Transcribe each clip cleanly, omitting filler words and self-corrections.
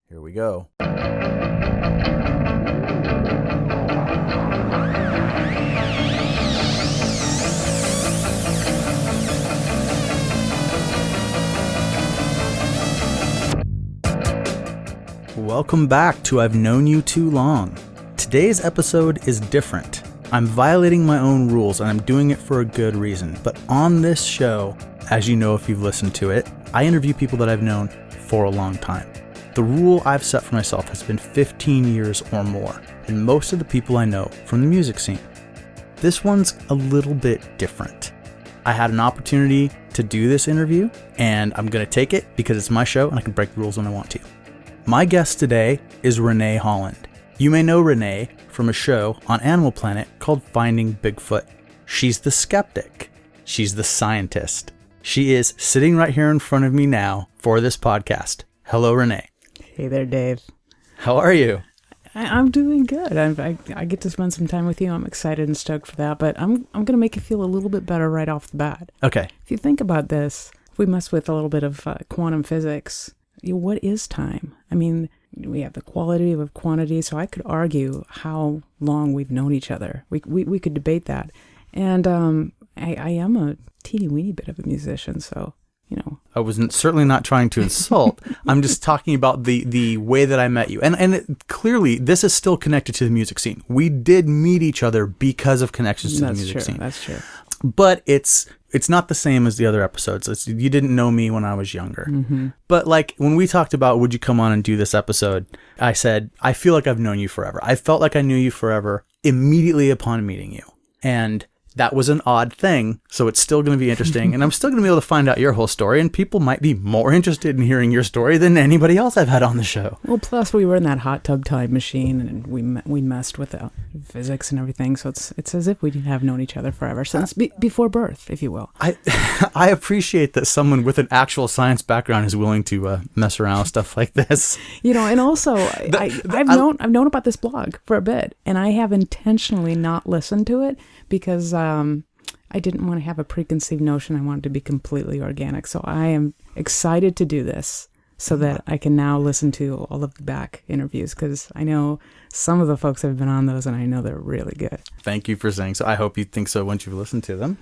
Here we go. Welcome back to I've Known You Too Long. Today's episode is different. I'm violating my own rules and I'm doing it for a good reason. But on this show, as you know if you've listened to it, I interview people that I've known for a long time. The rule I've set for myself has been 15 years or more, and most of the people I know from the music scene. This one's a little bit different. I had an opportunity to do this interview, and I'm going to take it because it's my show and I can break the rules when I want to. My guest today is Ranae Holland. You may know Ranae from a show on Animal Planet called Finding Bigfoot. She's the skeptic. She's the scientist. She is sitting right here in front of me now for this podcast. Hello, Ranae. Hey there, Dave. How are you? I'm doing good. I get to spend some time with you. I'm excited and stoked for that, but I'm going to make you feel a little bit better right off the bat. Okay. If you think about this, if we mess with a little bit of quantum physics, what is time? I mean, we have the quality of quantity, so I could argue how long we've known each other. We could debate that. And I am a teeny weeny bit of a musician, so, you know. I was certainly not trying to insult. I'm just talking about the way that I met you. And clearly, this is still connected to the music scene. We did meet each other because of connections to the music scene. That's true. But it's not the same as the other episodes. You didn't know me when I was younger. Mm-hmm. But like when we talked about would you come on and do this episode, I said, I feel like I've known you forever. I felt like I knew you forever immediately upon meeting you. And that was an odd thing, so it's still going to be interesting, and I'm still going to be able to find out your whole story, and people might be more interested in hearing your story than anybody else I've had on the show. Well, plus we were in that hot tub time machine, and we messed with the physics and everything, so it's as if we have known each other forever, since before birth, if you will. I appreciate that someone with an actual science background is willing to mess around with stuff like this. You know, and also, I've known about this blog for a bit, and I have intentionally not listened to it, because I didn't want to have a preconceived notion. I wanted to be completely organic. So I am excited to do this so that I can now listen to all of the back interviews, because I know some of the folks have been on those and I know they're really good. Thank you for saying so. I hope you think so once you've listened to them.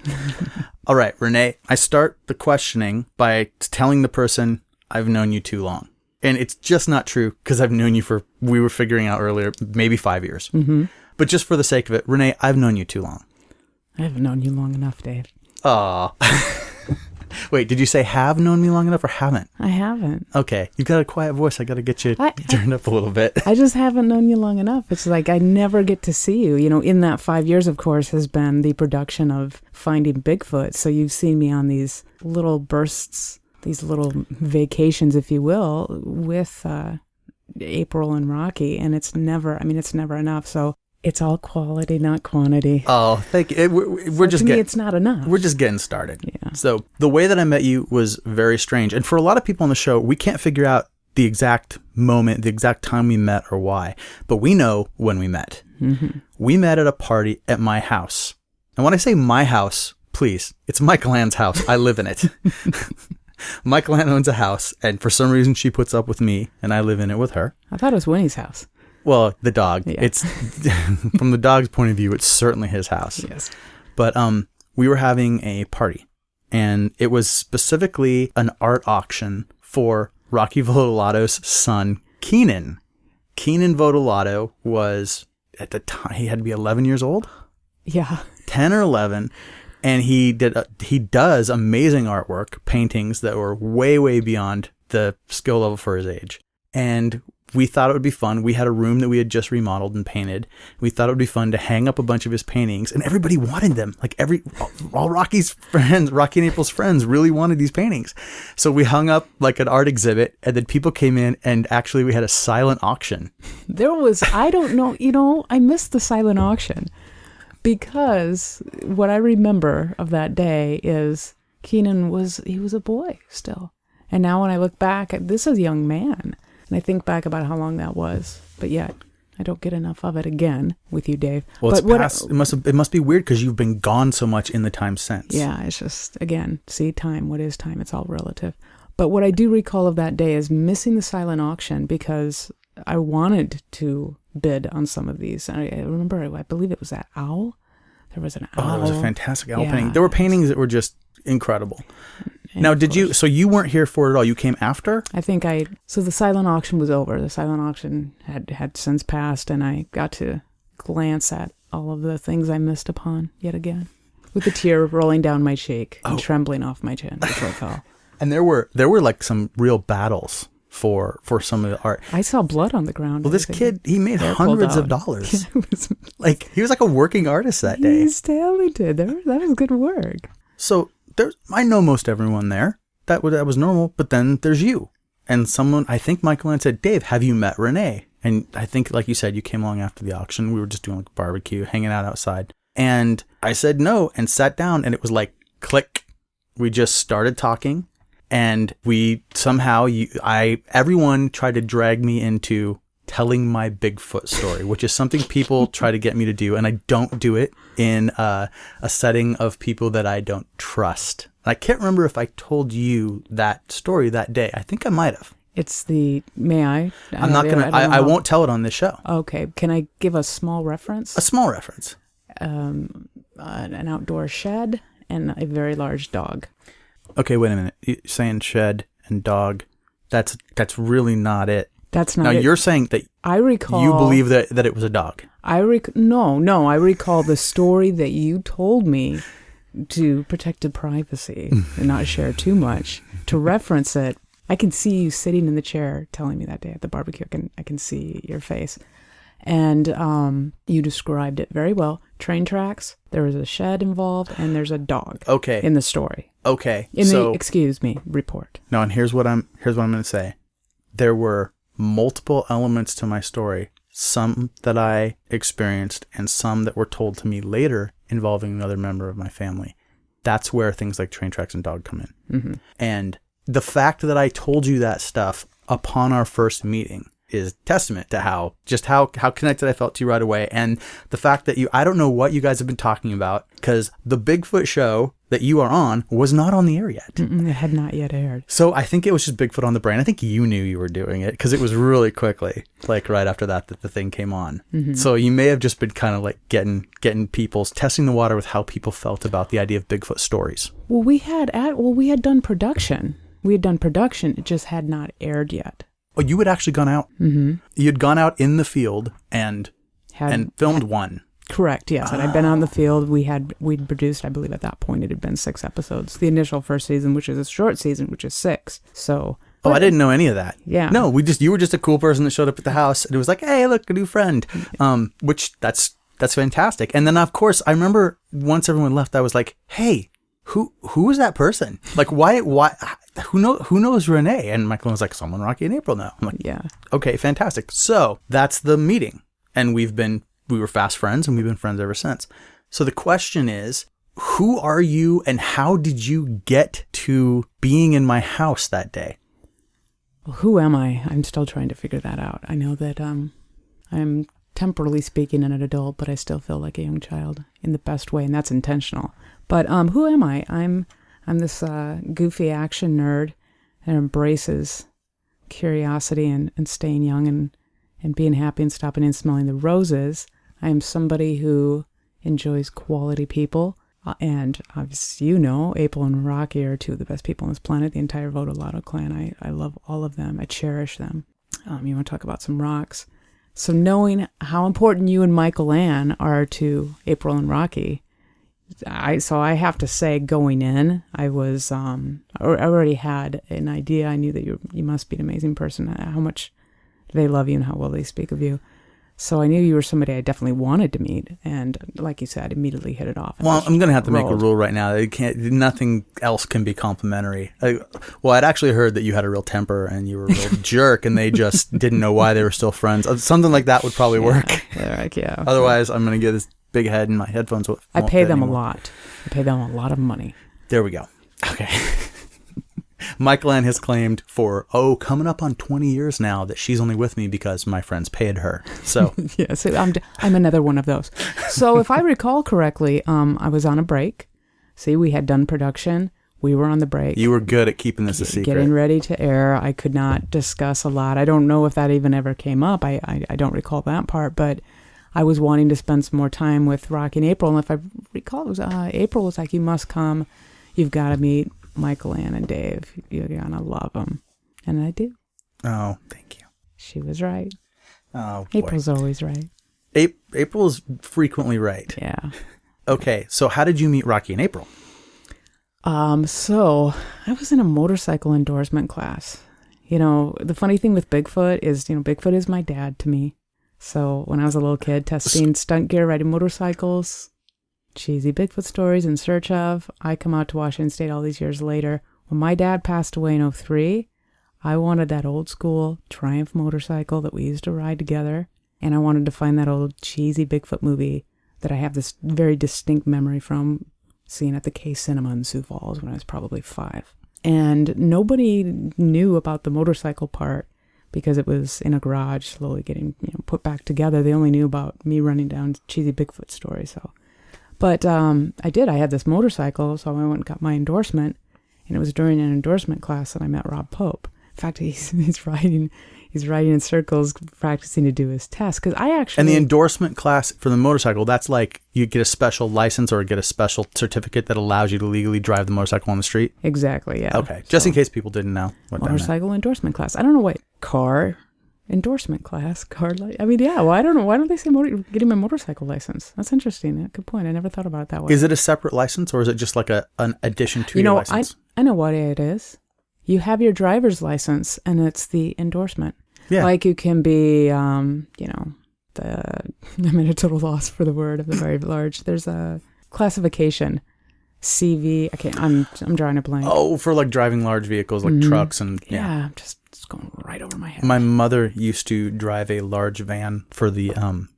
All right, Ranae, I start the questioning by telling the person I've known you too long. And it's just not true because I've known you we were figuring out earlier, maybe 5 years. Mm-hmm. But just for the sake of it, Ranae, I've known you too long. I haven't known you long enough, Dave. Aw. Wait, did you say have known me long enough or haven't? I haven't. Okay. You've got a quiet voice. I got to get you turned up a little bit. I just haven't known you long enough. It's like I never get to see you. You know, in that 5 years, of course, has been the production of Finding Bigfoot. So you've seen me on these little bursts, these little vacations, if you will, with April and Rocky. And it's never enough. So it's all quality, not quantity. Oh, thank you. It's not enough. We're just getting started. Yeah. So the way that I met you was very strange. And for a lot of people on the show, we can't figure out the exact moment, the exact time we met or why. But we know when we met. Mm-hmm. We met at a party at my house. And when I say my house, please, it's Michael Ann's house. I live in it. Michael Ann owns a house. And for some reason, she puts up with me and I live in it with her. I thought it was Winnie's house. Well, the dog. Yeah. It's from the dog's point of view, it's certainly his house. Yes. But we were having a party, and it was specifically an art auction for Rocky Vodolato's son, Keenan. Keenan Vodolato was, at the time, he had to be 11 years old? Yeah. 10 or 11. And he does amazing artwork, paintings that were way, way beyond the skill level for his age. And we thought it would be fun. We had a room that we had just remodeled and painted. We thought it would be fun to hang up a bunch of his paintings, and everybody wanted them. Like all Rocky's friends, Rocky and April's friends really wanted these paintings. So we hung up like an art exhibit, and then people came in, and actually we had a silent auction. I missed the silent auction because what I remember of that day is Keenan was a boy still. And now when I look back, this is a young man. And I think back about how long that was, but yet I don't get enough of it again with you, Dave. Well, it must be weird because you've been gone so much in the time since. Yeah, it's just, again, see, time, what is time? It's all relative. But what I do recall of that day is missing the silent auction because I wanted to bid on some of these. I remember, I believe it was that owl. There was an owl. Oh, there was a fantastic owl painting. There were paintings that were just incredible. And now, so you weren't here for it at all? You came after? So the silent auction was over. The silent auction had since passed, and I got to glance at all of the things I missed upon yet again, with a tear rolling down my cheek and trembling off my chin, which I fell. And there were like some real battles for some of the art. I saw blood on the ground. Well, this kid, he made hundreds of dollars. Like, he was like a working artist that day. He's talented. That was good work. So I know most everyone there. That was normal. But then there's you. And someone, I think Michael Ann said, Dave, have you met Ranae? And I think, like you said, you came along after the auction. We were just doing like a barbecue, hanging out outside. And I said no and sat down, and it was like, click. We just started talking. And we somehow, everyone tried to drag me into telling my Bigfoot story, which is something people try to get me to do. And I don't do it in a setting of people that I don't trust. I can't remember if I told you that story that day. I think I might have. May I? I'm not going to, I won't tell it on this show. Okay. Can I give a small reference? A small reference. An outdoor shed and a very large dog. Okay, wait a minute. You're saying shed and dog. That's really not it. That's not now, it. Now, you're saying that I recall... You believe that it was a dog. No. I recall the story that you told me to protect the privacy and not share too much. To reference it, I can see you sitting in the chair telling me that day at the barbecue. I can see your face. And you described it very well. Train tracks, there was a shed involved, and there's a dog. Okay. In the story. Okay. Report. No, and here's what I'm going to say. There were multiple elements to my story, some that I experienced and some that were told to me later involving another member of my family. That's where things like train tracks and dog come in. Mm-hmm. And the fact that I told you that stuff upon our first meeting is testament to how connected I felt to you right away. And the fact that I don't know what you guys have been talking about, because the Bigfoot show that you are on was not on the air yet. It had not yet aired. So I think it was just Bigfoot on the brain. I think you knew you were doing it because it was really quickly, like right after that the thing came on. Mm-hmm. So you may have just been kind of like getting testing the water with how people felt about the idea of Bigfoot stories. Well, we had done production. It just had not aired yet. Oh, you had actually gone out. Mm-hmm. You'd gone out in the field and filmed one. Correct. Yes, and I'd been on the field. We'd produced. I believe at that point it had been 6 episodes. The initial first season, which is a short season, which is 6. So. Oh, I didn't know any of that. Yeah. No, you were just a cool person that showed up at the house, and it was like, hey, look, a new friend. Which that's fantastic. And then of course I remember once everyone left, I was like, hey, who is that person? Like, why? Who knows Ranae? And Michael was like, someone Rocky and April know. I'm like, yeah. Okay, fantastic. So that's the meeting. And we were fast friends, and we've been friends ever since. So the question is, who are you and how did you get to being in my house that day? Well, who am I? I'm still trying to figure that out. I know that I'm temporally speaking an adult, but I still feel like a young child in the best way, and that's intentional. But who am I? I'm this goofy action nerd that embraces curiosity and staying young and being happy and stopping and smelling the roses. I am somebody who enjoys quality people. And obviously, April and Rocky are 2 of the best people on this planet. The entire Vodolato clan. I love all of them. I cherish them. You want to talk about some rocks. So knowing how important you and Michael Ann are to April and Rocky, I have to say, going in, I was I already had an idea. I knew that you must be an amazing person. How much they love you and how well they speak of you. So I knew you were somebody I definitely wanted to meet, and like you said, immediately hit it off. Well, I'm going to have to make a rule right now. Nothing else can be complimentary. I'd actually heard that you had a real temper and you were a real jerk, and they just didn't know why they were still friends. Something like that would probably work. Yeah. Otherwise, I'm going to get this big head and my headphones won't I pay them anymore. a lot. I pay them a lot of money. There we go. Okay. Michael Ann has claimed for, coming up on 20 years now that she's only with me because my friends paid her. So yes, I'm another one of those. So if I recall correctly, I was on a break. See, we had done production. We were on the break. You were good at keeping this a secret. Getting ready to air. I could not discuss a lot. I don't know if that even ever came up. I don't recall that part, but I was wanting to spend some more time with Rocky and April. And if I recall, it was April was like, you must come. You've got to meet Michael, Ann, and Dave. You're going to love them. And I do. Oh, thank you. She was right. Oh, boy. April's always right. April's frequently right. Yeah. Okay, so how did you meet Rocky and April? So I was in a motorcycle endorsement class. You know, the funny thing with Bigfoot is, Bigfoot is my dad to me. So when I was a little kid, testing stunt gear, riding motorcycles, cheesy Bigfoot stories in search of, I come out to Washington State all these years later. When my dad passed away in 2003, I wanted that old school Triumph motorcycle that we used to ride together. And I wanted to find that old cheesy Bigfoot movie that I have this very distinct memory from seeing at the K Cinema in Sioux Falls when I was probably 5. And nobody knew about the motorcycle part because it was in a garage slowly getting put back together. They only knew about me running down cheesy Bigfoot stories. But I did. I had this motorcycle, so I went and got my endorsement. And it was during an endorsement class that I met Rob Pope. In fact, he's riding in circles, practicing to do his test. Because I actually... And the endorsement class for the motorcycle, that's like you get a special license or get a special certificate that allows you to legally drive the motorcycle on the street? Exactly, yeah. Okay, just in case people didn't know what that meant. Motorcycle endorsement class. I don't know what car endorsement class. I mean, yeah, well, I don't know. Why don't they say getting my motorcycle license? That's interesting. Good point. I never thought about it that way. Is it a separate license or is it just like an addition to your license? I know what it is. You have your driver's license, and it's the endorsement. Yeah. Like you can be, I'm at a total loss for the word of the very large. There's a classification, CV. I'm drawing a blank. Oh, for like driving large vehicles like trucks and yeah. Just going right over my head. My mother used to drive a large van for the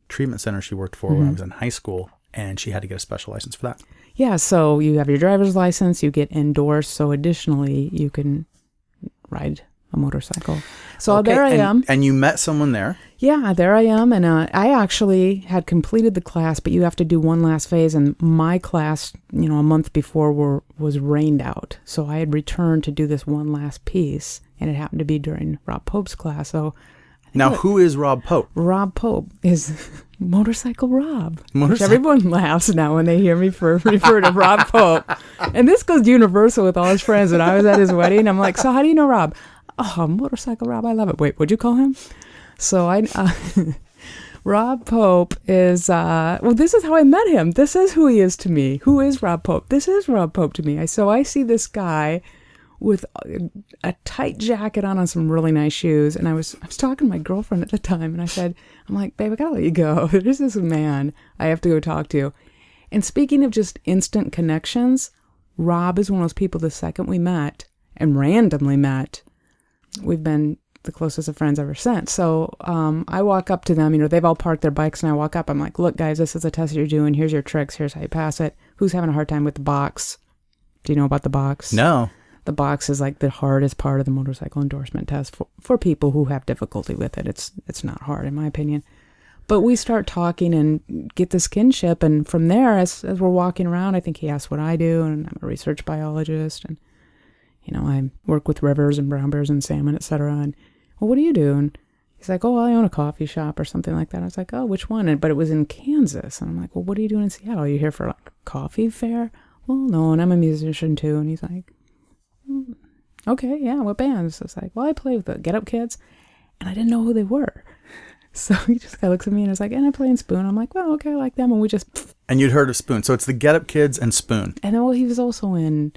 treatment center she worked for when I was in high school, and she had to get a special license for that. Yeah, so you have your driver's license, you get endorsed, so additionally you can ride a motorcycle. So there I am. And you met someone there? Yeah, there I am. And I actually had completed the class, but you have to do one last phase. And my class, a month before was rained out. So I had returned to do this one last piece. And it happened to be during Rob Pope's class. So now, who is Rob Pope? Rob Pope is Motorcycle Rob. Which everyone laughs now when they hear me refer to Rob Pope. And this goes universal with all his friends. When I was at his wedding, I'm like, so how do you know Rob? Oh, Motorcycle Rob, I love it. Wait, what'd you call him? So Rob Pope is, this is how I met him. This is who he is to me. Who is Rob Pope? This is Rob Pope to me. So I see this guy with a tight jacket on some really nice shoes. And I was talking to my girlfriend at the time, and I'm like, babe, I gotta let you go. There's this man I have to go talk to. And speaking of just instant connections, Rob is one of those people the second we met and randomly met, we've been the closest of friends ever since. So I walk up to them, they've all parked their bikes, and I walk up, I'm like, look guys, this is a test you're doing. Here's your tricks. Here's how you pass it. Who's having a hard time with the box? Do you know about the box? No. The box is like the hardest part of the motorcycle endorsement test for people who have difficulty with it. It's not hard in my opinion. But we start talking and get this kinship. And from there, as we're walking around, I think he asks what I do. And I'm a research biologist. And, I work with rivers and brown bears and salmon, etc. And, well, what do you do? And he's like, oh, I own a coffee shop or something like that. I was like, oh, which one? But it was in Kansas. And I'm like, well, what are you doing in Seattle? Are you here for like a coffee fair? Well, no, and I'm a musician too. And he's like, okay, yeah, what bands? I was like, well, I play with the Get Up Kids. And I didn't know who they were. So he just kind of looks at me and is like, and I play in Spoon. I'm like, well, okay, I like them. And we just... And you'd heard of Spoon. So it's the Get Up Kids and Spoon. And then, well, he was also in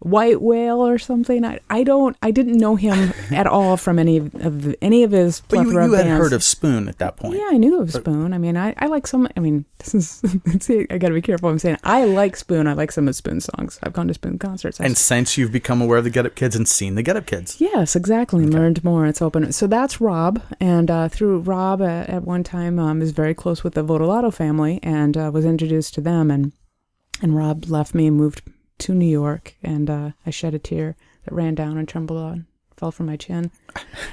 White Whale or something. I didn't know him at all from any of his plethora of bands. But you had heard of Spoon at that point. Yeah, I knew of Spoon. I mean, I like some, this is, see, I gotta be careful what I'm saying. I like Spoon. I like some of Spoon's songs. I've gone to Spoon concerts. And since you've become aware of the Get Up Kids and seen the Get Up Kids. Yes, exactly. Okay. Learned more. It's open. So that's Rob. And through Rob, at one time, is very close with the Votolato family and was introduced to them. And Rob left me and moved to New York, and I shed a tear that ran down and trembled on fell from my chin.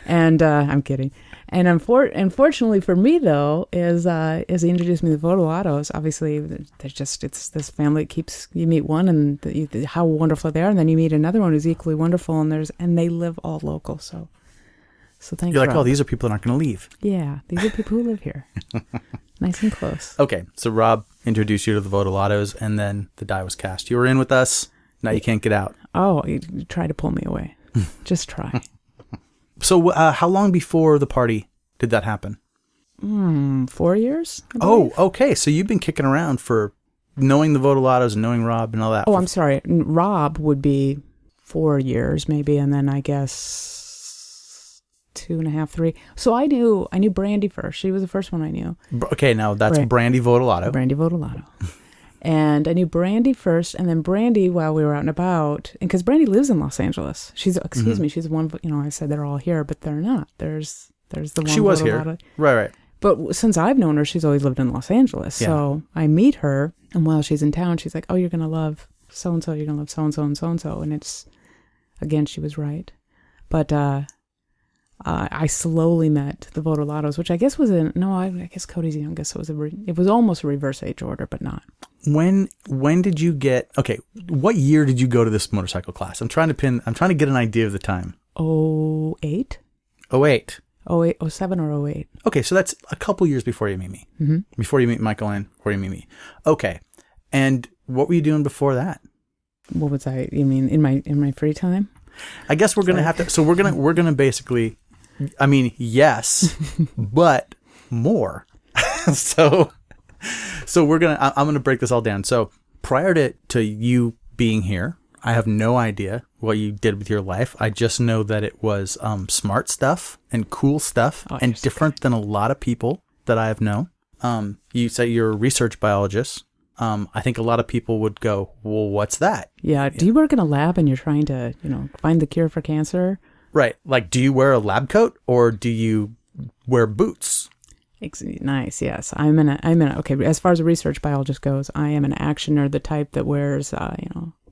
And I'm kidding. And unfortunately for me, though, is as he introduced me to the Votolatos, obviously, it's this family that keeps, you meet one and how wonderful they are, and then you meet another one who's equally wonderful, and they live all local. So thanks. You're like, Rob. oh, these are people that aren't going to leave. Yeah, these are people who live here. Nice and close. Okay, so Rob introduced you to the Votolatos, and then the die was cast. You were in with us. Now you can't get out. Oh, you try to pull me away. Just try. So how long before the party did that happen? 4 years. Oh, okay. So you've been kicking around for knowing the Votolatos and knowing Rob and all that. Oh, I'm sorry. Rob would be 4 years maybe, and then I guess 2.5, 3. So I knew Brandy first. She was the first one I knew. Okay, now that's Brandy Votolato. Brandy Votolato. And I knew Brandy first, and then Brandy while we were out and about, and because Brandy lives in Los Angeles. She's she's one. I said they're all here, but they're not. There's the one. She was here, right. But since I've known her, she's always lived in Los Angeles. Yeah. So I meet her, and while she's in town, she's like, "Oh, you're gonna love so and so. You're gonna love so and so and so and so." And it's, again, she was right. But I slowly met the Votolatos, which I guess was I guess Cody's the youngest, so it was almost a reverse age order, but not. When did you get, okay, what year did you go to this motorcycle class? I'm trying to get an idea of the time. 08? 08. 07 or 08. Okay, so that's a couple years before you meet me. Mm-hmm. Before you meet Michael and before you meet me. Okay. And what were you doing before that? What was you mean in my free time? I guess we're going to have to, so we're going to basically, I mean, yes, but more. So I'm going to break this all down. So prior to you being here, I have no idea what you did with your life. I just know that it was smart stuff and cool stuff and different than a lot of people that I have known. You say you're a research biologist. I think a lot of people would go, well, what's that? Yeah. Do you work in a lab and you're trying to, find the cure for cancer? Right. Like, do you wear a lab coat or do you wear boots? Nice. Yes. Okay. As far as a research biologist goes, I am an action nerd, the type that wears,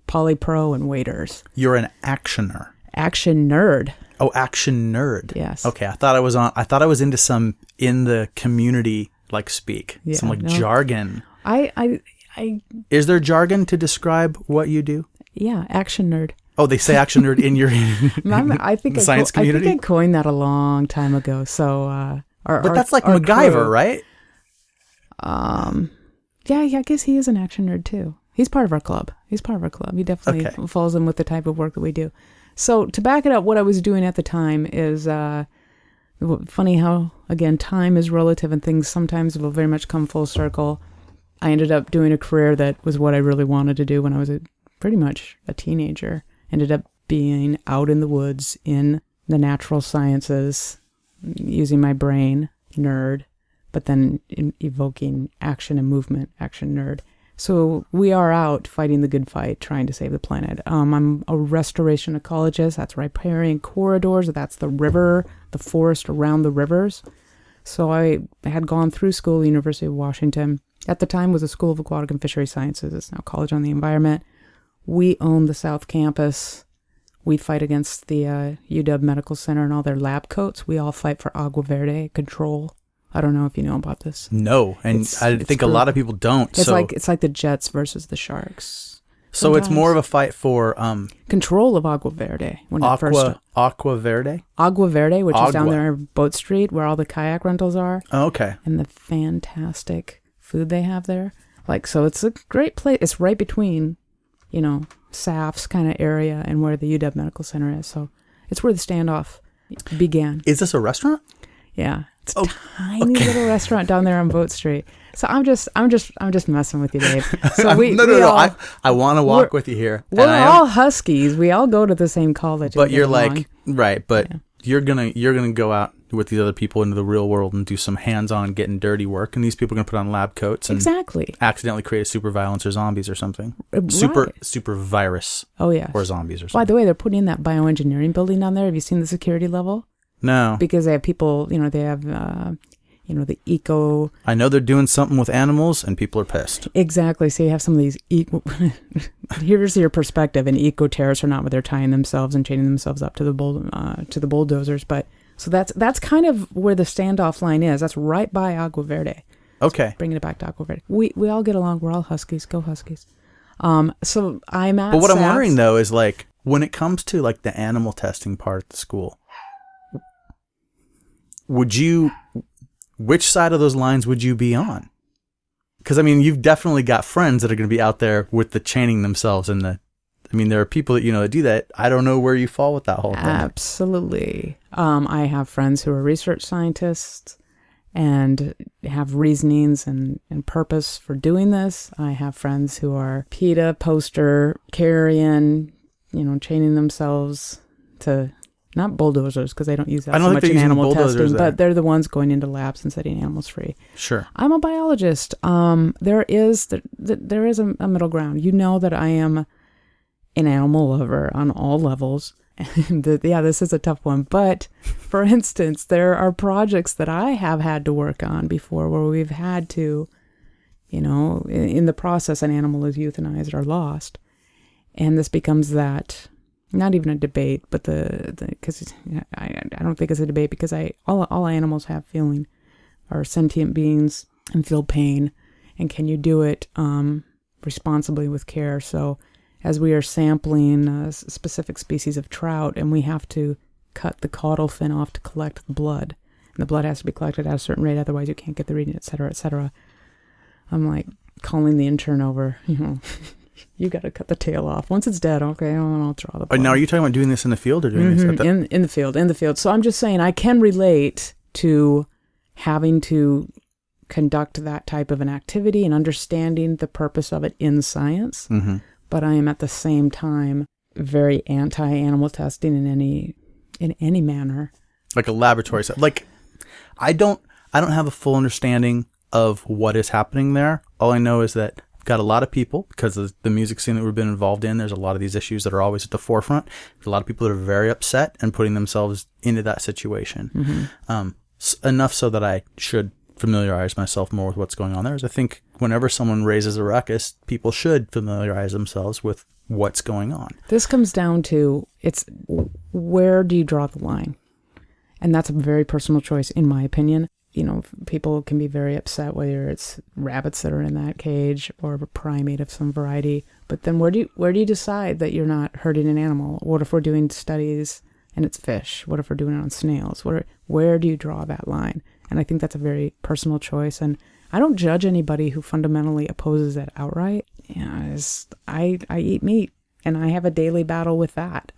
polypro and waders. You're an actioner. Action nerd. Oh, action nerd. Yes. Okay. I thought I was into some in the community like speak, some jargon. Is there jargon to describe what you do? Yeah. Action nerd. Oh, they say action nerd in your I think science community? I think I coined that a long time ago. So, but that's like MacGyver, crew, right? Yeah, I guess he is an action nerd too. He's part of our club. He definitely falls in with the type of work that we do. So to back it up, what I was doing at the time is funny how, again, time is relative and things sometimes will very much come full circle. I ended up doing a career that was what I really wanted to do when I was pretty much a teenager. Ended up being out in the woods in the natural sciences, using my brain, nerd, but then evoking action and movement, action nerd. So we are out fighting the good fight, trying to save the planet. I'm a restoration ecologist. That's riparian corridors. That's the river, the forest around the rivers. So I had gone through school, University of Washington. At the time was a School of Aquatic and Fishery Sciences. It's now College on the Environment. We own the South Campus. We fight against the UW Medical Center and all their lab coats. We all fight for Agua Verde control. I don't know if you know about this. No, and I think a lot of people don't. It's like the Jets versus the Sharks. So sometimes. It's more of a fight for control of Agua Verde. Aqua Verde? Agua Verde, which is down there on Boat Street where all the kayak rentals are. Oh, okay. And the fantastic food they have there. So it's a great place. It's right between, SAF's kind of area and where the UW Medical Center is. So it's where the standoff began. Is this a restaurant? Yeah. It's a tiny little restaurant down there on Boat Street. So I'm just messing with you, Dave. So I want to walk with you here. We're all Huskies. We all go to the same college. But you're right. But you're gonna go out with these other people into the real world and do some hands-on getting dirty work, and these people are gonna put on lab coats and accidentally create a super violence or zombies or something. Super virus. Oh yeah. Or zombies or something. By the way, they're putting in that bioengineering building down there. Have you seen the security level? No. Because they have people, they have the eco. I know they're doing something with animals and people are pissed. Exactly. So you have some of these here's your perspective, and eco-terrorists are not where they're tying themselves and chaining themselves up to the bulldozers. But so that's kind of where the standoff line is. That's right by Agua Verde. Okay. So bringing it back to Agua Verde. We all get along. We're all Huskies. Go Huskies. So I'm at But what I'm SACS. wondering though is like, when it comes to like the animal testing part at the school, which side of those lines would you be on? Because, I mean, you've definitely got friends that are going to be out there with the chaining themselves there are people that, that do that. I don't know where you fall with that whole thing. Absolutely. I have friends who are research scientists and have reasonings and purpose for doing this. I have friends who are PETA poster carrying, chaining themselves to... Not bulldozers, because they don't use that so much in animal testing, but they're the ones going into labs and setting animals free. Sure. I'm a biologist. There is a middle ground. You know that I am an animal lover on all levels. This is a tough one. But, for instance, there are projects that I have had to work on before where we've had to, in the process, an animal is euthanized or lost. And this becomes that... Not even a debate, but because I don't think it's a debate, because all animals have feeling, are sentient beings and feel pain, and can you do it responsibly with care? So, as we are sampling a specific species of trout, and we have to cut the caudal fin off to collect the blood, and the blood has to be collected at a certain rate, otherwise you can't get the reading, et cetera, et cetera. I'm like calling the intern over, You got to cut the tail off. Once it's dead, okay, I'll draw the blood. Now, are you talking about doing this in the field or doing this at the... In the field. So I'm just saying I can relate to having to conduct that type of an activity and understanding the purpose of it in science. Mm-hmm. But I am at the same time very anti-animal testing in any manner. Like a laboratory stuff. Like, I don't have a full understanding of what is happening there. All I know is that got a lot of people, because of the music scene that we've been involved in, there's a lot of these issues that are always at the forefront. There's a lot of people that are very upset and putting themselves into that situation. Mm-hmm. Enough so that I should familiarize myself more with what's going on there. Is I think whenever someone raises a ruckus, people should familiarize themselves with what's going on. This comes down to, it's where do you draw the line? And that's a very personal choice, in my opinion. People can be very upset whether it's rabbits that are in that cage or a primate of some variety. But then where do you decide that you're not hurting an animal? What if we're doing studies and it's fish? What if we're doing it on snails? Where do you draw that line? And I think that's a very personal choice. And I don't judge anybody who fundamentally opposes it outright. I eat meat, and I have a daily battle with that.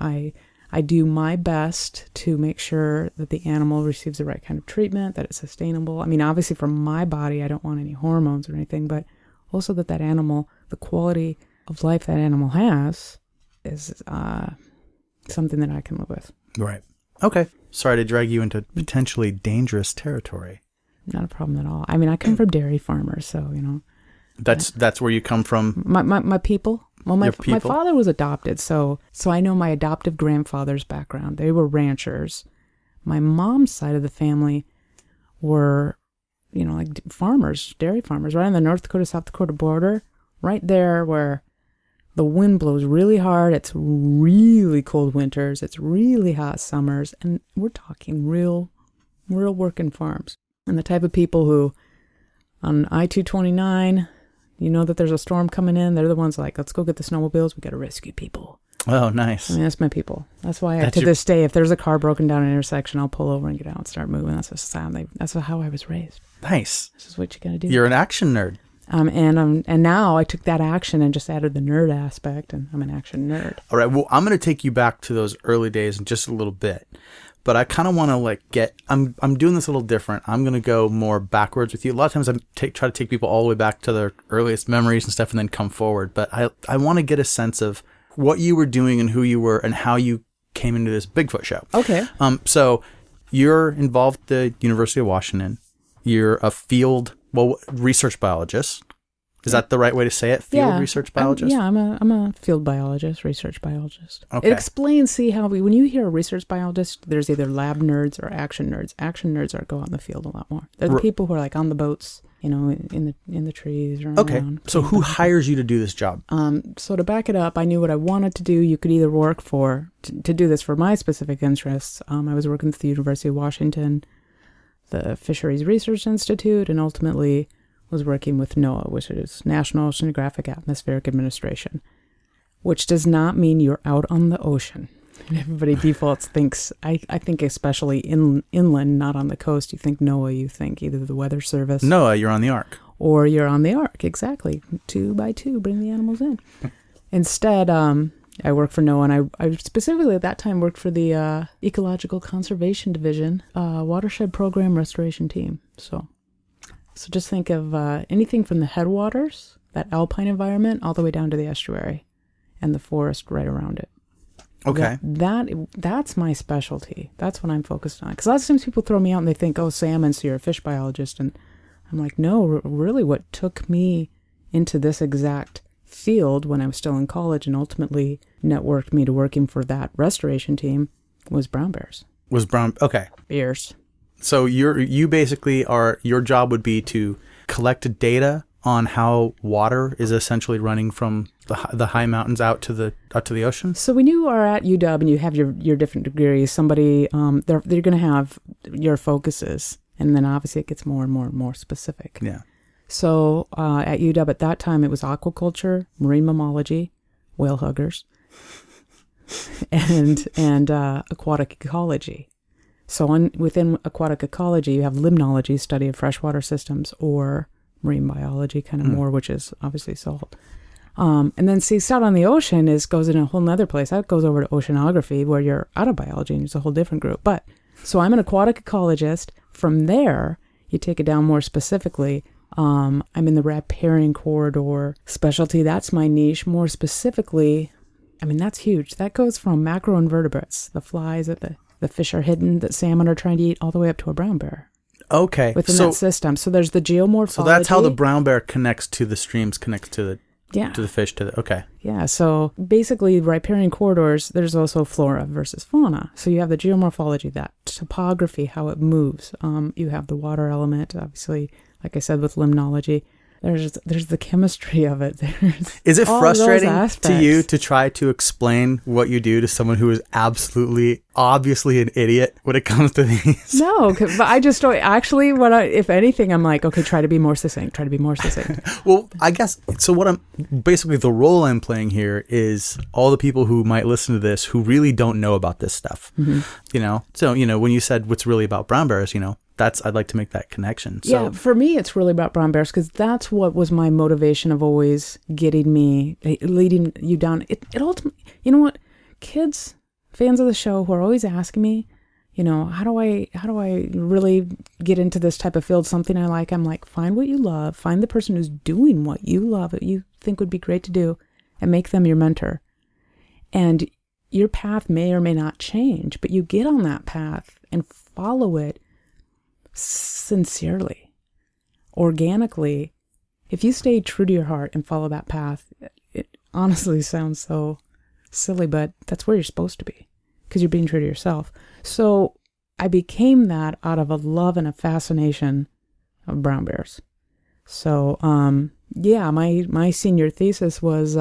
I do my best to make sure that the animal receives the right kind of treatment, that it's sustainable. I mean, obviously for my body, I don't want any hormones or anything, but also that animal, the quality of life that animal has is something that I can live with. Right. Okay. Sorry to drag you into potentially dangerous territory. Not a problem at all. I mean, I come from dairy farmers, so, That's where you come from? My people. Well, my father was adopted, so I know my adoptive grandfather's background. They were ranchers. My mom's side of the family were, like farmers, dairy farmers, right on the North Dakota, South Dakota border, right there where the wind blows really hard. It's really cold winters. It's really hot summers, and we're talking real working farms. And the type of people who, on I-229... that there's a storm coming in. They're the ones like, let's go get the snowmobiles. We got to rescue people. Oh, nice. I mean, that's my people. That's why this day, if there's a car broken down an intersection, I'll pull over and get out and start moving. That's how I was raised. Nice. This is what you got to do. You're an action nerd. And now I took that action and just added the nerd aspect, and I'm an action nerd. All right. Well, I'm going to take you back to those early days in just a little bit. But I kind of want to I'm doing this a little different. I'm going to go more backwards with you. A lot of times I try to take people all the way back to their earliest memories and stuff and then come forward. But I want to get a sense of what you were doing and who you were and how you came into this Bigfoot show. Okay. So you're involved at the University of Washington. You're a field research biologist. Is that the right way to say it? Field research biologist? I'm a field biologist, research biologist. Okay. It explains, when you hear a research biologist, there's either lab nerds or action nerds. Action nerds go out in the field a lot more. They're the people who are like on the boats, in the trees or around. So who hires you to do this job? So to back it up, I knew what I wanted to do. You could either work to do this for my specific interests. I was working at the University of Washington, the Fisheries Research Institute, and ultimately was working with NOAA, which is National Oceanographic Atmospheric Administration, which does not mean you're out on the ocean. Everybody thinks, I think especially inland, not on the coast, you think NOAA, you think either the Weather Service. NOAA, you're on the Ark. Or you're on the Ark, exactly. 2 by 2, bring the animals in. Instead, I work for NOAA, and I specifically at that time worked for the Ecological Conservation Division, Watershed Program Restoration Team. So just think of anything from the headwaters, that alpine environment, all the way down to the estuary and the forest right around it. Okay. That's my specialty. That's what I'm focused on. Because a lot of times people throw me out and they think, oh, salmon, so you're a fish biologist. And I'm like, no, really what took me into this exact field when I was still in college and ultimately networked me to working for that restoration team was brown bears. Okay. Bears. So you basically your job would be to collect data on how water is essentially running from the high mountains out to the ocean. So when you are at UW and you have your different degrees, somebody they're going to have your focuses, and then obviously it gets more and more and more specific. Yeah. So at UW at that time it was aquaculture, marine mammalogy, whale huggers, and aquatic ecology. So within aquatic ecology, you have limnology, study of freshwater systems, or marine biology, kind of more, which is obviously salt. And then out on the ocean goes in a whole nother place. That goes over to oceanography, where you're out of biology and it's a whole different group. But so I'm an aquatic ecologist. From there, you take it down more specifically. I'm in the riparian corridor specialty. That's my niche. More specifically, that's huge. That goes from macroinvertebrates, the flies that the fish are hidden, that salmon are trying to eat, all the way up to a brown bear. Okay. Within that system. So there's the geomorphology. So that's how the brown bear connects to the streams, connects to the fish, okay. Yeah, so basically riparian corridors, there's also flora versus fauna. So you have the geomorphology, that topography, how it moves. You have the water element, obviously, like I said, with limnology. There's the chemistry of it. Is it frustrating to you to try to explain what you do to someone who is obviously an idiot when it comes to these? No, but I just don't. Actually, if anything, I'm like, okay, try to be more succinct. Well, I guess, so basically the role I'm playing here is all the people who might listen to this who really don't know about this stuff. Mm-hmm. So, when you said what's really about brown bears, I'd like to make that connection. So. Yeah, for me, it's really about brown bears because that's what was my motivation of always leading you down. It ultimately, you know what, kids, fans of the show who are always asking me, how do I really get into this type of field, something I like? I'm like, find what you love, find the person who's doing what you love, that you think would be great to do, and make them your mentor. And your path may or may not change, but you get on that path and follow it sincerely, organically. If you stay true to your heart and follow that path, it honestly sounds so silly, but that's where you're supposed to be because you're being true to yourself. So I became that out of a love and a fascination of brown bears. So my senior thesis was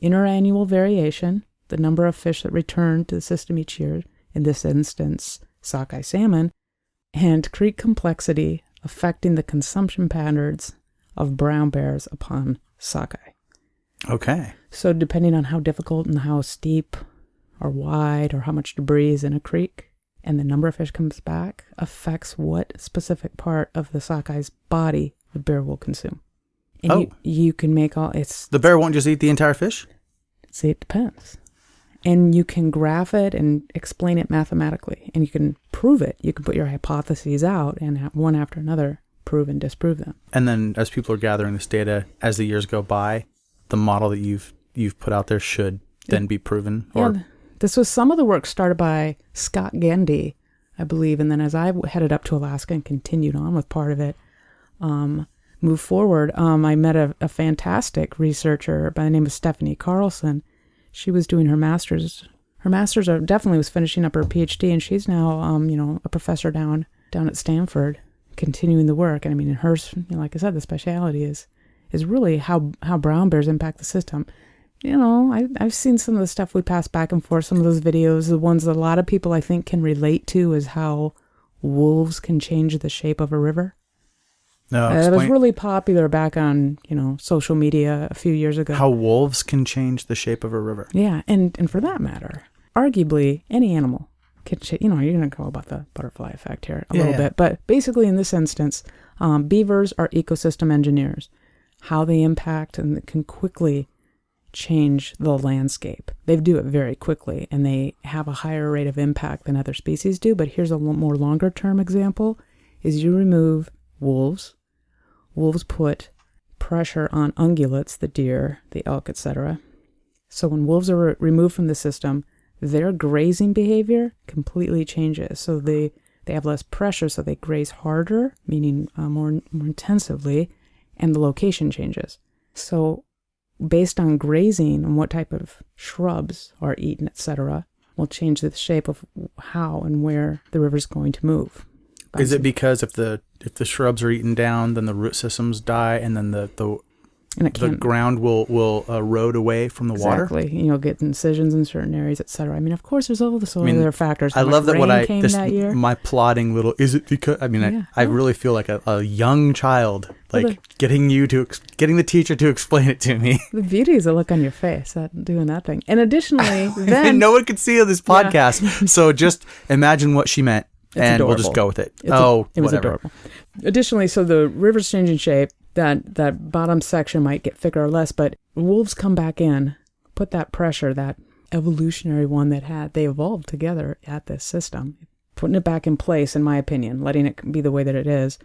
interannual variation, the number of fish that return to the system each year, in this instance sockeye salmon, and creek complexity affecting the consumption patterns of brown bears upon sockeye. Okay. So depending on how difficult and how steep or wide or how much debris is in a creek and the number of fish comes back affects what specific part of the sockeye's body the bear will consume. And you can make the bear won't just eat the entire fish? See, it depends. And you can graph it and explain it mathematically. And you can prove it. You can put your hypotheses out and one after another prove and disprove them. And then as people are gathering this data, as the years go by, the model that you've put out there should then be proven? This was some of the work started by Scott Gandy, I believe. And then as I headed up to Alaska and continued on with part of it, move forward, I met a fantastic researcher by the name of Stephanie Carlson. She was doing her master's. Her master's definitely was finishing up her PhD, and she's now, a professor down at Stanford, continuing the work. And I mean, in hers, like I said, the specialty is really how brown bears impact the system. I've seen some of the stuff we pass back and forth, some of those videos, the ones that a lot of people I think can relate to is how wolves can change the shape of a river. No, it was really popular back on, social media a few years ago. How wolves can change the shape of a river. Yeah, and for that matter, arguably any animal can change. You're going to go about the butterfly effect here a little bit. But basically in this instance, beavers are ecosystem engineers. How they impact and can quickly change the landscape. They do it very quickly, and they have a higher rate of impact than other species do. But here's a more longer term example, is you remove wolves. Wolves put pressure on ungulates, the deer, the elk, etc. So when wolves are removed from the system, their grazing behavior completely changes. So they have less pressure, so they graze harder, meaning more intensively, and the location changes. So based on grazing and what type of shrubs are eaten, etc., will change the shape of how and where the river's going to move. Is it because if the shrubs are eaten down, then the root systems die, and then the ground will erode away from the water? Exactly. Get incisions in certain areas, etc. I mean, of course, there's all the other factors. I love that my plotting little, is it because, I really feel like a young child, getting the teacher to explain it to me. The beauty is the look on your face doing that thing. And additionally, then... no one could see on this podcast, so just imagine what she meant. And we'll just go with it. It was adorable. Additionally, so the river's changing shape. That bottom section might get thicker or less, but wolves come back in, put that pressure, that evolutionary one they evolved together at this system, putting it back in place, in my opinion, letting it be the way that it is.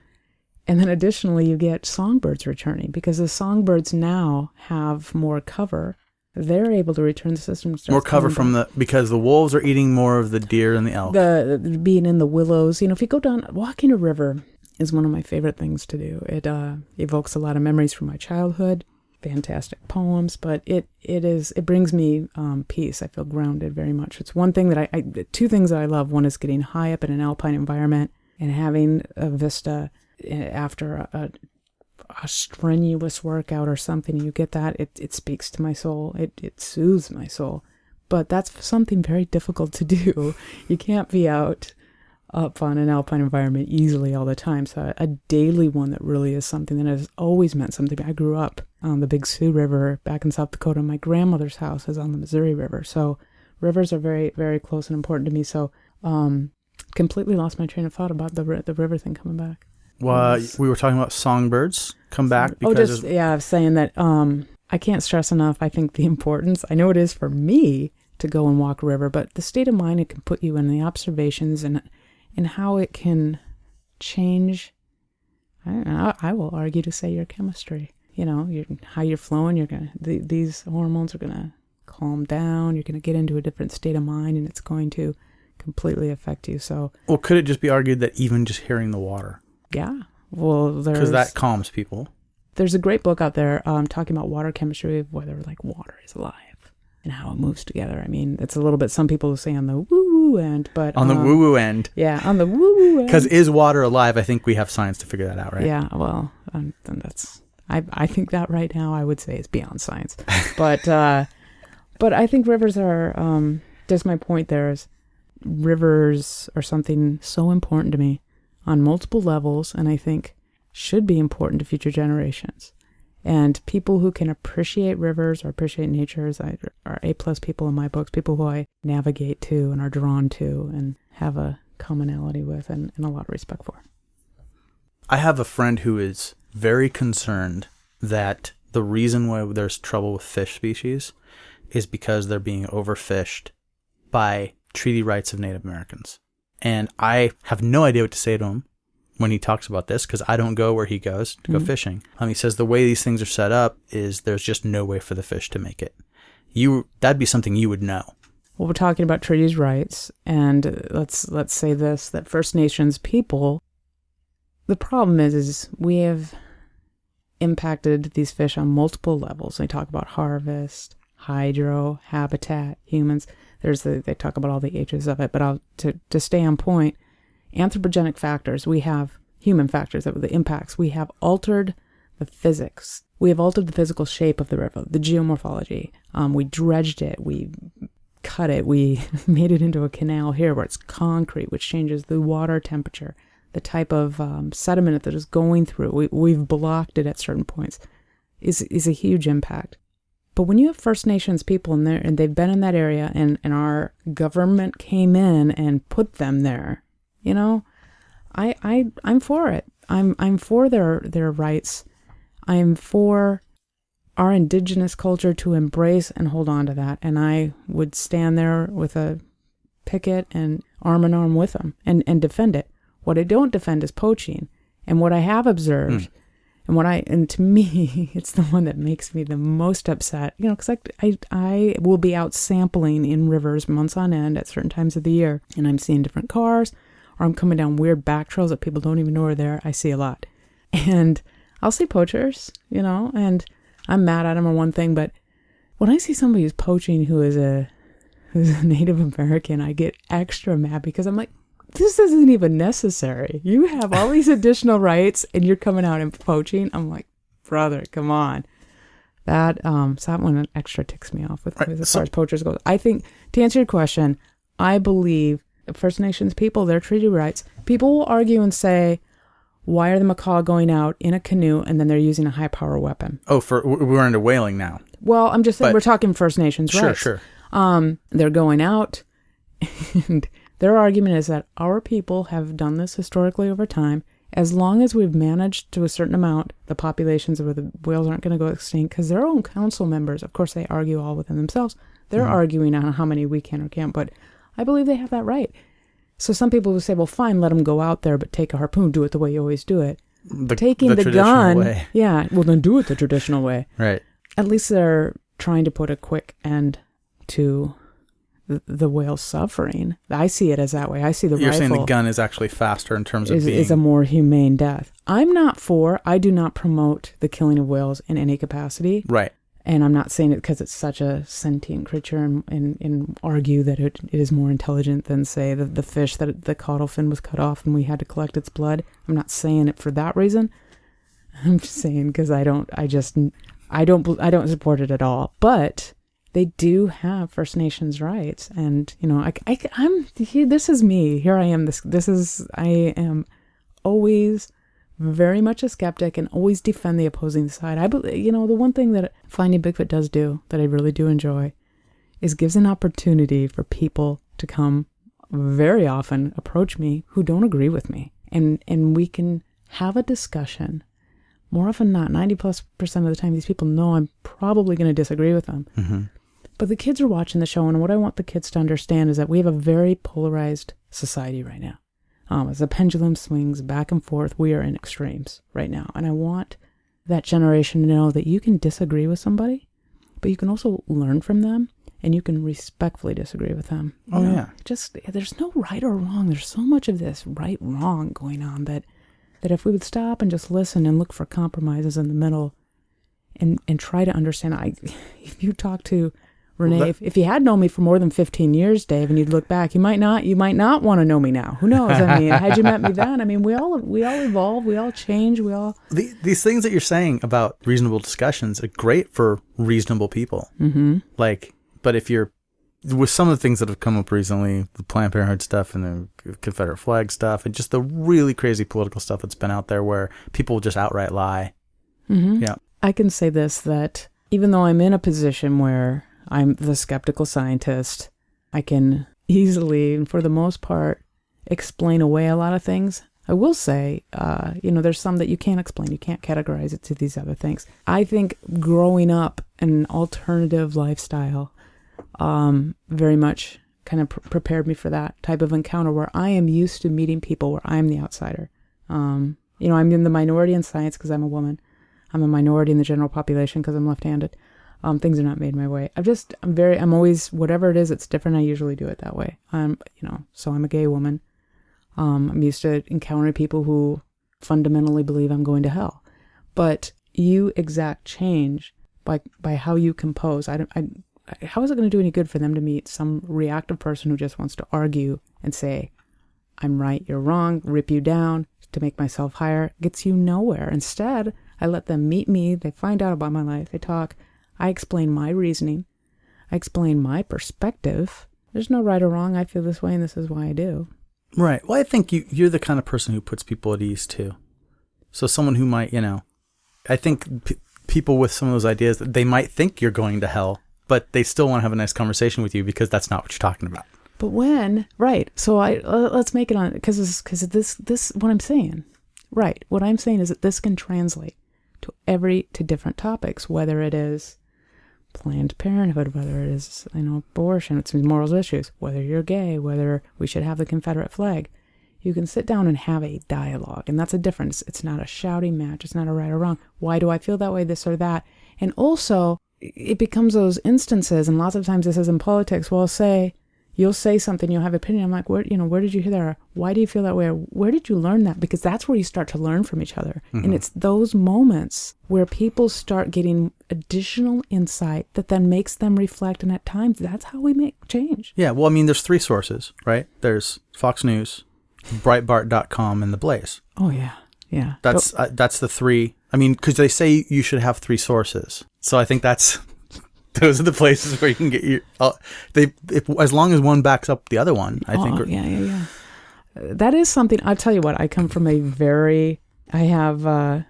And then additionally, you get songbirds returning because the songbirds now have more cover. They're able to return the system. More cover because the wolves are eating more of the deer and the elk. The being in the willows. If you go down, walking a river is one of my favorite things to do. It evokes a lot of memories from my childhood, fantastic poems, but it brings me peace. I feel grounded very much. It's one thing that two things that I love. One is getting high up in an alpine environment and having a vista after a strenuous workout or something. You get that, it speaks to my soul. It soothes my soul. But that's something very difficult to do. You can't be out up on an alpine environment easily all the time. So a daily one that really is something that has always meant something. I grew up on the Big Sioux River back in South Dakota. My grandmother's house is on the Missouri River. So rivers are very, very close and important to me. So completely lost my train of thought about the river thing coming back. Well, we were talking about songbirds come back. Because I was saying that I can't stress enough, I think, the importance. I know it is for me to go and walk a river, but the state of mind it can put you in, the observations and how it can change, I will argue to say your chemistry. How you're flowing, these hormones are going to calm down, you're going to get into a different state of mind, and it's going to completely affect you. So, well, could it just be argued that even just hearing the water? Yeah. Well, because that calms people. There's a great book out there talking about water chemistry, whether water is alive and how it moves together. I mean, it's a little bit, some people say on the woo-woo end, but... On the woo-woo end. Yeah, on the woo-woo end. Because is water alive? I think we have science to figure that out, right? Yeah, well, then that's... I think that right now I would say it's beyond science. But I think rivers are... just my point there is rivers are something so important to me on multiple levels, and I think should be important to future generations. And people who can appreciate rivers or appreciate nature are A+ people in my books, people who I navigate to and are drawn to and have a commonality with and a lot of respect for. I have a friend who is very concerned that the reason why there's trouble with fish species is because they're being overfished by treaty rights of Native Americans. And I have no idea what to say to him when he talks about this, because I don't go where he goes to go fishing. He says the way these things are set up is there's just no way for the fish to make it. That'd be something you would know. Well, we're talking about treaties rights, and let's say this, that First Nations people, the problem is we have impacted these fish on multiple levels. They talk about harvest, hydro, habitat, humans. They talk about all the H's of it, but to stay on point, anthropogenic factors, we have human factors, the impacts. We have altered the physics. We have altered the physical shape of the river, the geomorphology. We dredged it. We cut it. We made it into a canal here where it's concrete, which changes the water temperature, the type of sediment that is going through. We've blocked it at certain points. Is a huge impact. But when you have First Nations people in there, and they've been in that area, and our government came in and put them there, you know, I'm for it. I'm for their rights. I'm for our indigenous culture to embrace and hold on to that. And I would stand there with a picket and arm in arm with them and defend it. What I don't defend is poaching. And what I have observed, and to me, it's the one that makes me the most upset, you know, because I will be out sampling in rivers months on end at certain times of the year, and I'm seeing different cars, or I'm coming down weird back trails that people don't even know are there. I see a lot. And I'll see poachers, you know, and I'm mad at them on one thing, but when I see somebody who's poaching who's a Native American, I get extra mad because I'm like, this isn't even necessary. You have all these additional rights and you're coming out and poaching. I'm like, brother, come on. That one extra ticks me off with as far as poachers go. I think, to answer your question, I believe First Nations people, their treaty rights, people will argue and say, why are the macaw going out in a canoe and then they're using a high power weapon? Oh, we're into whaling now. Well, I'm just saying, we're talking First Nations rights. Sure. They're going out, and their argument is that our people have done this historically over time. As long as we've managed to a certain amount, the populations where the whales aren't going to go extinct, because their own council members, of course, they argue all within themselves. They're arguing on how many we can or can't, but I believe they have that right. So some people will say, well, fine, let them go out there, but take a harpoon, do it the way you always do it. Taking the gun, way. Yeah, well, then do it the traditional way. Right. At least they're trying to put a quick end to the whale's suffering. I see it as that way. I see the You're rifle. saying the gun is actually faster in terms of being... is a more humane death. I do not promote the killing of whales in any capacity. Right. And I'm not saying it because it's such a sentient creature and argue that it is more intelligent than, say, the fish that the caudal fin was cut off and we had to collect its blood. I'm not saying it for that reason. I'm just saying because I don't support it at all. But they do have First Nations rights, and you know, this is me. Here I am. I am always very much a skeptic and always defend the opposing side. The one thing that Finding Bigfoot does do that I really do enjoy is gives an opportunity for people to come very often approach me who don't agree with me. And we can have a discussion. More often than not, 90+% of the time, these people know I'm probably going to disagree with them. Mm-hmm. But the kids are watching the show, and what I want the kids to understand is that we have a very polarized society right now. As the pendulum swings back and forth, we are in extremes right now. And I want that generation to know that you can disagree with somebody, but you can also learn from them, and you can respectfully disagree with them. Oh, yeah. There's no right or wrong. There's so much of this right-wrong going on that if we would stop and just listen and look for compromises in the middle and try to understand. If you talk to Ranae, if you had known me for more than 15 years, Dave, and you'd look back, you might not want to know me now. Who knows? I mean, had you met me then? I mean, we all evolve, we all change, we all... These things that you're saying about reasonable discussions are great for reasonable people. Mm-hmm. But if you're... With some of the things that have come up recently, the Planned Parenthood stuff and the Confederate flag stuff, and just the really crazy political stuff that's been out there where people just outright lie. Mm-hmm. Yeah. I can say this, that even though I'm in a position where I'm the skeptical scientist, I can easily, and for the most part, explain away a lot of things. I will say, there's some that you can't explain. You can't categorize it to these other things. I think growing up in an alternative lifestyle very much kind of prepared me for that type of encounter where I am used to meeting people where I'm the outsider. I'm in the minority in science because I'm a woman. I'm a minority in the general population because I'm left-handed. Things are not made my way. I'm always, whatever it is, it's different. I usually do it that way. So I'm a gay woman. I'm used to encountering people who fundamentally believe I'm going to hell. But you exact change by how you compose. How is it going to do any good for them to meet some reactive person who just wants to argue and say, I'm right, you're wrong, rip you down to make myself higher? Gets you nowhere. Instead, I let them meet me. They find out about my life. They talk. I explain my reasoning. I explain my perspective. There's no right or wrong. I feel this way, and this is why I do. Right. Well, I think you're the kind of person who puts people at ease, too. So someone who might, I think people with some of those ideas, they might think you're going to hell, but they still want to have a nice conversation with you because that's not what you're talking about. But right. So let's make it on, because this, what I'm saying, right. What I'm saying is that this can translate to different topics, whether it is Planned Parenthood, whether it is, abortion, it's moral issues, whether you're gay, whether we should have the Confederate flag. You can sit down and have a dialogue, and that's a difference. It's not a shouting match. It's not a right or wrong. Why do I feel that way, this or that? And also, it becomes those instances, and lots of times this is in politics, you'll say something, you'll have an opinion. I'm like, where did you hear that? Or, why do you feel that way? Or, where did you learn that? Because that's where you start to learn from each other. Mm-hmm. And it's those moments where people start getting additional insight that then makes them reflect. And at times, that's how we make change. Yeah. Well, there's 3 sources, right? There's Fox News, Breitbart.com, and The Blaze. Oh, yeah. Yeah. That's the 3. Because they say you should have 3 sources. So I think those are the places where you can get your. As long as one backs up the other one, I think. Yeah. That is something. I'll tell you what. I come from I have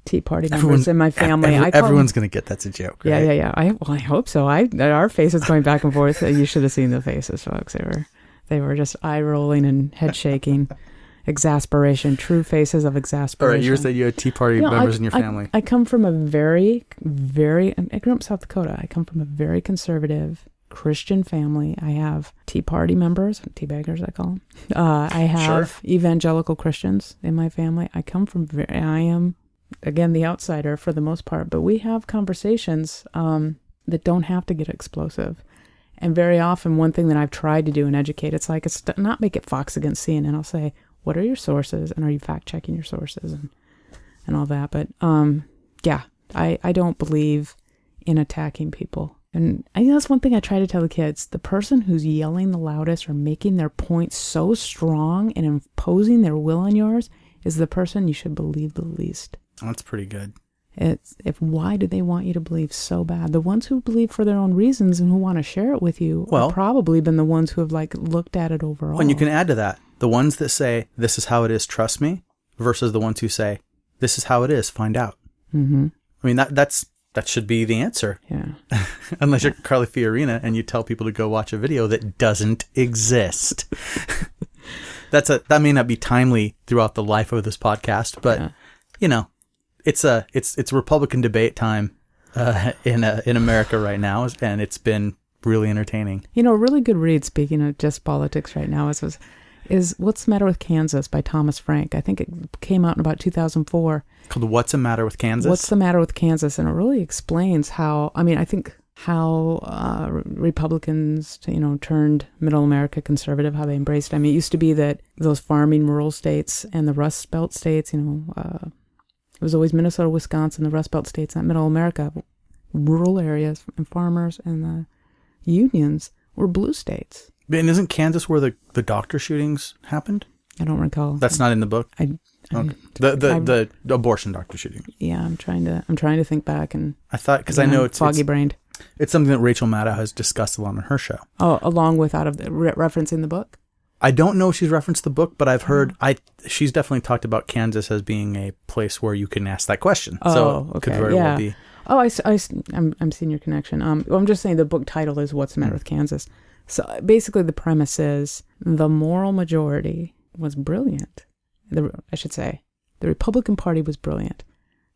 Tea Party members in my family. Everyone's going to get that's a joke. Right? Yeah. I hope so. Our faces going back and forth. You should have seen the faces, folks. They were just eye rolling and head shaking. Exasperation, true faces of exasperation. All right, you said you had Tea Party members in your family. I come from a very, very, I grew up in South Dakota. I come from a very conservative Christian family. I have Tea Party members, tea baggers I call them. I have evangelical Christians in my family. I am, again, the outsider for the most part, but we have conversations that don't have to get explosive. And very often, one thing that I've tried to do and educate, it's not make it Fox against CNN. I'll say, what are your sources, and are you fact-checking your sources and all that? But, I don't believe in attacking people. And I think that's one thing I try to tell the kids. The person who's yelling the loudest or making their point so strong and imposing their will on yours is the person you should believe the least. That's pretty good. Why do they want you to believe so bad? The ones who believe for their own reasons and who want to share it with you have probably been the ones who have looked at it overall. And you can add to that the ones that say, this is how it is, trust me, versus the ones who say, this is how it is, find out. Mm-hmm. That should be the answer. Yeah. Unless you're Carly Fiorina and you tell people to go watch a video that doesn't exist. That may not be timely throughout the life of this podcast, but it's a Republican debate time in America right now, and it's been really entertaining. A really good read, speaking of just politics right now, is What's the Matter with Kansas by Thomas Frank. I think it came out in about 2004. Called What's the Matter with Kansas? What's the Matter with Kansas? And it really explains how Republicans, turned middle America conservative, how they embraced it. It used to be that those farming rural states and the Rust Belt states, it was always Minnesota, Wisconsin, the Rust Belt states, not middle America, rural areas and farmers and the unions were blue states. And isn't Kansas where the doctor shootings happened? I don't recall. That's not in the book? The abortion doctor shooting. Yeah, I'm trying to think back, and I thought, because I know it's foggy-brained. It's something that Rachel Maddow has discussed a lot on her show. Oh, along with referencing the book? I don't know if she's referenced the book, but I've heard she's definitely talked about Kansas as being a place where you can ask that question. Oh, so okay. It could very well be. Oh, I'm seeing your connection. I'm just saying the book title is What's the Matter with Kansas. So basically the premise is the moral majority was brilliant. The Republican Party was brilliant.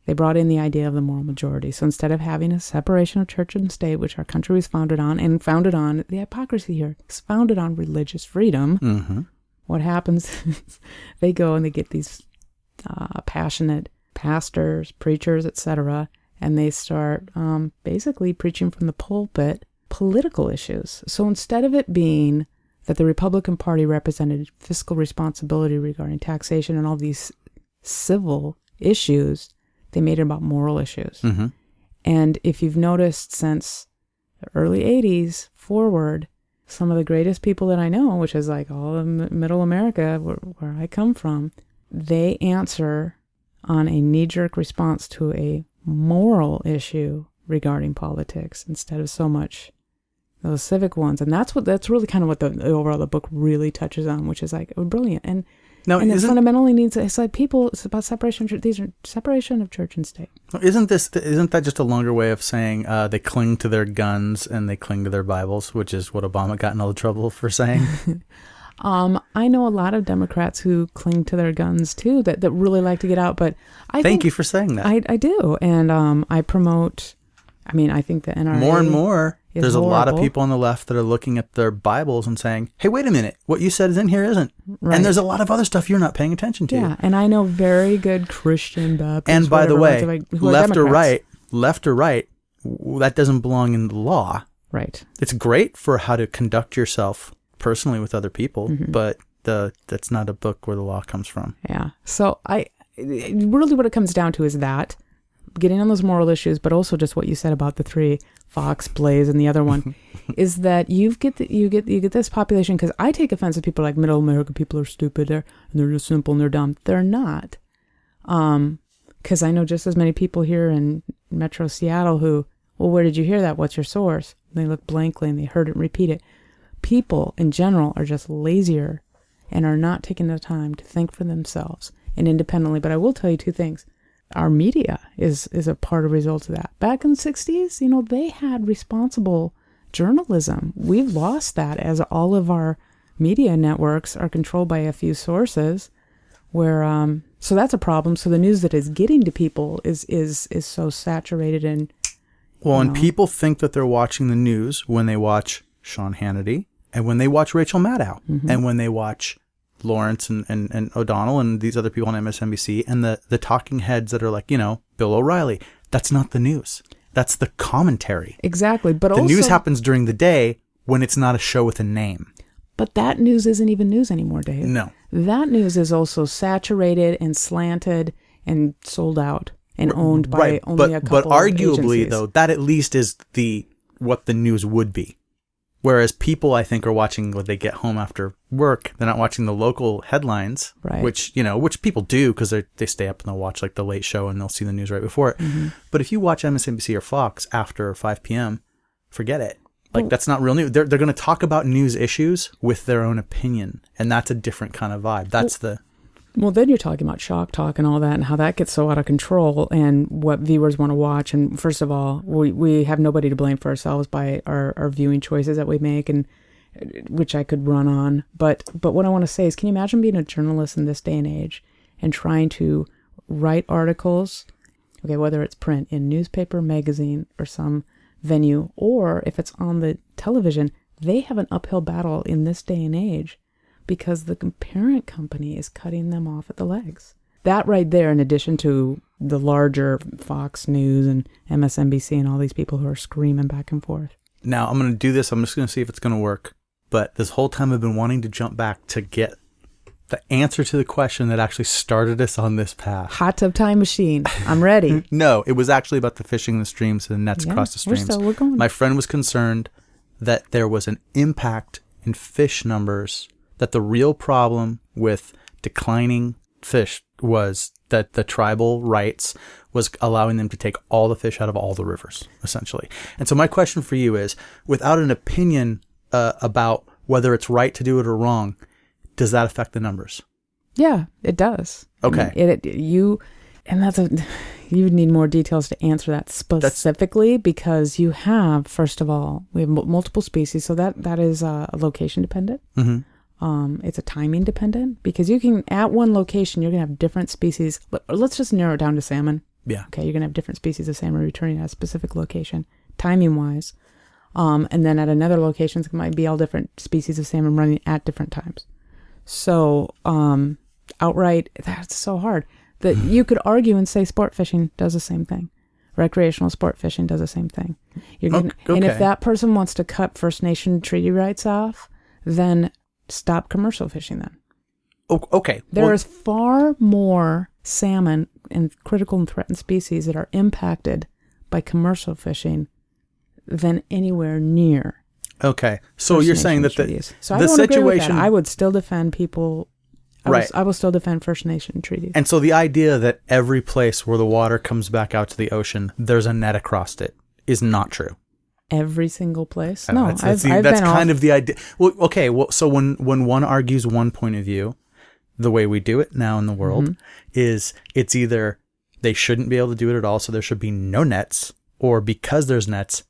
They brought in the idea of the moral majority. So instead of having a separation of church and state, which our country was founded on, the hypocrisy here is founded on religious freedom, mm-hmm. What happens is they go and they get these passionate pastors, preachers, etc., and they start basically preaching from the pulpit political issues. So instead of it being that the Republican Party represented fiscal responsibility regarding taxation and all these civil issues, they made it about moral issues. Mm-hmm. And if you've noticed since the early 80s forward, some of the greatest people that I know, which is like all of middle America, where I come from, they answer on a knee-jerk response to a moral issue regarding politics instead of so much those civic ones. And that's really kind of what the overall the book really touches on, which is like brilliant. And it fundamentally needs, it's like it's about separation. These are separation of church and state. Isn't that just a longer way of saying they cling to their guns and they cling to their Bibles, which is what Obama got in all the trouble for saying? I know a lot of Democrats who cling to their guns too, that really like to get out. But Thank you for saying that. I do, and I promote. I mean, I think the NRA more and more. There's horrible. A lot of people on the left that are looking at their Bibles and saying, "Hey, wait a minute! What you said is in here isn't." Right. And there's a lot of other stuff you're not paying attention to. Yeah, and I know very good Christian Baptists. And by the way, left or Democrats. right, that doesn't belong in the law. Right. It's great for how to conduct yourself personally with other people, but that's not a book where the law comes from. Yeah. So really what it comes down to is that getting on those moral issues, but also just what you said about the three, Fox, Blaze, and the other one, is that you get this population, because I take offense if people are like middle America people are stupid and they're just simple and they're dumb. They're not. Because I know just as many people here in Metro Seattle who, well, where did you hear that? What's your source? And they look blankly and they heard it and repeat it. People in general are just lazier and are not taking the time to think for themselves and independently. But I will tell you two things. Our media is a part of results of that. Back in the 60s, they had responsible journalism. We've lost that as all of our media networks are controlled by a few sources where, so that's a problem. So the news that is getting to people is so saturated and, and people think that they're watching the news when they watch Sean Hannity and when they watch Rachel Maddow and when they watch Lawrence and O'Donnell and these other people on MSNBC and the talking heads that are like, Bill O'Reilly. That's not the news. That's the commentary. Exactly. But the news happens during the day when it's not a show with a name. But that news isn't even news anymore, Dave. No. That news is also saturated and slanted and sold out and owned by only a couple But arguably, agencies. though, that at least is what the news would be. Whereas people, I think, are watching when they get home after work. They're not watching the local headlines, right. which people do because they stay up and they'll watch like the Late Show and they'll see the news right before it. Mm-hmm. But if you watch MSNBC or Fox after 5 p.m., forget it. Like that's not real news. They're going to talk about news issues with their own opinion, and that's a different kind of vibe. Well, then you're talking about shock talk and all that and how that gets so out of control and what viewers want to watch. And first of all, we have nobody to blame for ourselves by our viewing choices that we make, and which I could run on. But what I want to say is, can you imagine being a journalist in this day and age and trying to write articles, okay, whether it's print in newspaper, magazine, or some venue, or if it's on the television, they have an uphill battle in this day and age because the parent company is cutting them off at the legs. That right there, in addition to the larger Fox News and MSNBC and all these people who are screaming back and forth. Now, I'm going to do this. I'm just going to see if it's going to work. But this whole time I've been wanting to jump back to get the answer to the question that actually started us on this path. Hot tub time machine. I'm ready. No, it was actually about the fishing in the streams and the nets across the streams. We're going. My friend was concerned that there was an impact in fish numbers, that the real problem with declining fish was that the tribal rights was allowing them to take all the fish out of all the rivers, essentially. And so my question for you is, without an opinion about whether it's right to do it or wrong, does that affect the numbers? Yeah, it does. Okay. You would need more details to answer that specifically because you have, first of all, we have multiple species, so that is location dependent. Mm-hmm. It's a timing dependent because you can, at one location, you're going to have different species. Let's just narrow it down to salmon. Yeah. Okay. You're going to have different species of salmon returning at a specific location, timing wise. And then at another location, it might be all different species of salmon running at different times. So, outright, that's so hard that you could argue and say sport fishing does the same thing. Recreational sport fishing does the same thing. Okay. And if that person wants to cut First Nation treaty rights off, then stop commercial fishing then. Okay. There is far more salmon in critical and threatened species that are impacted by commercial fishing than anywhere near. Okay. So you're saying that so I the don't agree with that. situation... I would still defend people... I will still defend First Nation treaties. And so the idea that every place where the water comes back out to the ocean, there's a net across it, is not true. Every single place? No, that's kind of the idea. Well, okay. Well, so when one argues one point of view, the way we do it now in the world is it's either they shouldn't be able to do it at all, so there should be no nets, or because there's nets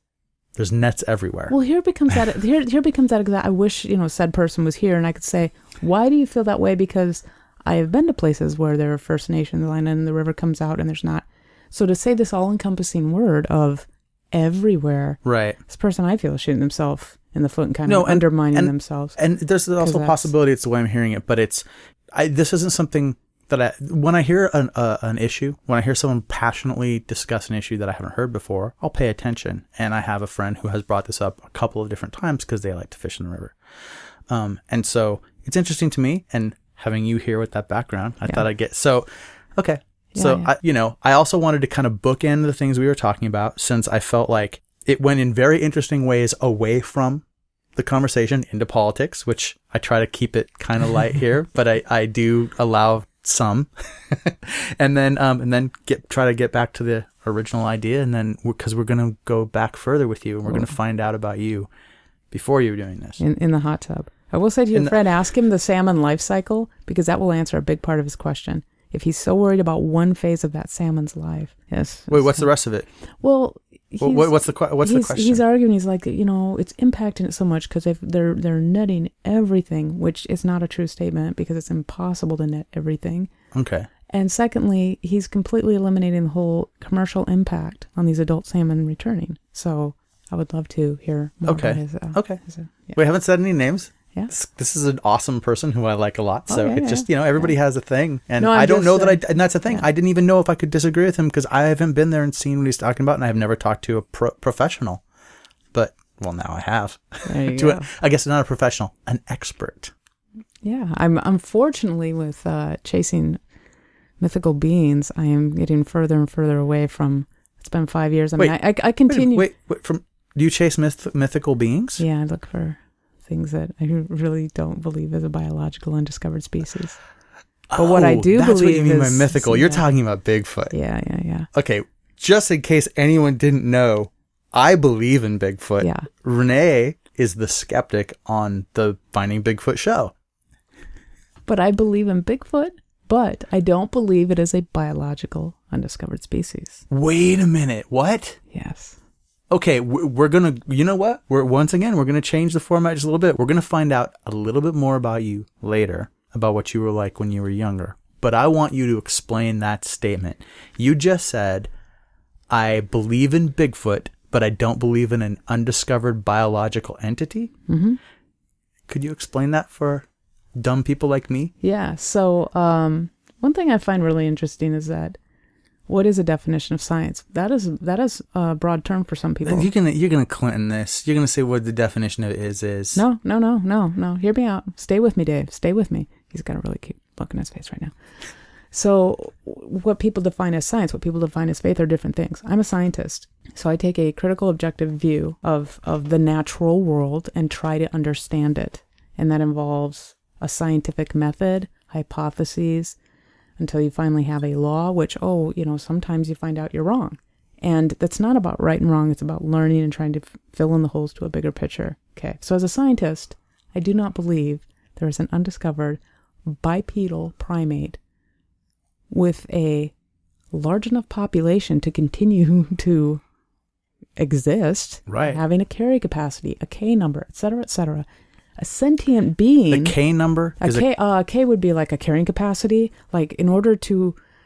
everywhere. Well, here becomes that exact. I wish, said person was here and I could say, why do you feel that way? Because I have been to places where there are First Nations land and the river comes out and there's not. So to say this all-encompassing word of everywhere, right? This person, I feel, is shooting themselves in the foot and kind of undermining themselves. And there's also a possibility it's the way I'm hearing it, but this isn't something that when I hear an issue, when I hear someone passionately discuss an issue that I haven't heard before, I'll pay attention. And I have a friend who has brought this up a couple of different times because they like to fish in the river. And so it's interesting to me, and having you here with that background, I thought I'd get, so, okay. I also wanted to kind of bookend the things we were talking about, since I felt like it went in very interesting ways away from the conversation into politics, which I try to keep it kind of light here, but I do allow some, and then try to get back to the original idea, and then because we're going to go back further with you, and we're going to find out about you before you were doing this in the hot tub. I will say to your friend, ask him the salmon life cycle, because that will answer a big part of his question. If he's so worried about one phase of that salmon's life, yes. Wait, what's the rest of it? Well, what's the question? He's arguing. He's like, it's impacting it so much because they're netting everything, which is not a true statement because it's impossible to net everything. Okay. And secondly, he's completely eliminating the whole commercial impact on these adult salmon returning. So I would love to hear more about his. We haven't said any names. Yeah. This is an awesome person who I like a lot. So everybody has a thing. And I don't know and that's the thing. Yeah. I didn't even know if I could disagree with him because I haven't been there and seen what he's talking about. And I have never talked to a professional. But, well, now I have. There you go. I guess not a professional, an expert. Yeah. I'm unfortunately with chasing mythical beings, I am getting further and further away from, it's been 5 years. I continue. Wait, do you chase mythical beings? Yeah, I look for things that I really don't believe is a biological undiscovered species. But what I do believe is... That's what you mean by mythical. You're talking about Bigfoot. Yeah. Okay, just in case anyone didn't know, I believe in Bigfoot. Yeah. Ranae is the skeptic on the Finding Bigfoot show. But I believe in Bigfoot, but I don't believe it is a biological undiscovered species. Wait a minute. What? Yes. Okay, we're going to, you know what? We're going to change the format just a little bit. We're going to find out a little bit more about you later, about what you were like when you were younger. But I want you to explain that statement. You just said, I believe in Bigfoot, but I don't believe in an undiscovered biological entity. Mm-hmm. Could you explain that for dumb people like me? Yeah, so one thing I find really interesting is that what is a definition of science? That is a broad term for some people. You're gonna Clinton this. You're gonna say what the definition of it is. No. Hear me out. Stay with me, Dave. Stay with me. He's got a really cute look in his face right now. So what people define as science, what people define as faith are different things. I'm a scientist. So I take a critical objective view of the natural world and try to understand it. And that involves a scientific method, hypotheses, until you finally have a law, which, sometimes you find out you're wrong. And that's not about right and wrong. It's about learning and trying to fill in the holes to a bigger picture. Okay. So as a scientist, I do not believe there is an undiscovered bipedal primate with a large enough population to continue to exist. Right. Having a carry capacity, a K number, et cetera, a sentient being. The K number? K would be like a carrying capacity. Like in order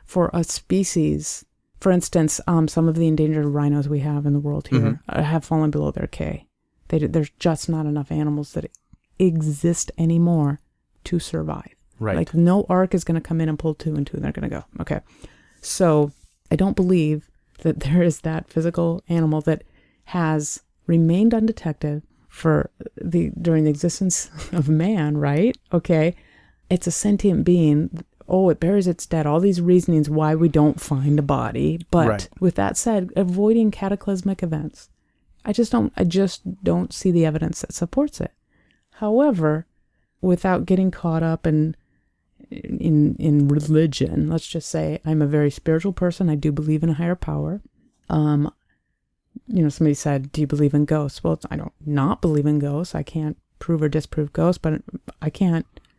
for a species, for instance, some of the endangered rhinos we have in the world here have fallen below their K. There's just not enough animals that exist anymore to survive. Right. Like no ark is going to come in and pull 2 and 2 and they're going to go. Okay. So I don't believe that there is that physical animal that has remained undetected during the existence of man, right? Okay. It's a sentient being it buries its dead, all these reasonings why we don't find a body. But Right. with that said, avoiding cataclysmic events, I just don't see the evidence that supports it. However, without getting caught up in religion, let's just say I'm a very spiritual person. I do believe in a higher power. Somebody said, do you believe in ghosts? Well, I don't not believe in ghosts. I can't prove or disprove ghosts, but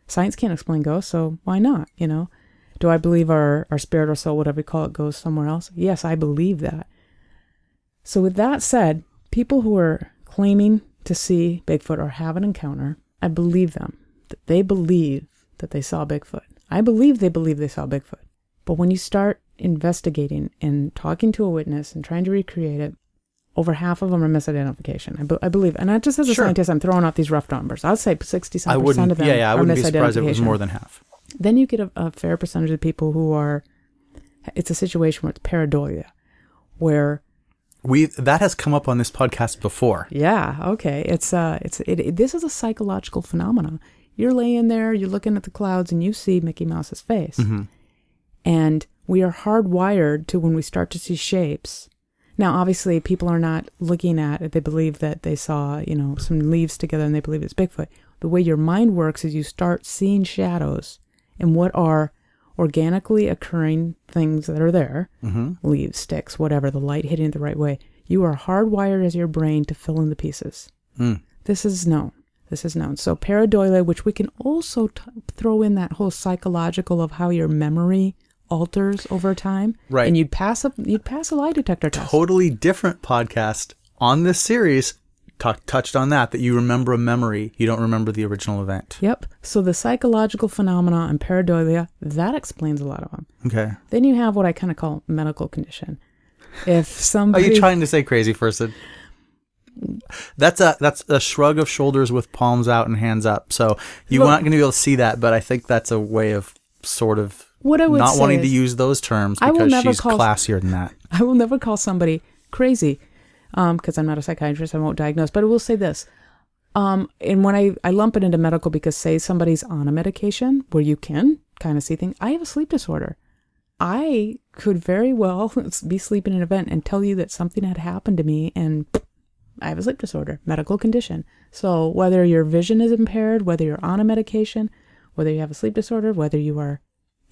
science can't explain ghosts, so why not? Do I believe our spirit or soul, whatever we call it, goes somewhere else? Yes, I believe that. So with that said, people who are claiming to see Bigfoot or have an encounter, I believe them, that they believe that they saw Bigfoot. I believe they saw Bigfoot. But when you start investigating and talking to a witness and trying to recreate it, over half of them are misidentification. I believe, and not just as a scientist, I'm throwing out these rough numbers. I'd say 60% of them are misidentification. I wouldn't be surprised if it was more than half. Then you get a fair percentage of people who are, it's a situation where it's pareidolia, where that has come up on this podcast before. Yeah, okay. This is a psychological phenomenon. You're laying there, you're looking at the clouds, and you see Mickey Mouse's face. Mm-hmm. And we are hardwired to, when we start to see shapes. Now, obviously, people are not looking at it. They believe that they saw, some leaves together and they believe it's Bigfoot. The way your mind works is you start seeing shadows and what are organically occurring things that are there, leaves, sticks, whatever, the light hitting it the right way. You are hardwired as your brain to fill in the pieces. This is known. So pareidolia, which we can also throw in that whole psychological of how your memory alters over time. Right. And you'd pass a lie detector test. Totally different podcast on this series touched on that you remember a memory, you don't remember the original event. Yep. So the psychological phenomena and pareidolia, that explains a lot of them. Okay. Then you have what I kind of call medical condition. If somebody... Are you trying to say crazy person? That's a shrug of shoulders with palms out and hands up. So you're not going to be able to see that, but I think that's a way of sort of what I would not say wanting to use those terms because she's classier than that. I will never call somebody crazy because I'm not a psychiatrist. I won't diagnose, but I will say this. And when I lump it into medical, because say somebody's on a medication where you can kind of see things. I have a sleep disorder. I could very well be sleeping in an event and tell you that something had happened to me and I have a sleep disorder, medical condition. So whether your vision is impaired, whether you're on a medication, whether you have a sleep disorder, whether you are,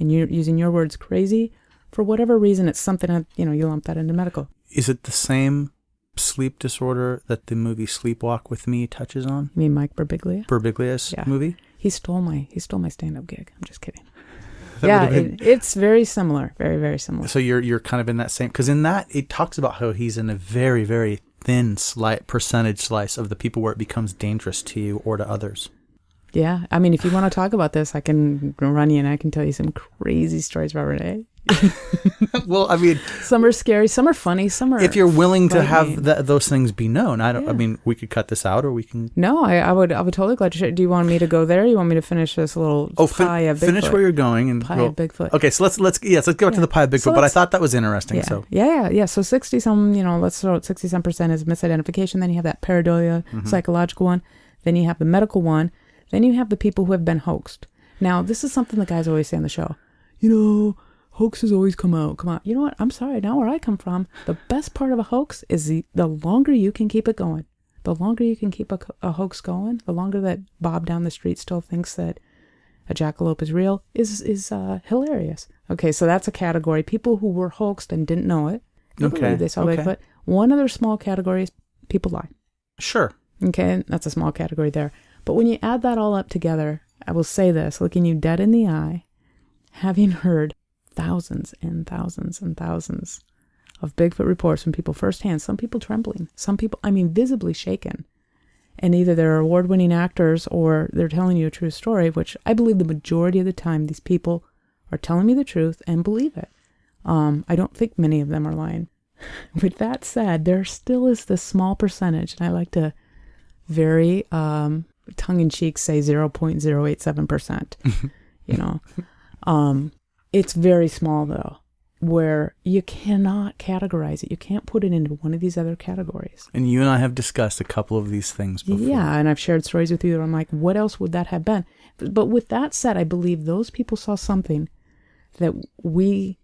and you're using your words, crazy, for whatever reason, it's something that, you lump that into medical. Is it the same sleep disorder that the movie Sleepwalk with Me touches on? You mean Mike Birbiglia's movie? He stole my stand-up gig. I'm just kidding. It's very similar, very, very similar. So you're kind of in that same, because in that it talks about how he's in a very, very thin percentage slice of the people where it becomes dangerous to you or to others. Yeah, I mean, if you want to talk about this, I can run you and I can tell you some crazy stories about Ranae. Well, I mean, some are scary, some are funny, some are. If you're willing to have those things be known, I mean, we could cut this out, or we can. No, I would totally glad to share. Do you want me to go there? Or you want me to finish this little pie of Bigfoot? Finish where you're going and pie of Bigfoot. Okay, so let's go back to the pie of Bigfoot. But I thought that was interesting. Yeah. So 60-some, let's throw out 60-some% is misidentification. Then you have that pareidolia, psychological one. Then you have the medical one. Then you have the people who have been hoaxed. Now, this is something the guys always say on the show. Hoaxes always come out. You know what? I'm sorry. Now where I come from, the best part of a hoax is the longer you can keep it going. The longer you can keep a hoax going, the longer that Bob down the street still thinks that a jackalope is real is hilarious. Okay, so that's a category. People who were hoaxed and didn't know it. Okay. They saw Bigfoot. One other small category is people lie. Sure. Okay, that's a small category there. But when you add that all up together, I will say this, looking you dead in the eye, having heard thousands and thousands and thousands of Bigfoot reports from people firsthand, some people trembling, some people, visibly shaken. And either they're award-winning actors or they're telling you a true story, which I believe the majority of the time these people are telling me the truth and believe it. I don't think many of them are lying. With that said, there still is this small percentage, and I like to very tongue-in-cheek say 0.087%. It's very small, though, where you cannot categorize it. You can't put it into one of these other categories. And you and I have discussed a couple of these things before. Yeah, and I've shared stories with you that I'm like, what else would that have been? But with that said, I believe those people saw something that we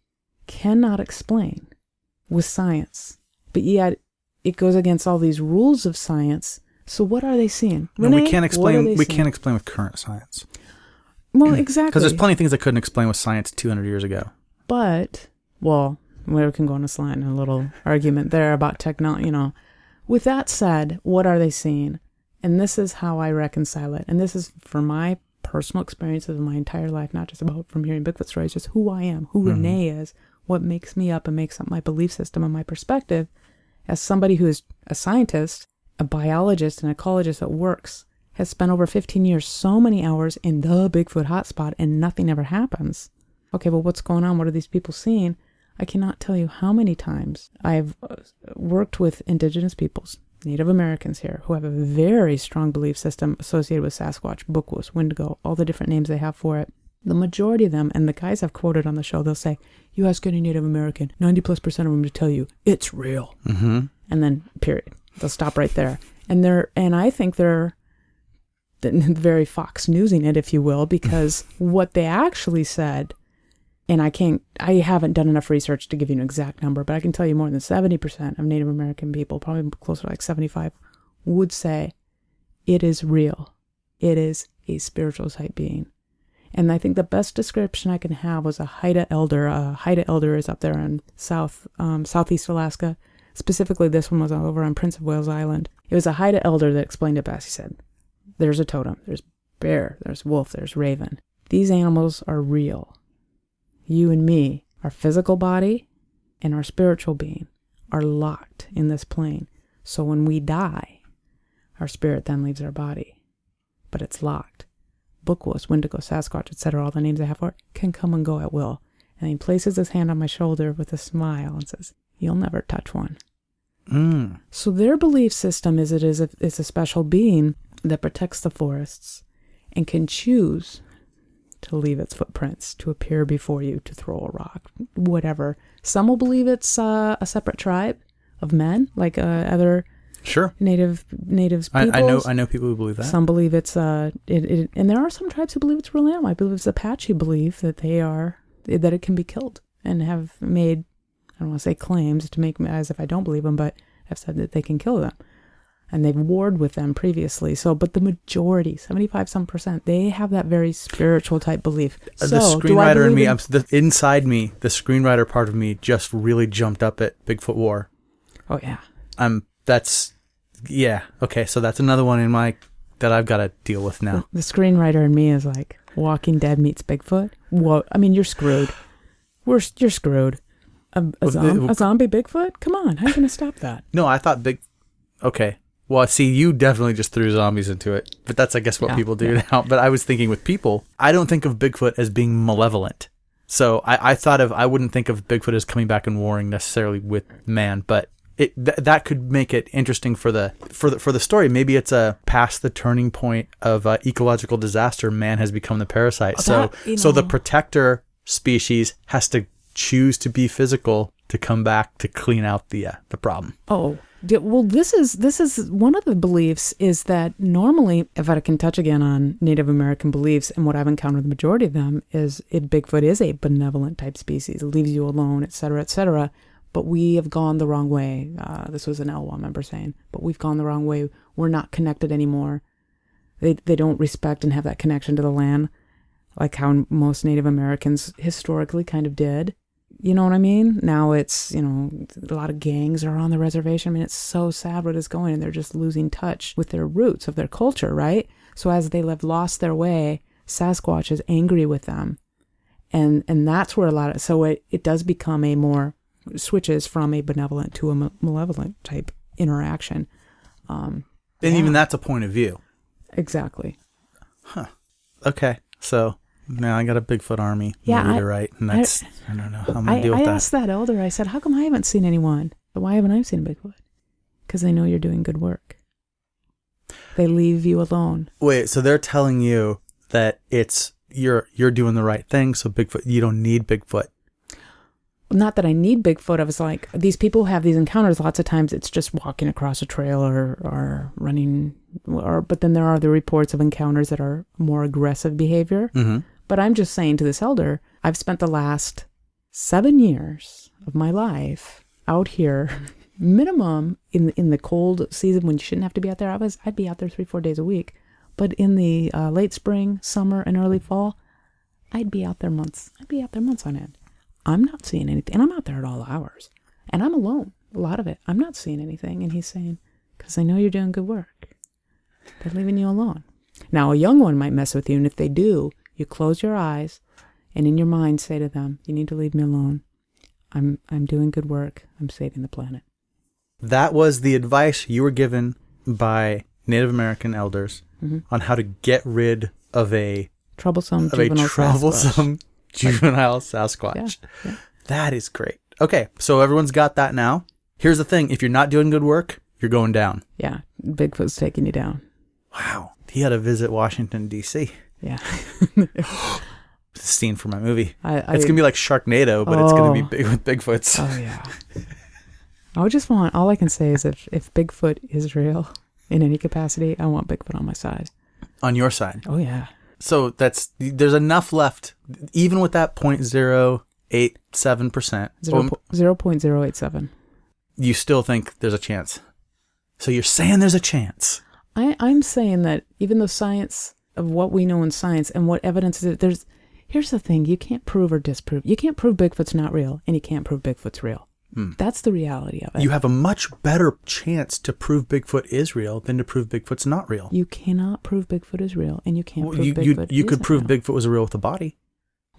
cannot explain with science, but yet it goes against all these rules of science. So what are they seeing? No, Ranae, we can't explain. We seeing? can't explain with current science. Well, exactly. Because there's plenty of things I couldn't explain with science 200 years ago. But, well, we can go on a little argument there about technology, With that said, what are they seeing? And this is how I reconcile it. And this is for my personal experiences of my entire life, not just about from hearing Bigfoot stories, just who I am, who Ranae is, what makes me up and makes up my belief system and my perspective as somebody who is a scientist, a biologist, an ecologist that works, has spent over 15 years, so many hours in the Bigfoot hotspot, and nothing ever happens. Okay, well, what's going on? What are these people seeing? I cannot tell you how many times I've worked with indigenous peoples, Native Americans here, who have a very strong belief system associated with Sasquatch, Bigfoot, Wendigo, all the different names they have for it. The majority of them, and the guys I've quoted on the show, they'll say, you ask any Native American, 90+% of them to tell you, it's real. Mm-hmm. And then, period. They'll stop right there. And I think they're very Fox Newsing it, if you will, because what they actually said, and I haven't done enough research to give you an exact number, but I can tell you more than 70% of Native American people, probably closer to like 75, would say it is real. It is a spiritual type being. And I think the best description I can have was a Haida elder. A Haida elder is up there in southeast Alaska. Specifically, this one was over on Prince of Wales Island. It was a Haida elder that explained it best. He said, there's a totem, there's bear, there's wolf, there's raven. These animals are real. You and me, our physical body and our spiritual being, are locked in this plane. So when we die, our spirit then leaves our body. But it's locked. Bookwolves, Wendigo, Sasquatch, etc., all the names I have for it, can come and go at will. And he places his hand on my shoulder with a smile and says, you'll never touch one. Mm. So their belief system is it's a special being that protects the forests and can choose to leave its footprints, to appear before you, to throw a rock, whatever. Some will believe it's a separate tribe of men, like other natives peoples. I know people who believe that. Some believe it's and there are some tribes who believe it's real animal. I believe it's Apache belief that that it can be killed, and have made, I don't want to say claims to make as if I don't believe them, but have said that they can kill them. And they've warred with them previously. So, but the majority, 75% they have that very spiritual type belief. The screenwriter in me, inside me, the screenwriter part of me just really jumped up at Bigfoot War. Oh yeah. Okay, so that's another one that I've got to deal with now. The screenwriter in me is like, Walking Dead meets Bigfoot. Whoa, I mean, you're screwed. You're screwed. A zombie Bigfoot? Come on, how are you going to stop that? No, I thought okay. Well, see, you definitely just threw zombies into it, but that's, I guess, what people do now. But I was thinking with people, I don't think of Bigfoot as being malevolent. So I wouldn't think of Bigfoot as coming back and warring necessarily with man, but that could make it interesting for the story. Maybe it's past the turning point of ecological disaster. Man has become the parasite. So the protector species has to choose to be physical to come back to clean out the problem. Oh. Well, this is one of the beliefs is that normally, if I can touch again on Native American beliefs, and what I've encountered the majority of them is Bigfoot is a benevolent type species. It leaves you alone, et cetera, but we have gone the wrong way. This was an Elwha member saying, but we've gone the wrong way. We're not connected anymore. They don't respect and have that connection to the land like how most Native Americans historically kind of did. You know what I mean? Now it's, a lot of gangs are on the reservation. I mean, it's so sad what is going, and they're just losing touch with their roots of their culture, right? So as they have lost their way, Sasquatch is angry with them. And that's where it does become switches from a benevolent to a malevolent type interaction. And even that's a point of view. Exactly. Huh. Okay. So now I got a Bigfoot army movie to write, and I don't know how I'm going to deal with that. I asked that elder, I said, how come I haven't seen anyone? Why haven't I seen Bigfoot? Because they know you're doing good work. They leave you alone. Wait, so they're telling you that you're doing the right thing, so Bigfoot, you don't need Bigfoot. Not that I need Bigfoot. I was like, these people have these encounters. Lots of times it's just walking across a trail or running, but then there are the reports of encounters that are more aggressive behavior. Mm-hmm. But I'm just saying to this elder, I've spent the last 7 years of my life out here, minimum in the cold season when you shouldn't have to be out there. I'd be out there 3-4 days a week. But in the late spring, summer, and early fall, I'd be out there months. On end. I'm not seeing anything. And I'm out there at all hours. And I'm alone. A lot of it. I'm not seeing anything. And he's saying, because I know you're doing good work. They're leaving you alone. Now, a young one might mess with you. And if they do, you close your eyes and in your mind say to them, you need to leave me alone. I'm doing good work. I'm saving the planet. That was the advice you were given by Native American elders on how to get rid of a troublesome juvenile Sasquatch. Yeah. That is great. Okay, so everyone's got that now. Here's the thing. If you're not doing good work, you're going down. Yeah, Bigfoot's taking you down. Wow. He had to visit Washington, D.C. Yeah. It's a scene for my movie. It's going to be like Sharknado, but it's going to be big with Bigfoots. Oh, yeah. All I can say is if Bigfoot is real in any capacity, I want Bigfoot on my side. On your side? Oh, yeah. So there's enough left, even with that 0.087%. 0.087. You still think there's a chance. So you're saying there's a chance. I'm saying that even though science, of what we know in science and what evidence is, here's the thing, you can't prove or disprove. You can't prove Bigfoot's not real, and you can't prove Bigfoot's real. That's the reality of it. You have a much better chance to prove Bigfoot is real than to prove Bigfoot's not real. You cannot prove Bigfoot is real, and you can't prove Bigfoot You could prove real. Bigfoot was real with a body.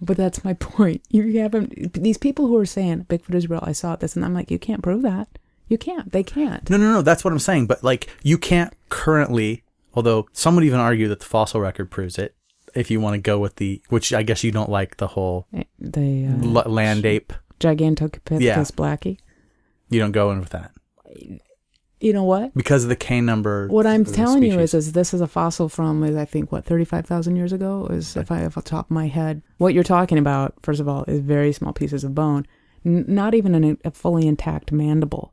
But that's my point. You haven't. These people who are saying Bigfoot is real, I saw this, and I'm like, you can't prove that. You can't. They can't. No. That's what I'm saying. But like, you can't currently. Although some would even argue that the fossil record proves it. If you want to go with which I guess you don't like the whole land ape, Gigantopithecus blackie. You don't go in with that. You know what? Because of the K number. What I'm telling you is this is a fossil from, I think, 35,000 years ago? If I have off the top of my head. What you're talking about, first of all, is very small pieces of bone. Not even a fully intact mandible.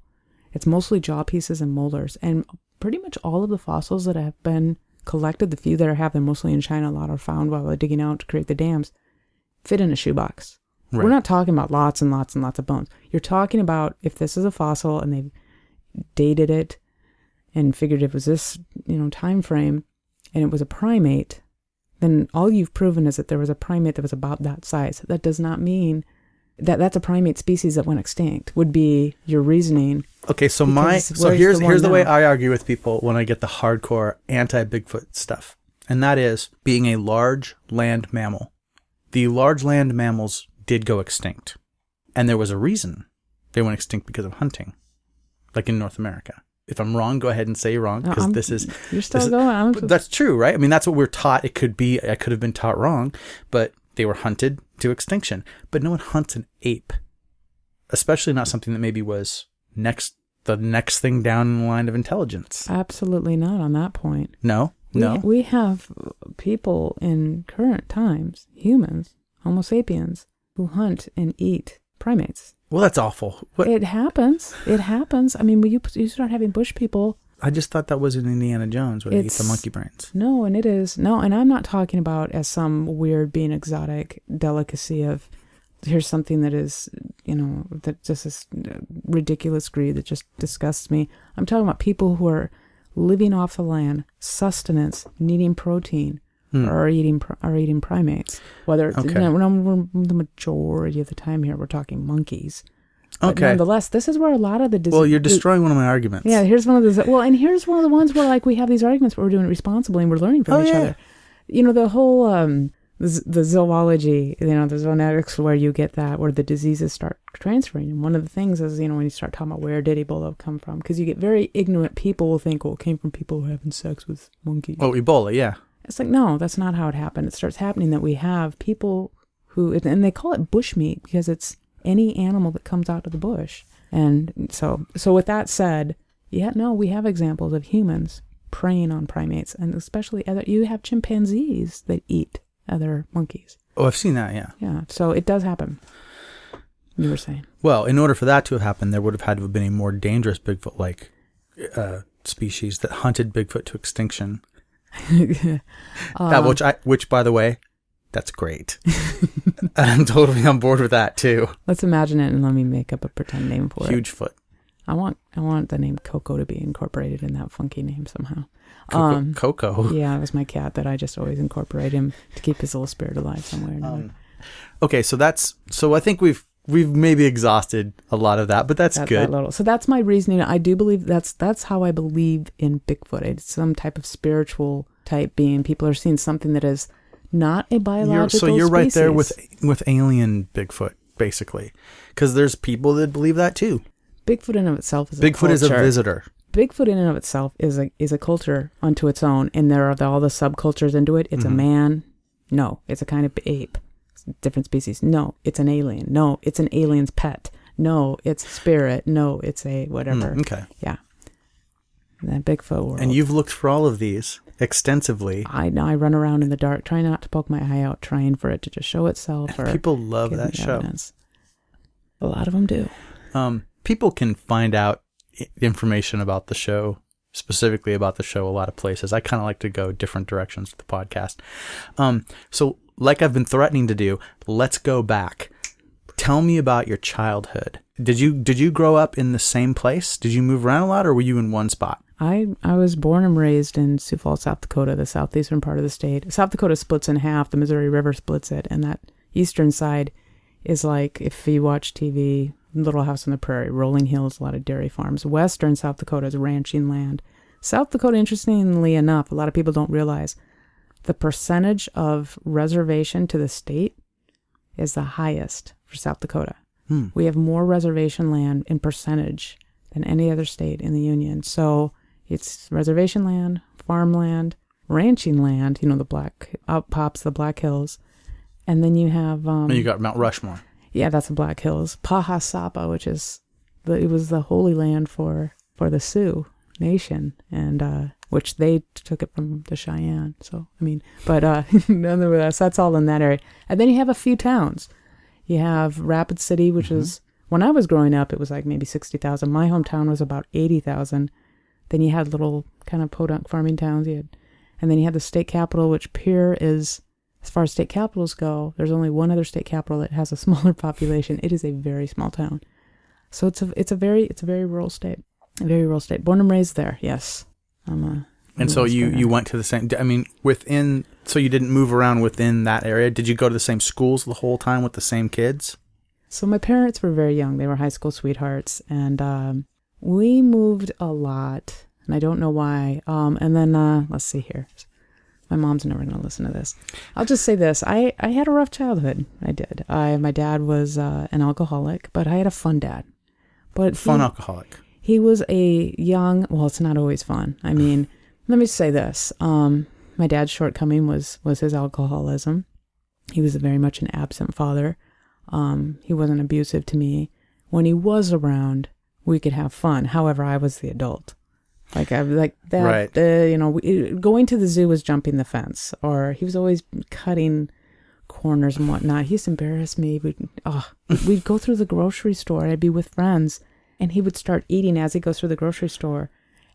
It's mostly jaw pieces and molars. And pretty much all of the fossils that have been collected, the few that are happening mostly in China, a lot are found while they're digging out to create the dams, fit in a shoebox. Right. We're not talking about lots and lots and lots of bones. You're talking about if this is a fossil and they've dated it and figured it was this, time frame and it was a primate, then all you've proven is that there was a primate that was about that size. That does not mean that that's a primate species that went extinct, would be your reasoning. Okay, so here's the way I argue with people when I get the hardcore anti-Bigfoot stuff. And that is being a large land mammal. The large land mammals did go extinct. And there was a reason they went extinct because of hunting. Like in North America. If I'm wrong, go ahead and say you're wrong. Because you're still going. That's true, right? I mean, that's what we're taught. I could have been taught wrong, but they were hunted to extinction. But no one hunts an ape. Especially not something that maybe was the next thing down in the line of intelligence. Absolutely not on that point. No. We have people in current times, humans, Homo sapiens, who hunt and eat primates. Well, that's awful. It happens. I mean, when you start having bush people. I just thought that was in Indiana Jones where they eat the monkey brains. No, and it is. No, and I'm not talking about as some weird being exotic delicacy of here's something that is, that just is ridiculous greed that just disgusts me. I'm talking about people who are living off the land, sustenance, needing protein, or eating primates. Whether it's, the majority of the time here we're talking monkeys. But nonetheless, this is where a lot of the disease. Well, you're destroying one of my arguments. Yeah, here's one of the. Well, and here's one of the ones where we have these arguments, but we're doing it responsibly and we're learning from each other. The whole the zoology, the zoonetics, where you get that, where the diseases start transferring. And one of the things is, when you start talking about where did Ebola come from, because you get very ignorant people will think, it came from people who are having sex with monkeys. Oh, Ebola, yeah. It's like, no, that's not how it happened. It starts happening that we have people who, and they call it bushmeat because it's any animal that comes out of the bush. And so with that said, we have examples of humans preying on primates, and especially you have chimpanzees that eat other monkeys. Oh, I've seen that, yeah. Yeah, so it does happen. You were saying. Well, in order for that to have happened, there would have had to have been a more dangerous Bigfoot-like species that hunted Bigfoot to extinction. Which, by the way, that's great. I'm totally on board with that too. Let's imagine it and let me make up a pretend name for it. Huge foot. I want the name Coco to be incorporated in that funky name somehow. Coco. Yeah, it was my cat that I just always incorporate him to keep his little spirit alive somewhere or another. Okay, so I think we've maybe exhausted a lot of that, but that's good. So that's my reasoning. I do believe that's how I believe in Bigfoot. It's some type of spiritual type being. People are seeing something that is not a biological So you're right species. there with alien Bigfoot, basically, because there's people that believe that too. Bigfoot in and of itself is Bigfoot is a visitor. Bigfoot in and of itself is a culture unto its own, and there are all the subcultures into it. It's a man. No, it's a kind of ape. It's a different species. No, it's an alien. No, it's an alien's pet. No, it's a spirit. No, it's a whatever. Okay. Yeah. That Bigfoot world. And you've looked for all of these extensively. I run around in the dark, trying not to poke my eye out, trying for it to just show itself. Or people love that show. Evidence. A lot of them do. People can find out information about the show, specifically about the show, a lot of places. I kind of like to go different directions with the podcast. So like I've been threatening to do, let's go back. Tell me about your childhood. Did you grow up in the same place? Did you move around a lot, or were you in one spot? I was born and raised in Sioux Falls, South Dakota, the southeastern part of the state. South Dakota splits in half. The Missouri River splits it, and that eastern side is like, if you watch TV, Little House on the Prairie, rolling hills, a lot of dairy farms. Western South Dakota is ranching land. South Dakota, interestingly enough, a lot of people don't realize the percentage of reservation to the state is the highest for South Dakota. We have more reservation land in percentage than any other state in the Union. So it's reservation land, farmland, ranching land, the black, out pops the Black Hills. And then you have... and you got Mount Rushmore. Yeah, that's the Black Hills. Pahasapa, which is... it was the holy land for the Sioux Nation, and which they took it from the Cheyenne. So, nonetheless, that's all in that area. And then you have a few towns. You have Rapid City, which is... When I was growing up, it was like maybe 60,000. My hometown was about 80,000. Then you had little kind of podunk farming towns. And then you had the state capital, which Pierre is... As far as state capitals go, there's only one other state capital that has a smaller population. It is a very small town. So it's a very rural state. A very rural state. Born and raised there, yes. And so you went to the same, so you didn't move around within that area. Did you go to the same schools the whole time with the same kids? So my parents were very young. They were high school sweethearts, and we moved a lot, and I don't know why. And then, let's see here. My mom's never going to listen to this. I'll just say this. I had a rough childhood. I did. My dad was an alcoholic, but I had a fun dad. Alcoholic. He was a young... Well, it's not always fun. I mean, let me say this. My dad's shortcoming was his alcoholism. He was very much an absent father. He wasn't abusive to me. When he was around, we could have fun. However, I was the adult. Like that, right. Going to the zoo was jumping the fence, or he was always cutting corners and whatnot. He used to embarrass me. We'd go through the grocery store. I'd be with friends, and he would start eating as he goes through the grocery store.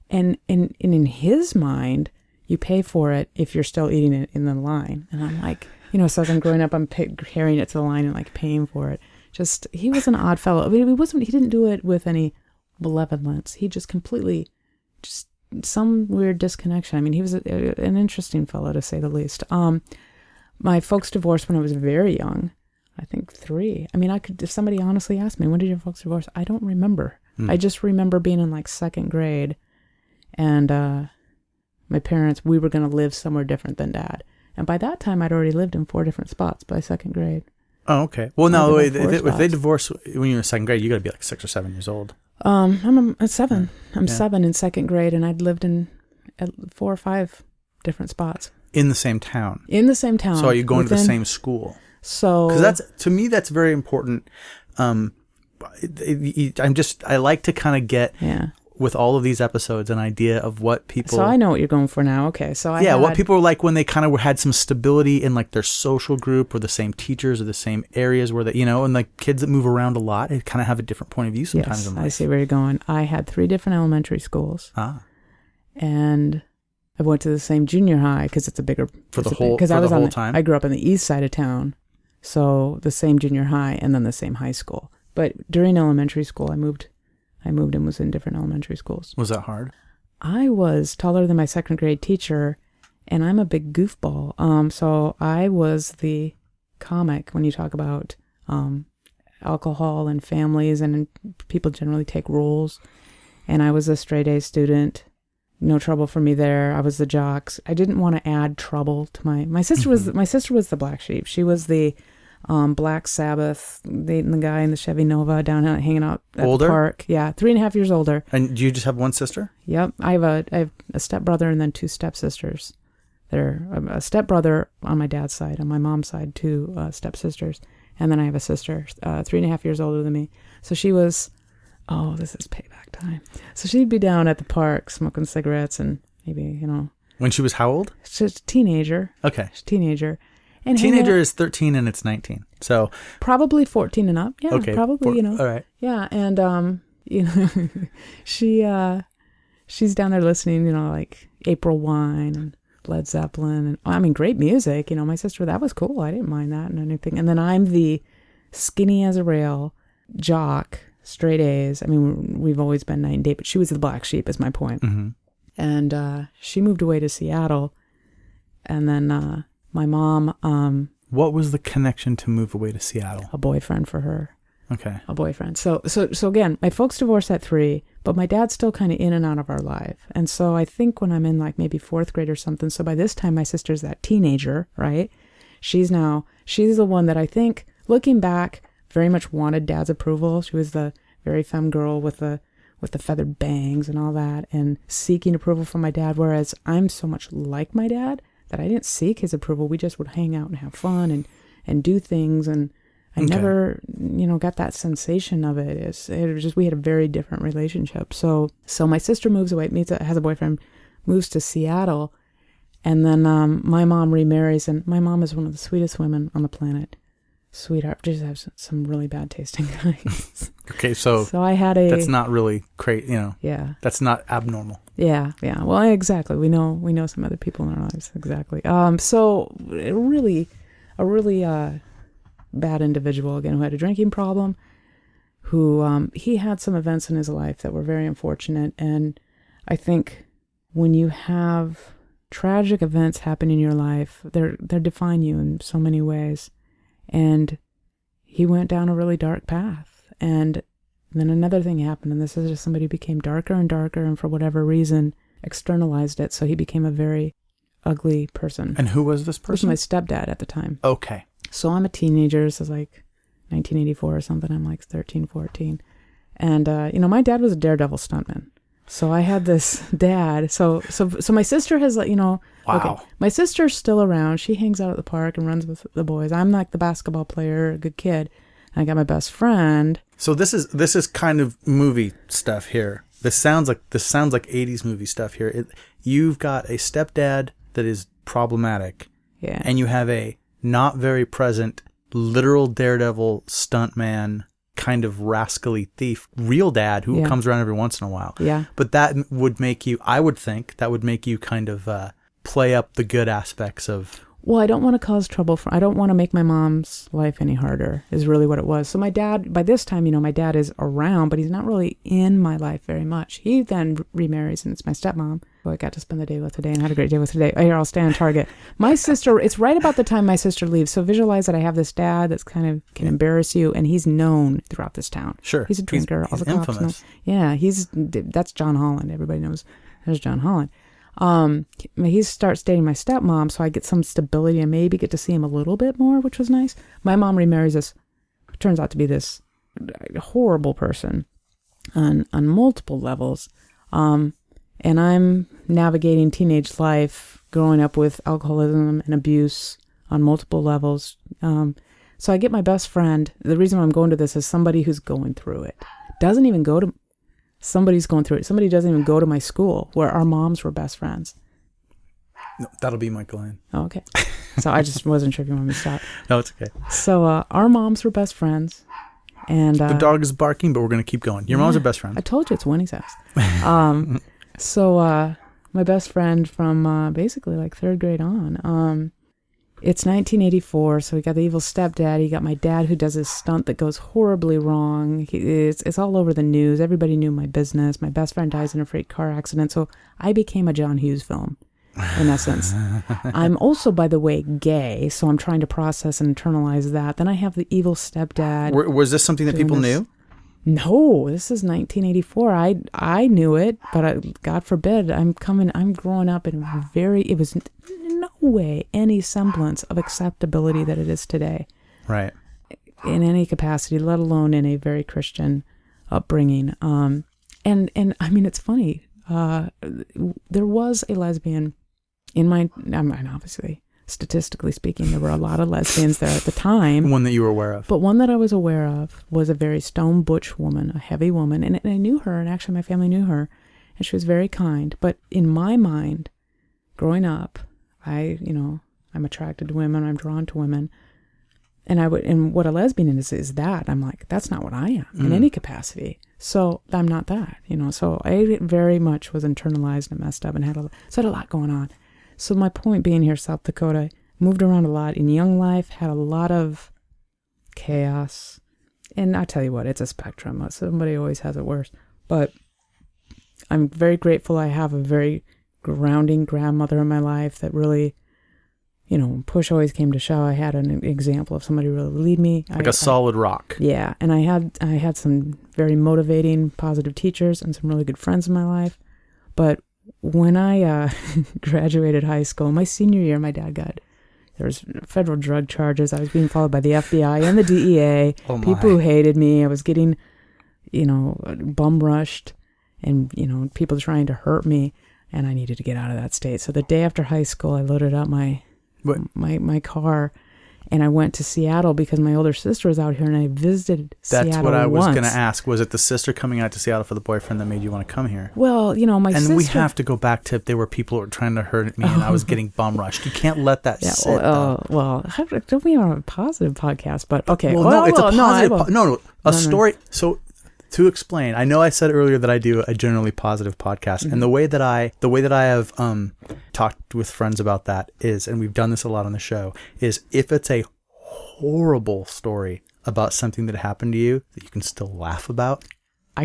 And in his mind, you pay for it if you're still eating it in the line. And I'm like, so as I'm growing up, I'm carrying it to the line and like paying for it. Just, he was an odd fellow. I mean, he didn't do it with any malevolence. He just completely... just some weird disconnection. I mean, he was an interesting fellow, to say the least. My folks divorced when I was very young. I think 3. I mean, if somebody honestly asked me, when did your folks divorce? I don't remember. I just remember being in like 2nd grade, and my parents, we were going to live somewhere different than Dad. And by that time, I'd already lived in 4 different spots by 2nd grade. Oh, okay. Well, no, if they divorce when you're in 2nd grade, you got to be like 6 or 7 years old. I'm 7. I'm 7 in 2nd grade, and I'd lived in 4 or 5 different spots. In the same town? In the same town. So are you going to the same school? So... Because to me, that's very important. I like to kind of get, with all of these episodes, an idea of what people... So I know what you're going for now. Okay, so what people were like when they kind of had some stability in like their social group, or the same teachers, or the same areas where they, and like kids that move around a lot, they kind of have a different point of view sometimes in life. I see where you're going. I had 3 different elementary schools. And I went to the same junior high because it's a bigger for the whole time. I grew up on the east side of town, so the same junior high and then the same high school. But during elementary school, I moved and was in different elementary schools. Was that hard? I was taller than my second grade teacher, and I'm a big goofball. So I was the comic when you talk about alcohol and families, and people generally take roles. And I was a straight A student. No trouble for me there. I was the jocks. I didn't want to add trouble to my sister was the black sheep. She was the Black Sabbath, dating the guy in the Chevy Nova down hanging out at the park. Yeah, 3.5 years older. And do you just have one sister? Yep. I have a stepbrother and then 2 stepsisters. They're a stepbrother on my dad's side. On my mom's side, 2 stepsisters. And then I have a sister, 3.5 years older than me. So she was, this is payback time. So she'd be down at the park smoking cigarettes and maybe, When she was how old? She's a teenager. Okay. She's a teenager. And teenager is 13 and it's 19. So probably 14 and up. Yeah, okay. Probably, All right. Yeah, and she's down there listening, like April Wine and Led Zeppelin and great music. My sister, that was cool. I didn't mind that and anything. And then I'm the skinny as a rail jock, straight A's. We've always been night and day, but she was the black sheep is my point. Mm-hmm. And she moved away to Seattle. And then my mom... what was the connection to move away to Seattle? A boyfriend for her. Okay. A boyfriend. So again, my folks divorced at 3, but my dad's still kind of in and out of our life. And so I think when I'm in like maybe 4th grade or something, so by this time my sister's that teenager, right? She's the one that I think, looking back, very much wanted dad's approval. She was the very femme girl with the feathered bangs and all that, and seeking approval from my dad, whereas I'm so much like my dad that I didn't seek his approval. We just would hang out and have fun and do things, and I never, got that sensation of it. It was just, we had a very different relationship. So my sister moves away, has a boyfriend, moves to Seattle, and then my mom remarries, and my mom is one of the sweetest women on the planet. Sweetheart, just have some really bad tasting guys. Okay, so I had that's not really crazy, Yeah. That's not abnormal. Yeah. Well, exactly. We know some other people in our lives. Exactly. So a really bad individual, again, who had a drinking problem, who he had some events in his life that were very unfortunate. And I think when you have tragic events happen in your life, they define you in so many ways. And he went down a really dark path. And then another thing happened, and this is just somebody who became darker and darker, and for whatever reason externalized it. So he became a very ugly person. And who was this person? This was my stepdad at the time. Okay. So I'm a teenager. This is like 1984 or something. I'm like 13, 14. And, my dad was a daredevil stuntman. So I had this dad. So my sister has, Wow. Okay, my sister's still around. She hangs out at the park and runs with the boys. I'm like the basketball player, a good kid. And I got my best friend. So this is kind of movie stuff here. This sounds like 80s movie stuff here. You've got a stepdad that is problematic. Yeah. And you have a not very present, literal daredevil stuntman, kind of rascally thief, real dad who comes around every once in a while. Yeah. But that would make you, I would think, kind of play up the good aspects of... Well, I don't want to cause trouble. I don't want to make my mom's life any harder, is really what it was. So my dad, by this time, my dad is around, but he's not really in my life very much. He then remarries, and it's my stepmom, who I got to spend the day with today and had a great day with today. Here, I'll stay on target. My sister, it's right about the time my sister leaves. So visualize that I have this dad that's kind of can embarrass you, and he's known throughout this town. Sure. He's a drinker. He's all the cops infamous. know. Yeah, that's John Holland. Everybody knows there's John Holland. He starts dating my stepmom, so I get some stability and maybe get to see him a little bit more, which was nice. My mom remarries this, turns out to be this horrible person on multiple levels. And I'm navigating teenage life, growing up with alcoholism and abuse on multiple levels. So I get my best friend. The reason why I'm going to this is somebody who's going through it. Doesn't even go to... Somebody's going through it. Somebody doesn't even go to my school where our moms were best friends. No, that'll be Michael Ann. Oh, okay. So I just wasn't sure if you want me to stop. No, it's okay. So our moms were best friends. And the dog is barking, but we're going to keep going. Your moms are best friends. I told you it's Winnie's house. So my best friend from basically like third grade on. It's 1984, so we got the evil stepdad. You got my dad who does this stunt that goes horribly wrong. It's all over the news. Everybody knew my business. My best friend dies in a freight car accident, so I became a John Hughes film, in essence. I'm also, by the way, gay, so I'm trying to process and internalize that. Then I have the evil stepdad. Was this something that people knew? No, this is 1984. I knew it, but God forbid, I'm growing up in it was in no way any semblance of acceptability that it is today. Right. In any capacity, let alone in a very Christian upbringing. And I mean, it's funny. There was a lesbian in my, I mean, obviously, statistically speaking, there were a lot of lesbians there at the time. One that you were aware of. But one that I was aware of was a very stone butch woman, a heavy woman. And I knew her, and actually my family knew her, and she was very kind. But in my mind, growing up, I'm attracted to women, I'm drawn to women. And what a lesbian is that. I'm like, that's not what I am in any capacity. So I'm not that, So I very much was internalized and messed up and had a lot going on. So my point being here, South Dakota, moved around a lot in young life, had a lot of chaos. And I tell you what, it's a spectrum. Somebody always has it worse. But I'm very grateful I have a very grounding grandmother in my life that really, push always came to shove. I had an example of somebody really lead me. Like a solid rock. Yeah. And I had some very motivating, positive teachers and some really good friends in my life. But when I graduated high school, my senior year, there was federal drug charges. I was being followed by the FBI and the DEA. People who hated me. I was getting, bum rushed and, people trying to hurt me. And I needed to get out of that state. So the day after high school, I loaded up my car and I went to Seattle because my older sister was out here and I visited Seattle. That's what I was going to ask. Was it the sister coming out to Seattle for the boyfriend that made you want to come here? Well, my sister... And we have to go back to there were people who were trying to hurt me and I was getting bum rushed. You can't let that sit. Well, don't we have a positive podcast, but okay. Well, it's a positive... story... So... To explain, I know I said earlier that I do a generally positive podcast, and the way that I have talked with friends about that is, and we've done this a lot on the show, is if it's a horrible story about something that happened to you that you can still laugh about,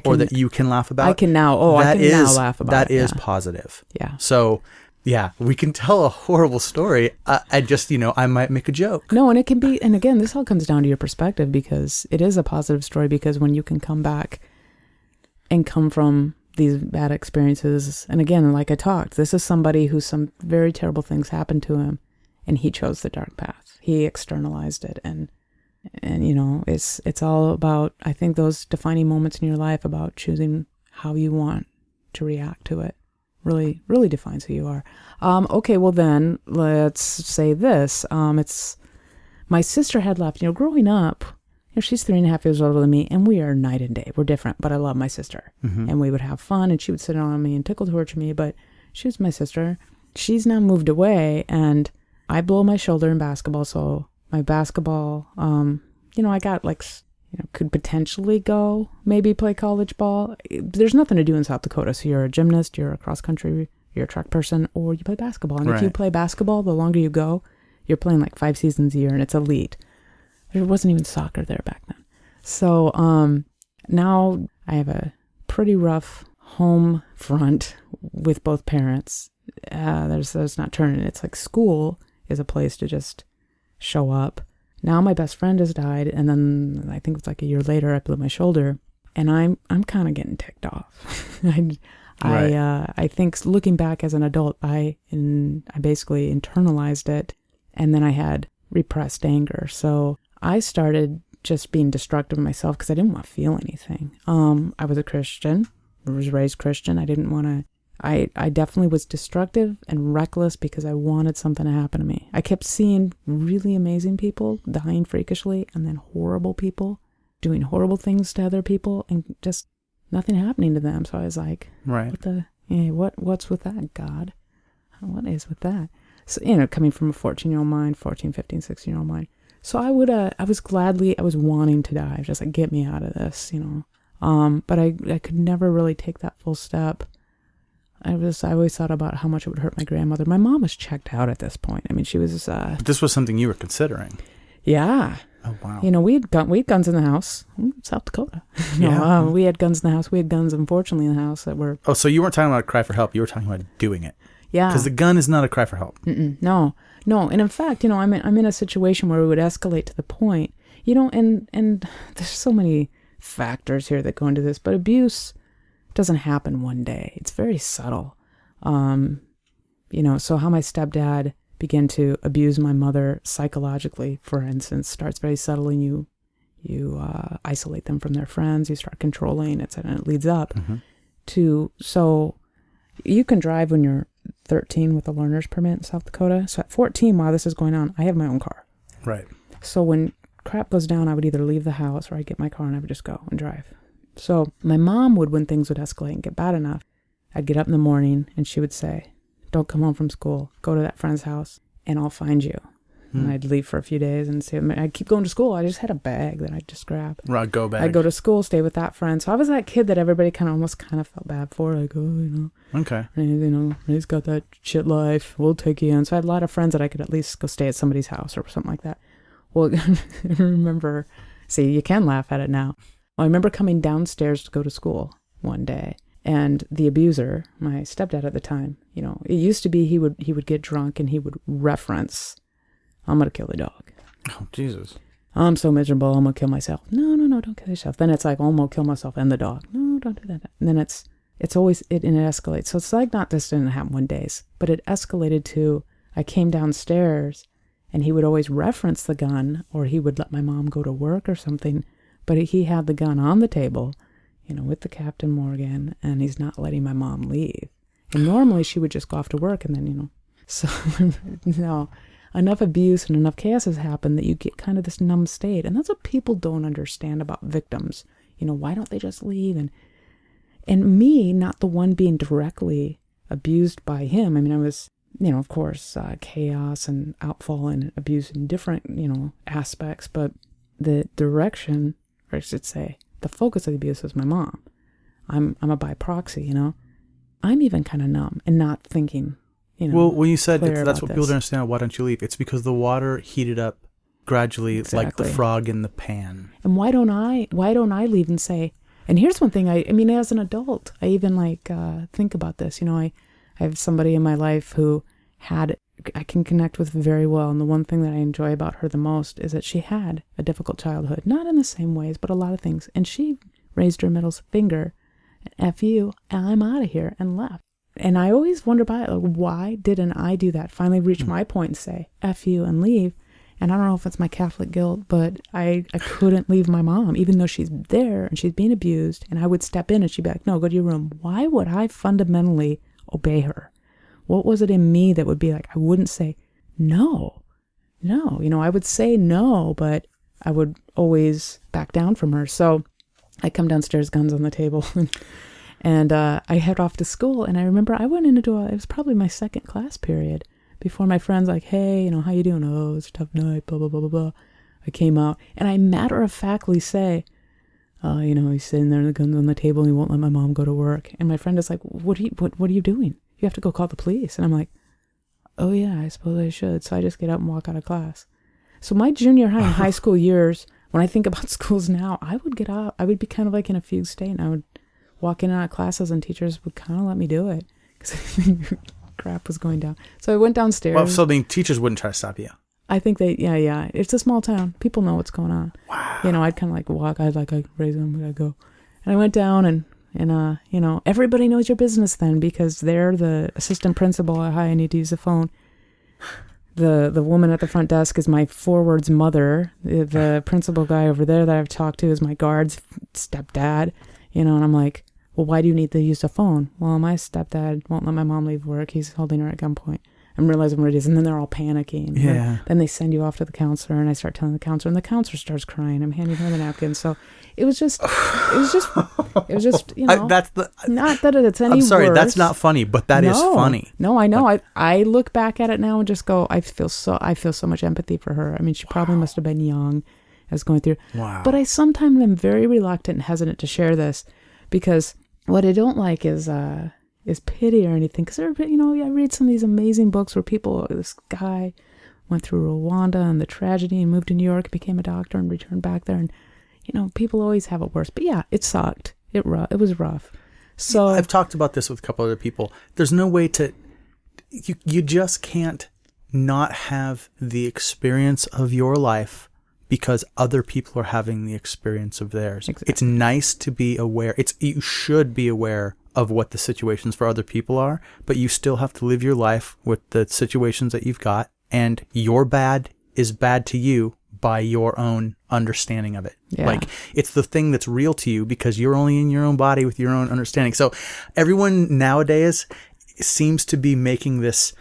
or that you can laugh about, I can now laugh about. That is positive. Yeah. So. Yeah, we can tell a horrible story. I just, I might make a joke. No, and it can be, and again, this all comes down to your perspective because it is a positive story because when you can come back and come from these bad experiences, and again, like I talked, this is somebody who some very terrible things happened to him and he chose the dark path. He externalized it and it's all about, I think those defining moments in your life about choosing how you want to react to it. Really, really defines who you are. Okay, well then, let's say this. It's my sister had left. Growing up, she's 3.5 years older than me, and we are night and day. We're different, but I love my sister. Mm-hmm. And we would have fun, and she would sit on me and tickle torture me, but she was my sister. She's now moved away, and I blow my shoulder in basketball, so my basketball, I got could potentially go maybe play college ball. There's nothing to do in South Dakota. So you're a gymnast, you're a cross country, you're a track person, or you play basketball. And if you play basketball, the longer you go, you're playing like 5 seasons a year and it's elite. There wasn't even soccer there back then. So now I have a pretty rough home front with both parents. There's not turning. It's like school is a place to just show up. Now my best friend has died, and then I think it's like a year later I blew my shoulder, and I'm kind of getting ticked off. I think looking back as an adult, I basically internalized it, and then I had repressed anger. So I started just being destructive of myself because I didn't want to feel anything. I was a Christian, I was raised Christian. I didn't want to. I definitely was destructive and reckless because I wanted something to happen to me. I kept seeing really amazing people dying freakishly and then horrible people doing horrible things to other people and just nothing happening to them. So I was like, what's with that, God? What is with that? So, coming from a 14-year-old mind, 14, 15, 16-year-old mind. So I was wanting to die. Just like, get me out of this, But I could never really take that full step. I always thought about how much it would hurt my grandmother. My mom was checked out at this point. I mean, she was. But this was something you were considering. Yeah. Oh wow. You know, we had guns in the house. South Dakota. Yeah. We had guns in the house. We had guns, unfortunately, in the house that were. Oh, so you weren't talking about a cry for help. You were talking about doing it. Yeah. Because the gun is not a cry for help. No. And in fact, you know, I'm in a situation where it would escalate to the point, you know, and there's so many factors here that go into this, but abuse doesn't happen one day. It's very subtle. You know, so how my stepdad began to abuse my mother psychologically, for instance, starts very subtle, and you isolate them from their friends, you start controlling, etc. And it leads up to, so you can drive when you're 13 with a learner's permit in South Dakota. So at 14, while this is going on, I have my own car. Right. So when crap goes down, I would either leave the house or I'd get my car and I would just go and drive. So my mom would, when things would escalate and get bad enough, I'd get up in the morning and she would say, don't come home from school. Go to that friend's house and I'll find you. And I'd leave for a few days and say, I'd keep going to school. I just had a bag that I'd just grab. Right, go bag. I'd go to school, stay with that friend. So I was that kid that everybody kind of felt bad for. Like, oh, you know. Okay. You know, he's got that shit life. We'll take you in. So I had a lot of friends that I could at least go stay at somebody's house or something like that. Well, I remember, see, you can laugh at it now. Well, I remember coming downstairs to go to school one day. And the abuser, my stepdad at the time, you know, it used to be he would get drunk and he would reference, I'm going to kill the dog. Oh, Jesus. I'm so miserable, I'm going to kill myself. No, don't kill yourself. Then it's like, oh, I'm going to kill myself and the dog. No, don't do that. And then it's always, and it escalates. So it's like not this didn't happen one day, but it escalated to, I came downstairs and he would always reference the gun, or he would let my mom go to work or something. But he had the gun on the table, you know, with the Captain Morgan, and he's not letting my mom leave. And normally she would just go off to work and then, you know, so, no. Enough abuse and enough chaos has happened that you get kind of this numb state. And that's what people don't understand about victims. You know, why don't they just leave? And me, not the one being directly abused by him. I mean, I was, you know, of course, chaos and outfall and abuse in different, you know, aspects. But the direction, or I should say, the focus of the abuse was my mom. I'm a by proxy, you know. I'm even kind of numb and not thinking. You know, well, when you said that's what this. people don't understand, why don't you leave? It's because the water heated up gradually, exactly. like the frog in the pan. And why don't I leave and say? And here's one thing. I mean, as an adult, I even think about this. You know, I have somebody in my life who I can connect with very well, and the one thing that I enjoy about her the most is that she had a difficult childhood, not in the same ways, but a lot of things. And she raised her middle finger, F you, and I'm out of here, and left. And I always wonder about it, like, why didn't I do that? Finally reach my point and say, F you, and leave. And I don't know if it's my Catholic guilt, but I couldn't leave my mom, even though she's there and she's being abused. And I would step in and she'd be like, no, go to your room. Why would I fundamentally obey her? What was it in me that would be like, I wouldn't say no. You know, I would say no, but I would always back down from her. So I come downstairs, guns on the table. And I head off to school, and I remember I went into it was probably my second class period before my friends like, hey, you know, how you doing? Oh, it's a tough night, blah, blah, blah, blah, blah. I came out, and I matter-of-factly say, you know, he's sitting there, the gun's on the table, and he won't let my mom go to work. And my friend is like, what are you doing? You have to go call the police. And I'm like, oh, yeah, I suppose I should. So I just get up and walk out of class. So my junior high and high school years, when I think about schools now, I would get out. I would be kind of like in a fugue state, and I would walk in and out of classes, and teachers would kind of let me do it because crap was going down. So I went downstairs. Well, so the teachers wouldn't try to stop you. I think yeah. It's a small town. People know what's going on. Wow. You know, I'd kind of like walk. I'd raise them. I'd go. And I went down and you know, everybody knows your business then because they're the assistant principal. Hi, I need to use the phone. The woman at the front desk is my forward's mother. The principal guy over there that I've talked to is my guard's stepdad. You know, and I'm like, well, why do you need to use the phone? Well, my stepdad won't let my mom leave work. He's holding her at gunpoint. I'm realizing what it is. And then they're all panicking. Yeah. Then they send you off to the counselor, and I start telling the counselor, and the counselor starts crying. I'm handing her the napkin. So it was just, you know, not that it's any I'm sorry, worse. that's not funny, but that is funny. No, I know. I look back at it now and just go, I feel so much empathy for her. I mean, she probably must have been young as going through. Wow. But I sometimes am very reluctant and hesitant to share this because what I don't like is, is pity or anything. Because, you know, I read some of these amazing books where this guy went through Rwanda and the tragedy and moved to New York, became a doctor and returned back there. And, you know, people always have it worse. But yeah, it sucked. It was rough. So I've talked about this with a couple other people. There's no way to, you just can't not have the experience of your life because other people are having the experience of theirs. Exactly. It's nice to be aware. You should be aware of what the situations for other people are, but you still have to live your life with the situations that you've got, and your bad is bad to you by your own understanding of it. Yeah. Like, it's the thing that's real to you because you're only in your own body with your own understanding. So everyone nowadays seems to be making this,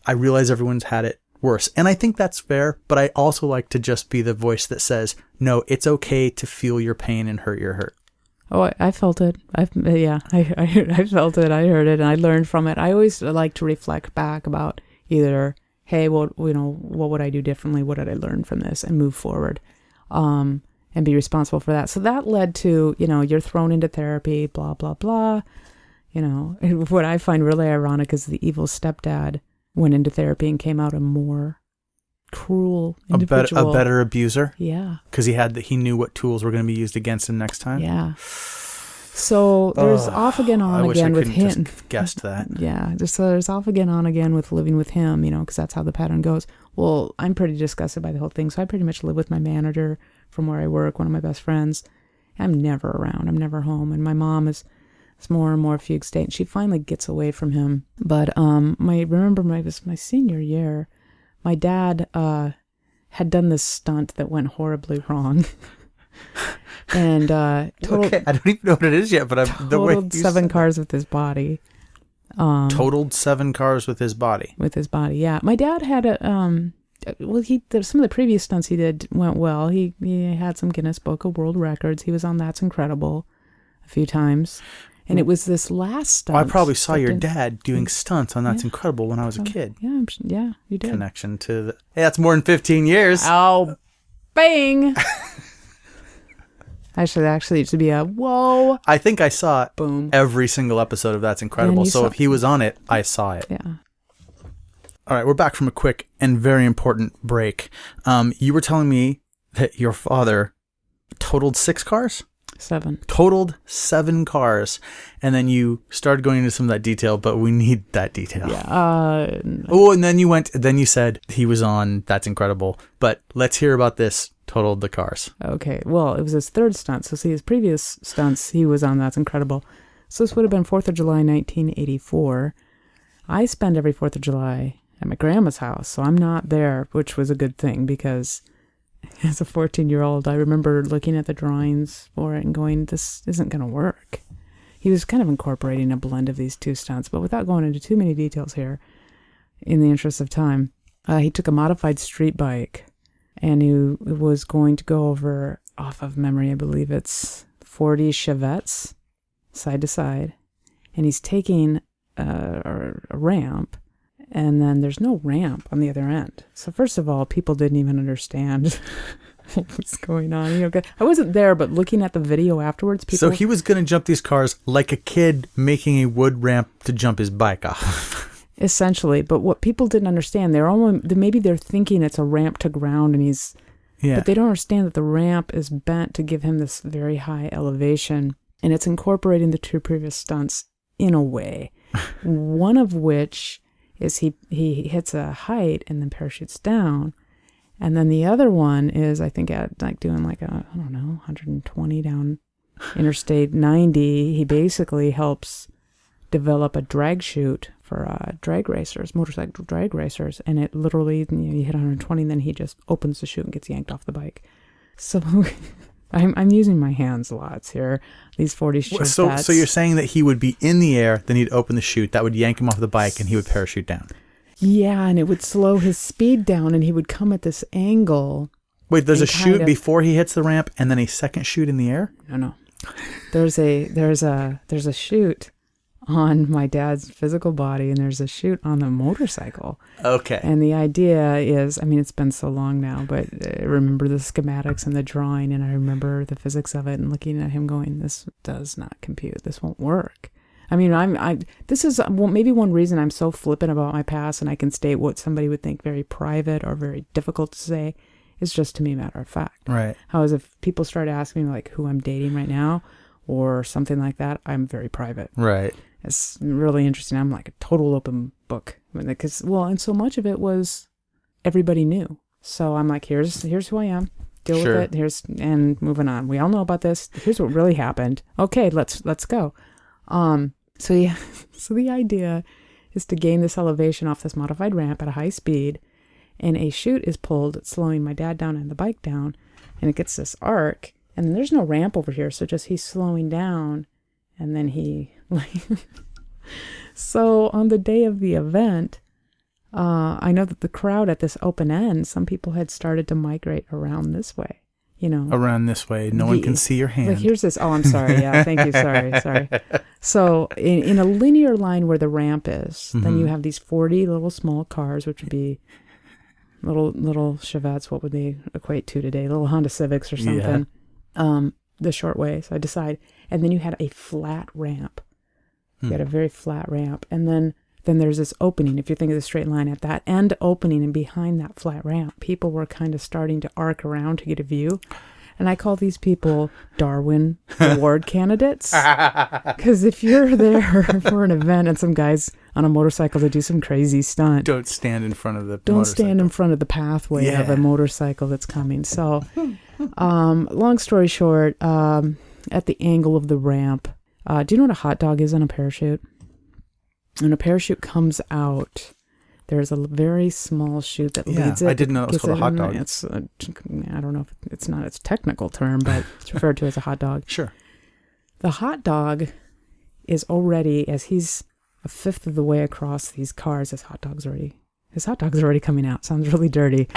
I realize everyone's had it worse. And I think that's fair, but I also like to just be the voice that says, no, it's okay to feel your pain and hurt your hurt. Oh, I felt it. I felt it. I heard it, and I learned from it. I always like to reflect back about either, hey, well, you know, what would I do differently? What did I learn from this? And move forward, and be responsible for that. So that led to, you know, you're thrown into therapy, blah, blah, blah. You know, and what I find really ironic is the evil stepdad went into therapy and came out a more cruel individual. A better abuser? Yeah. Because he knew what tools were going to be used against him next time? Yeah. So there's off again, on again with him. I wish I couldn't just guessed that. Yeah. So there's off again, on again with living with him, you know, because that's how the pattern goes. Well, I'm pretty disgusted by the whole thing. So I pretty much live with my manager from where I work, one of my best friends. I'm never around. I'm never home. And my mom is more and more fugue state. And she finally gets away from him. But my senior year, my dad had done this stunt that went horribly wrong. And okay, I don't even know what it is yet, but totaled 7 cars with his body. Totaled 7 cars with his body. With his body, yeah. My dad had some of the previous stunts he did went well. He had some Guinness Book of World Records. He was on That's Incredible a few times. And it was this last stunt. Well, I probably saw your dad doing stunts on That's Incredible when I was a kid. Yeah, you did. Connection to the... Hey, that's more than 15 years. Oh, bang! Actually, it should be a whoa. I think I saw Boom. Every single episode of That's Incredible. So if he was on it, I saw it. Yeah. All right, we're back from a quick and very important break. You were telling me that your father totaled 6 cars? 7. Totaled 7 cars. And then you started going into some of that detail, but we need that detail. Yeah. And then you said he was on That's Incredible. But let's hear about this. Totaled the cars. Okay. Well, it was his 3rd stunt. So see, his previous stunts, he was on That's Incredible. So this would have been 4th of July, 1984. I spend every 4th of July at my grandma's house. So I'm not there, which was a good thing because as a 14-year-old, I remember looking at the drawings for it and going, this isn't going to work. He was kind of incorporating a blend of these 2 stunts, but without going into too many details here, in the interest of time, he took a modified street bike and he was going to go over, off of memory, I believe it's 40 Chevettes, side to side, and he's taking a ramp, and then there's no ramp on the other end. So first of all, people didn't even understand what was going on. You know, I wasn't there, but looking at the video afterwards, people... So he was going to jump these cars like a kid making a wood ramp to jump his bike off. Essentially, but what people didn't understand, maybe they're thinking it's a ramp to ground, and but they don't understand that the ramp is bent to give him this very high elevation, and it's incorporating the 2 previous stunts in a way. One of which is he hits a height and then parachutes down, and then the other one is, I think, at like doing like 120 down Interstate 90. He basically helps develop a drag chute for drag racers, motorcycle drag racers, and it literally, you hit 120 and then he just opens the chute and gets yanked off the bike. So I'm using my hands lots here. These 40 chutes. So you're saying that he would be in the air, then he'd open the chute, that would yank him off the bike, and he would parachute down. Yeah, and it would slow his speed down, and he would come at this angle. Wait, there's a chute before he hits the ramp, and then a second chute in the air? No. There's a chute on my dad's physical body, and there's a chute on the motorcycle. Okay. And the idea is, I mean, it's been so long now, but I remember the schematics and the drawing, and I remember the physics of it, and looking at him going, this does not compute. This won't work. I mean, this is maybe one reason I'm so flippant about my past, and I can state what somebody would think very private or very difficult to say. It's just, to me, matter of fact. Right. However, if people start asking me, like, who I'm dating right now or something like that, I'm very private. Right. It's really interesting. I'm like a total open book. And so much of it was everybody knew. So I'm like, here's who I am. Deal with it. And moving on. We all know about this. Here's what really happened. Okay, let's go. So the idea is to gain this elevation off this modified ramp at a high speed, and a chute is pulled, slowing my dad down and the bike down, and it gets this arc, and then there's no ramp over here, so just he's slowing down, and then so on the day of the event, I know that the crowd at this open end, some people had started to migrate around this way. Around this way. No one can see your hand. Like, here's this. Oh, I'm sorry. Yeah, thank you. Sorry. So in a linear line where the ramp is, then you have these 40 little small cars, which would be little Chevettes. What would they equate to today? Little Honda Civics or something. Yeah. The short way. So I decide. And then you had a flat ramp. You had a very flat ramp. And then there's this opening. If you think of the straight line, at that end opening and behind that flat ramp, people were kind of starting to arc around to get a view. And I call these people Darwin Award candidates. Because if you're there for an event and some guys on a motorcycle to do some crazy stunt, don't stand in front of the Don't stand in front of the pathway of a motorcycle that's coming. So, long story short, at the angle of the ramp, do you know what a hot dog is on a parachute? When a parachute comes out, there's a very small chute that leads it. I didn't know it was called a hot dog. It's I don't know if it's not its technical term, but it's referred to as a hot dog. Sure. The hot dog is already, as he's a fifth of the way across these cars, his hot dog's already coming out. Sounds really dirty.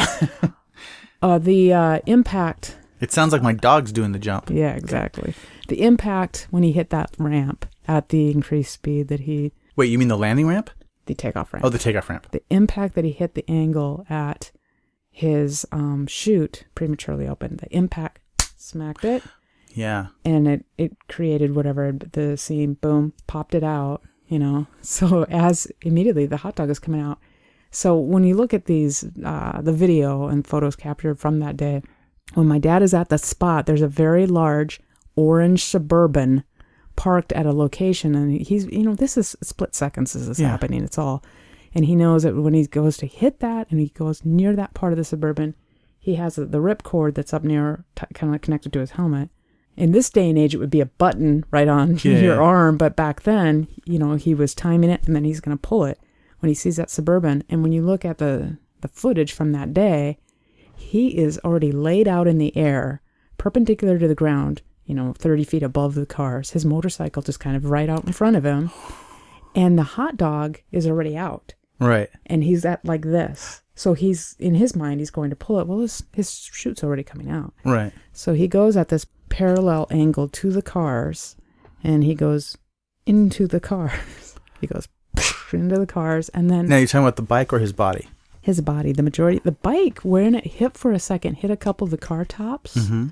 The impact. It sounds like my dog's doing the jump. Yeah, exactly. The impact when he hit that ramp at the increased speed that he... Wait, you mean the landing ramp? The takeoff ramp. Oh, the takeoff ramp. The impact that he hit the angle at his chute prematurely opened. The impact smacked it. Yeah. And it created whatever, the scene, boom, popped it out, So as immediately the hot dog is coming out. So when you look at these, the video and photos captured from that day, when my dad is at the spot, there's a very large orange Suburban parked at a location, and he's, this is split seconds as this is happening. It's all, and he knows that when he goes to hit that and he goes near that part of the Suburban, he has the rip cord that's up near, kind of connected to his helmet. In this day and age, it would be a button right on your arm, but back then, he was timing it, and then he's going to pull it when he sees that Suburban. And when you look at the footage from that day, he is already laid out in the air, perpendicular to the ground, 30 feet above the cars. His motorcycle just kind of right out in front of him. And the hot dog is already out. Right. And he's at like this. So he's, in his mind, he's going to pull it. Well, his chute's already coming out. Right. So he goes at this parallel angle to the cars, and he goes into the cars. He goes into the cars, and then... Now, you're talking about the bike or his body? His body. The bike, when it hit for a second, hit a couple of the car tops. Mm-hmm.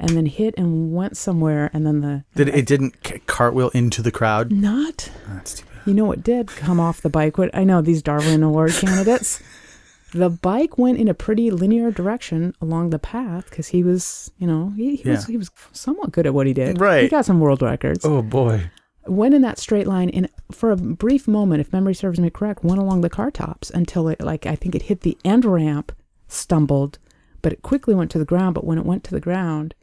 And then hit and went somewhere, and then it didn't cartwheel into the crowd? Not. Oh, that's too bad. You know what did come off the bike? I know these Darwin Award candidates. The bike went in a pretty linear direction along the path because he was, he was somewhat good at what he did. Right. He got some world records. Oh boy. Went in that straight line, and for a brief moment, if memory serves me correct, went along the car tops until I think it hit the end ramp, stumbled, but it quickly went to the ground. But when it went to the ground,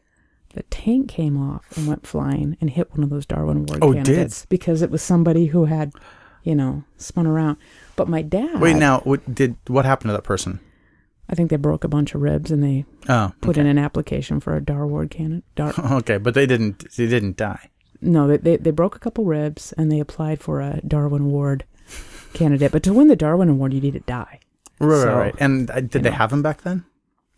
the tank came off and went flying and hit one of those Darwin Award candidates. Because it was somebody who had, spun around. But my dad... Wait, now, what happened to that person? I think they broke a bunch of ribs, and they put in an application for a Darwin Award candidate. Okay, but they didn't die. No, they broke a couple ribs, and they applied for a Darwin Award candidate. But to win the Darwin Award, you need to die. Right. And did they have him back then?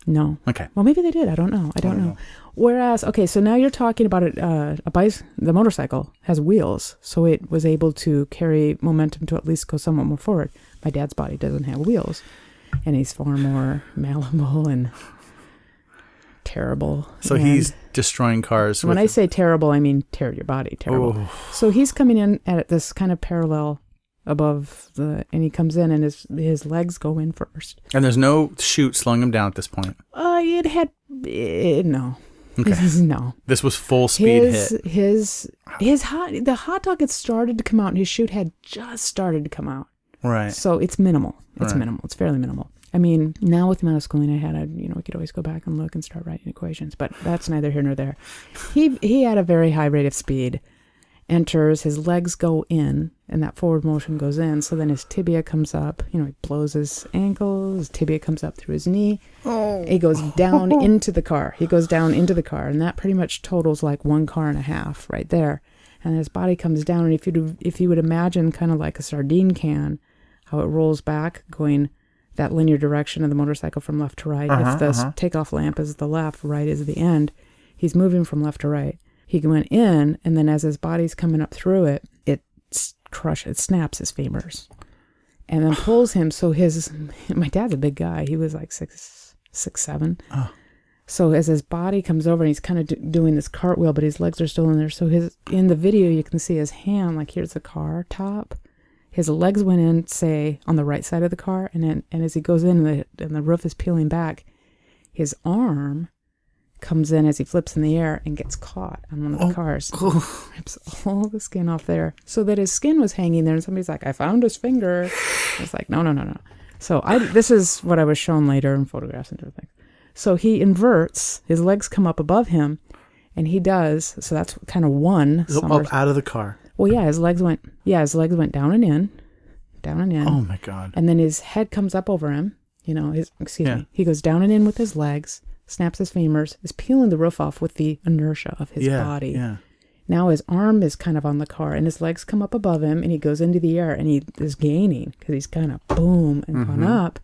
No. Okay. Well, maybe they did. I don't know. I don't know. Whereas, okay, so now you're talking about the motorcycle has wheels, so it was able to carry momentum to at least go somewhat more forward. My dad's body doesn't have wheels, and he's far more malleable and terrible. So he's destroying cars. When I say terrible, I mean tear your body terrible. Oh. So he's coming in at this kind of parallel above and he comes in and his legs go in first. And there's no chute slowing him down at this point. No. Okay. No. This was full speed hit. The hot dog had started to come out and his chute had just started to come out. Right. So it's minimal. It's minimal. It's fairly minimal. I mean, now with the amount of schooling I had, we could always go back and look and start writing equations, but that's neither here nor there. He had a very high rate of speed. Enters, his legs go in, and that forward motion goes in. So then his tibia comes up. He blows his ankle. His tibia comes up through his knee. Oh. He goes down into the car. And that pretty much totals like 1.5 cars right there. And his body comes down. And if you would imagine kind of like a sardine can, how it rolls back, going that linear direction of the motorcycle from left to right. If the takeoff lamp is the left, right is the end. He's moving from left to right. He went in, and then as his body's coming up through it, it snaps his femurs, and then pulls him. So my dad's a big guy. He was like 6'7". Oh. So as his body comes over, and he's kind of doing this cartwheel, but his legs are still in there. So in the video, you can see his hand, like here's the car top. His legs went in, say, on the right side of the car, and as he goes in, and the roof is peeling back, his arm comes in as he flips in the air and gets caught on one of the cars. Rips all the skin off there. So that his skin was hanging there, and somebody's like, I found his finger. I was like, no. So this is what I was shown later in photographs and everything. So he inverts, his legs come up above him, and he does, so that's kind of one. Up out of the car. Well, his legs went down and in. Oh my God. And then his head comes up over him, he goes down and in with his legs, snaps his femurs, is peeling the roof off with the inertia of his body. Yeah. Now his arm is kind of on the car, and his legs come up above him, and he goes into the air, and he is gaining, because he's kind of boom and gone up,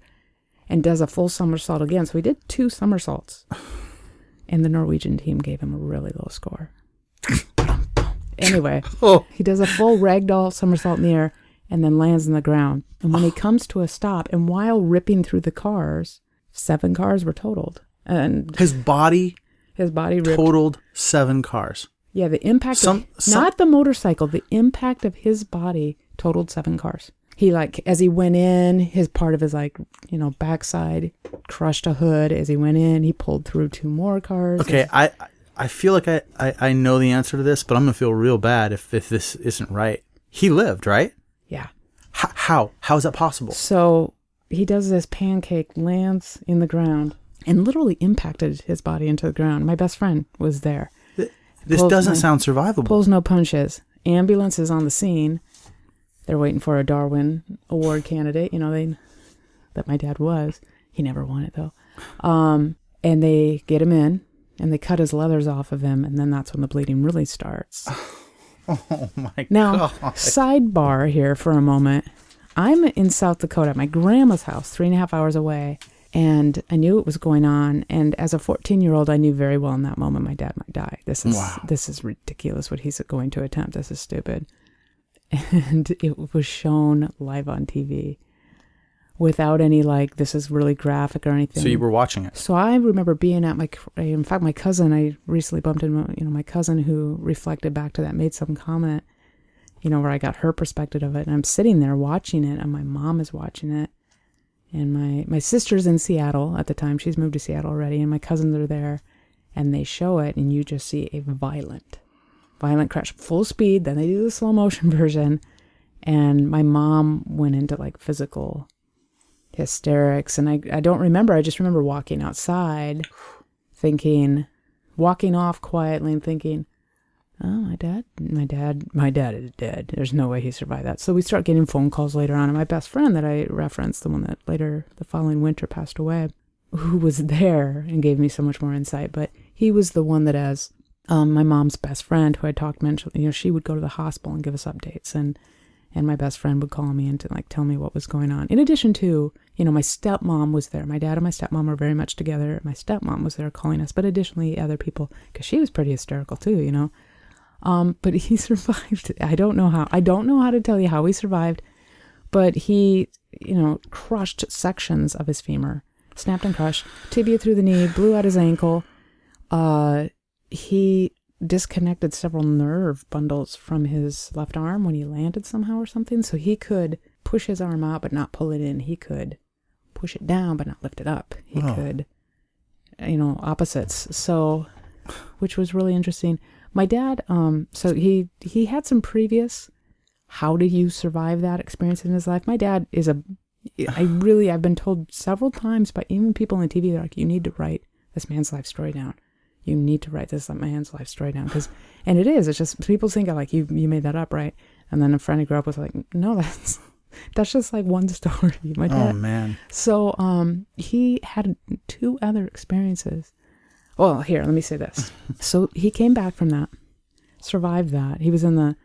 and does a full somersault again. So he did 2 somersaults, and the Norwegian team gave him a really low score. Anyway, he does a full ragdoll somersault in the air, and then lands on the ground. And when he comes to a stop, and while ripping through the cars, 7 cars were totaled. And his body ripped. Totaled 7 cars. Yeah, the impact not the motorcycle, the impact of his body totaled 7 cars. He as he went in, his part of his backside crushed a hood. As he went in, he pulled through 2 more cars. Okay, I feel like I know the answer to this, but I'm gonna feel real bad if this isn't right. He lived, right? Yeah. How is that possible? So he does this pancake, lands in the ground, and literally impacted his body into the ground. My best friend was there. This doesn't sound survivable. Pulls no punches. Ambulance is on the scene. They're waiting for a Darwin Award candidate, that my dad was. He never won it, though. And they get him in, and they cut his leathers off of him, and then that's when the bleeding really starts. Oh, my God. Now, sidebar here for a moment. I'm in South Dakota at my grandma's house, 3.5 hours away. And I knew it was going on. And as a 14-year-old, I knew very well in that moment my dad might die. This is ridiculous what he's going to attempt. This is stupid. And it was shown live on TV without any this is really graphic or anything. So you were watching it. So I remember being at my cousin, I recently bumped into, my cousin who reflected back to that, made some comment, where I got her perspective of it. And I'm sitting there watching it, and my mom is watching it. And my sister's in Seattle at the time. She's moved to Seattle already. And my cousins are there. And they show it. And you just see a violent crash. Full speed. Then they do the slow motion version. And my mom went into physical hysterics. And I don't remember. I just remember walking outside walking off quietly and thinking, oh, my dad is dead. There's no way he survived that. So we start getting phone calls later on. And my best friend that I referenced, the one that later, the following winter, passed away, who was there and gave me so much more insight. But he was the one that, as my mom's best friend, who I mentioned, she would go to the hospital and give us updates. And my best friend would call me and to tell me what was going on. In addition to, my stepmom was there. My dad and my stepmom were very much together. My stepmom was there calling us, but additionally other people, because she was pretty hysterical too, But he survived. I don't know how to tell you how he survived, but he, crushed sections of his femur, snapped and crushed, tibia through the knee, blew out his ankle, He disconnected several nerve bundles from his left arm when he landed somehow or something. So he could push his arm out but not pull it in. He could push it down but not lift it up. He could, opposites. So, which was really interesting. My dad, so he had some previous, how did you survive that experience in his life? My dad is I've been told several times by even people on TV, they're like, you need to write this man's life story down. You need to write this man's life story down. And it is, it's just, people think like, you made that up, right? And then a friend I grew up with like, no, that's just like one story. My dad. Oh, man. So he had 2 other experiences. Well, here, let me say this. So he came back from that, survived that. He was in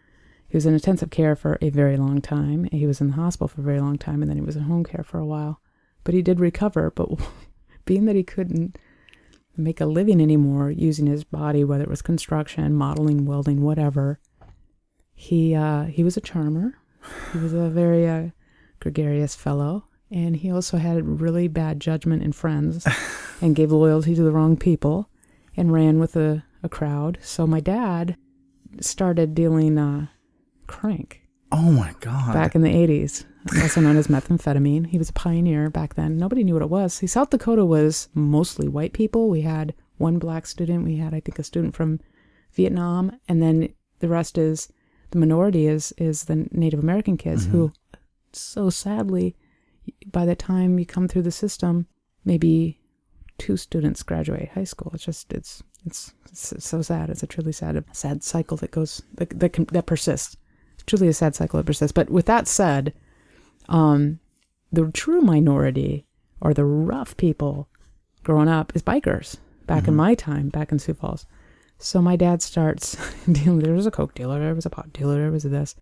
intensive care for a very long time. He was in the hospital for a very long time, and then he was in home care for a while. But he did recover. But being that he couldn't make a living anymore using his body, whether it was construction, modeling, welding, whatever, he was a charmer. He was a very gregarious fellow, and he also had really bad judgment in friends and gave loyalty to the wrong people and ran with a crowd. So my dad started dealing crank. Oh my God. Back in the 80s, also known as methamphetamine. He was a pioneer back then. Nobody knew what it was. See, South Dakota was mostly white people. We had one black student. We had, I think, a student from Vietnam. And then the rest is, the minority is the Native American kids who, so sadly, by the time you come through the system, maybe 2 students graduate high school. It's just, it's so sad. It's a truly sad cycle that goes, that persists. It's truly a sad cycle that persists. But with that said, the true minority, or the rough people growing up, is bikers. Back in my time, back in Sioux Falls. So my dad starts dealing, there was a coke dealer, there was a pot dealer, there was this.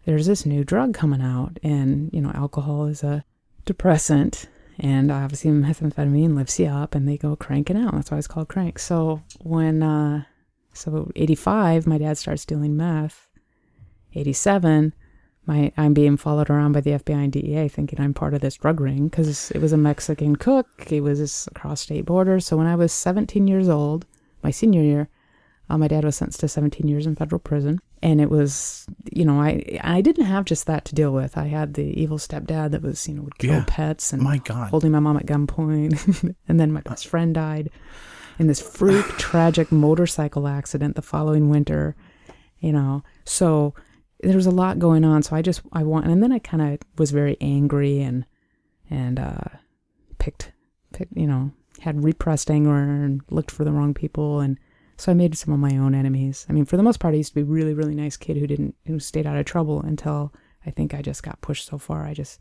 There's this new drug coming out, and, alcohol is a depressant, and obviously methamphetamine lifts you up, and they go cranking out. That's why it's called crank. So when, 85, my dad starts dealing meth. 87, I'm being followed around by the FBI and DEA thinking I'm part of this drug ring because it was a Mexican cook. It was across state borders. So when I was 17 years old, my senior year, my dad was sentenced to 17 years in federal prison. And it was, I didn't have just that to deal with. I had the evil stepdad that was, would kill pets and my God, holding my mom at gunpoint. And then my best friend died in this freak, tragic motorcycle accident the following winter, So there was a lot going on. So and then I kind of was very angry and picked, had repressed anger and looked for the wrong people. And so I made some of my own enemies. I mean, for the most part, I used to be a really, really nice kid who stayed out of trouble until I think I just got pushed so far. I just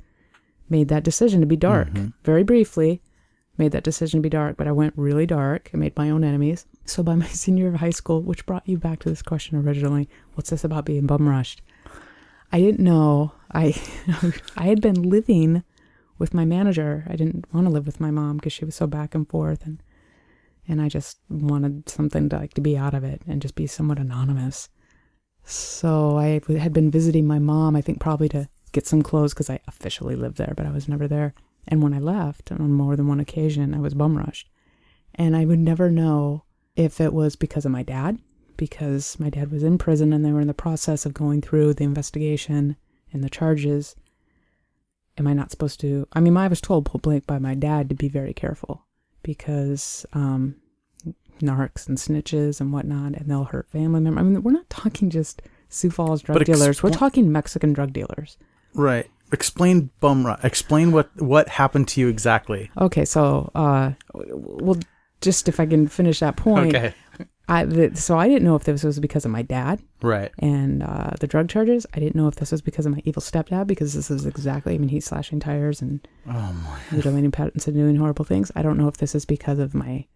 made that decision to be dark. Very briefly, made that decision to be dark, but I went really dark. I made my own enemies. So by my senior year of high school, which brought you back to this question originally, what's this about being bum rushed? I didn't know. I had been living with my manager. I didn't want to live with my mom because she was so back and forth, and I just wanted something to be out of it and just be somewhat anonymous. So I had been visiting my mom, I think probably to get some clothes because I officially lived there, but I was never there. And when I left, on more than one occasion, I was bum rushed. And I would never know if it was because of my dad, because my dad was in prison and they were in the process of going through the investigation and the charges. Am I not supposed to? I mean, I was told point blank by my dad to be very careful because narcs and snitches and whatnot, and they'll hurt family members. I mean, we're not talking just Sioux Falls drug dealers. We're talking Mexican drug dealers. Right. Explain bum rush. Explain what happened to you exactly. Okay, so well, just if I can finish that point. Okay. So I didn't know if this was because of my dad, right, and the drug charges. I didn't know if this was because of my evil stepdad, because this is exactly. I mean, he's slashing tires and mutilating patents and doing horrible things. I don't know if this is because of my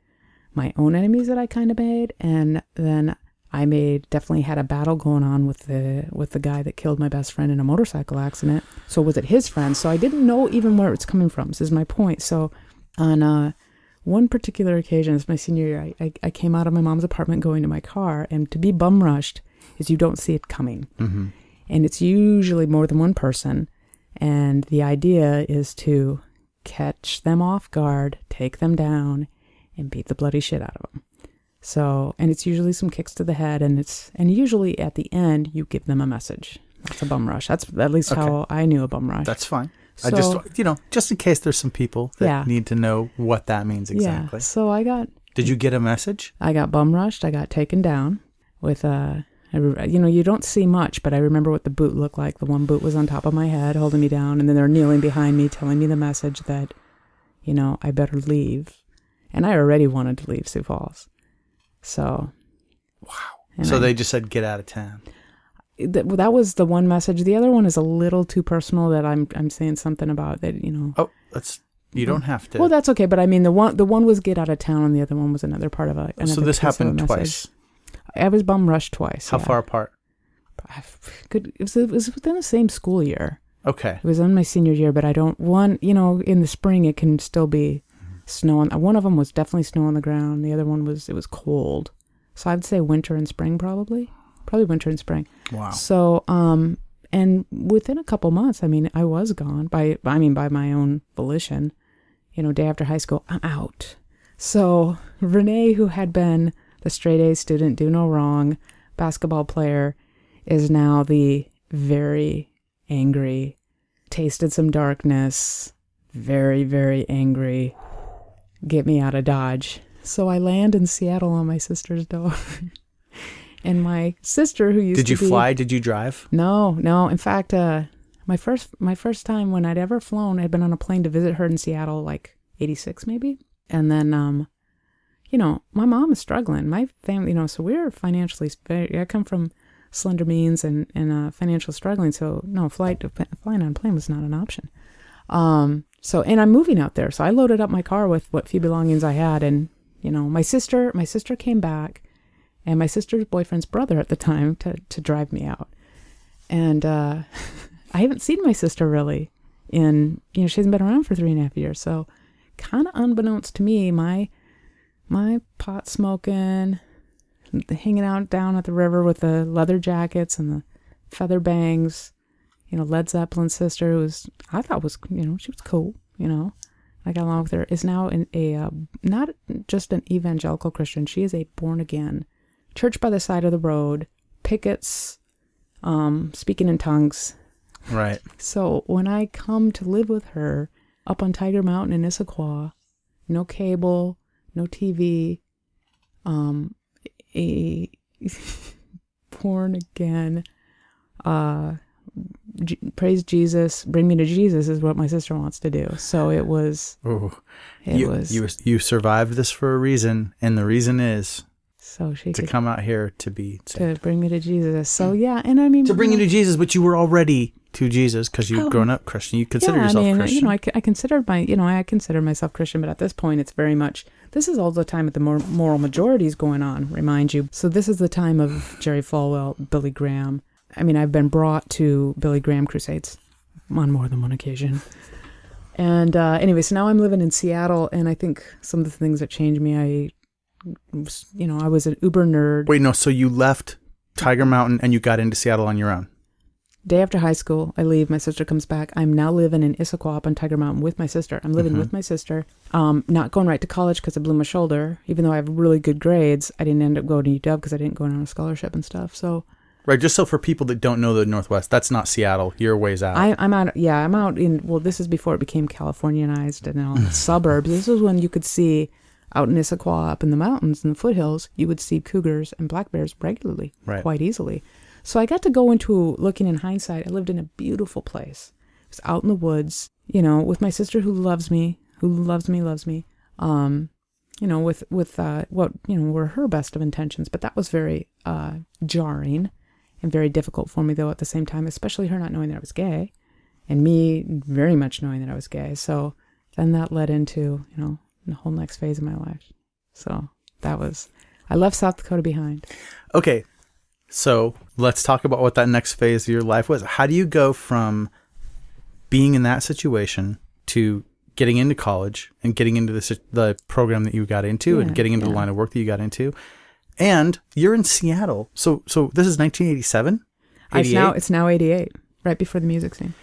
own enemies that I kind of made, and then I definitely had a battle going on with the guy that killed my best friend in a motorcycle accident. So was it his friend? So I didn't know even where it's coming from. This is my point. So on one particular occasion, it's my senior year, I came out of my mom's apartment going to my car, and to be bum rushed is you don't see it coming. Mm-hmm. And it's usually more than one person. And the idea is to catch them off guard, take them down, and beat the bloody shit out of them. So, and it's usually some kicks to the head, and usually at the end you give them a message. That's a bum rush. That's at least how I knew a bum rush. That's fine. So, I just, just in case there's some people that need to know what that means exactly. Yeah. So Did you get a message? I got bum rushed. I got taken down with you don't see much, but I remember what the boot looked like. The one boot was on top of my head, holding me down, and then they're kneeling behind me, telling me the message that, I better leave. And I already wanted to leave Sioux Falls. So. Wow. So they just said, get out of town. That was the one message. The other one is a little too personal that I'm saying something about that, Oh, you don't have to. Well, that's okay. But I mean, the one was get out of town, and the other one was another part of it. So this happened twice. I was bum rushed twice. How far apart? It was within the same school year. Okay. It was in my senior year, but in the spring it can still be snow on. One of them was definitely snow on the ground. The other one it was cold. So I'd say winter and spring probably winter and spring. Wow. So and within a couple months, I was gone by my own volition. Day after high school, I'm out. So Ranae, who had been the straight A student, do no wrong, basketball player, is now the very angry, tasted some darkness, very, very angry, get me out of Dodge. So I land in Seattle on my sister's door. And my sister, who used to be... Did you fly? Did you drive? No. In fact, my first time when I'd ever flown, I'd been on a plane to visit her in Seattle, like 86 maybe. And then, my mom is struggling. My family, so we're financially... I come from slender means and financial struggling. So, no, flying on a plane was not an option. And I'm moving out there. So I loaded up my car with what few belongings I had. And, my sister came back. And my sister's boyfriend's brother at the time to drive me out. And I haven't seen my sister really she hasn't been around for 3.5 years. So kind of unbeknownst to me, my pot smoking, hanging out down at the river with the leather jackets and the feather bangs, Led Zeppelin's sister, I thought was, she was cool, I got along with her, is now not just an evangelical Christian. She is a born again. Church by the side of the road, pickets, speaking in tongues. Right. So when I come to live with her up on Tiger Mountain in Issaquah, no cable, no TV, a born again, praise Jesus, bring me to Jesus is what my sister wants to do. So it was. You survived this for a reason, and the reason is. So she to come out here to bring me to Jesus. So yeah, and to bring you to Jesus, but you were already to Jesus because you've grown up Christian. You consider yourself Christian. I consider myself Christian, but at this point, it's very much. This is all the time that the moral majority is going on. Remind you. So this is the time of Jerry Falwell, Billy Graham. I've been brought to Billy Graham crusades on more than one occasion. And anyway, so now I'm living in Seattle, and I think some of the things that changed me, I was an Uber nerd. Wait, no, so you left Tiger Mountain and you got into Seattle on your own? Day after high school, I leave. My sister comes back. I'm now living in Issaquah up on Tiger Mountain with my sister. I'm living with my sister. Not going right to college because I blew my shoulder. Even though I have really good grades, I didn't end up going to UW because I didn't go on a scholarship and stuff. So, right, just so for people that don't know the Northwest, that's not Seattle. You're ways out. I'm out. Yeah, I'm out in. Well, this is before it became Californianized and all the suburbs. This is when you could see. Out in Issaquah, up in the mountains and the foothills, you would see cougars and black bears regularly, quite easily. So I got to go into, looking in hindsight, I lived in a beautiful place. It was out in the woods, with my sister who loves me, loves me, with what, were her best of intentions. But that was very jarring and very difficult for me, though, at the same time, especially her not knowing that I was gay and me very much knowing that I was gay. So then that led into, the whole next phase of my life. So I left South Dakota behind. Okay. So let's talk about what that next phase of your life was. How do you go from being in that situation to getting into college and getting into the program that you got into and getting into the line of work that you got into? And you're in Seattle. So this is 1987? It's now 88, right before the music scene.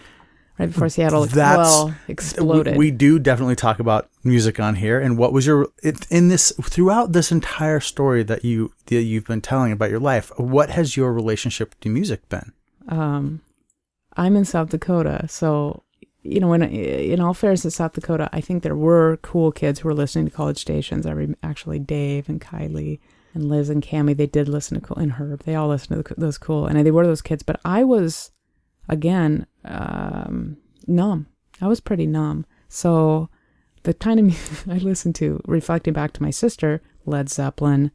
right before Seattle exploded. We do definitely talk about music on here. And what was throughout this entire story that you've been telling about your life, what has your relationship to music been? I'm in South Dakota, so in all fairness, in South Dakota, I think there were cool kids who were listening to college stations. Actually Dave and Kylie and Liz and Cammie, they did listen to and Herb. They all listened to those cool, and they were those kids. But I was, again, numb. I was pretty numb. So the kind of music I listened to, reflecting back to my sister, Led Zeppelin,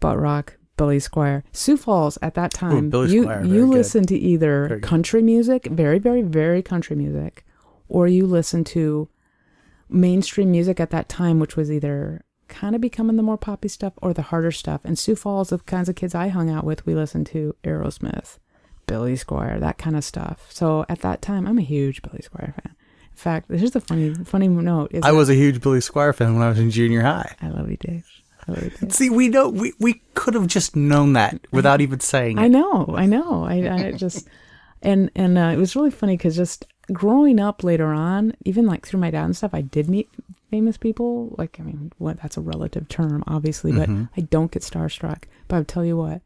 butt rock, Billy Squier, Sioux Falls at that time. You listen to either country music, very, very, very country music, or you listen to mainstream music at that time, which was either kind of becoming the more poppy stuff or the harder stuff. And Sioux Falls, the kinds of kids I hung out with, we listened to Aerosmith, Billy Squier, that kind of stuff. So at that time, I'm a huge Billy Squier fan. In fact, here's the funny note. I was a huge Billy Squier fan when I was in junior high. I love you, Dave. See, we could have just known that without even saying it. I know. I just, and it was really funny because just growing up later on, even like through my dad and stuff, I did meet famous people. Like, I mean, that's a relative term, obviously, but I don't get starstruck. But I'll tell you what,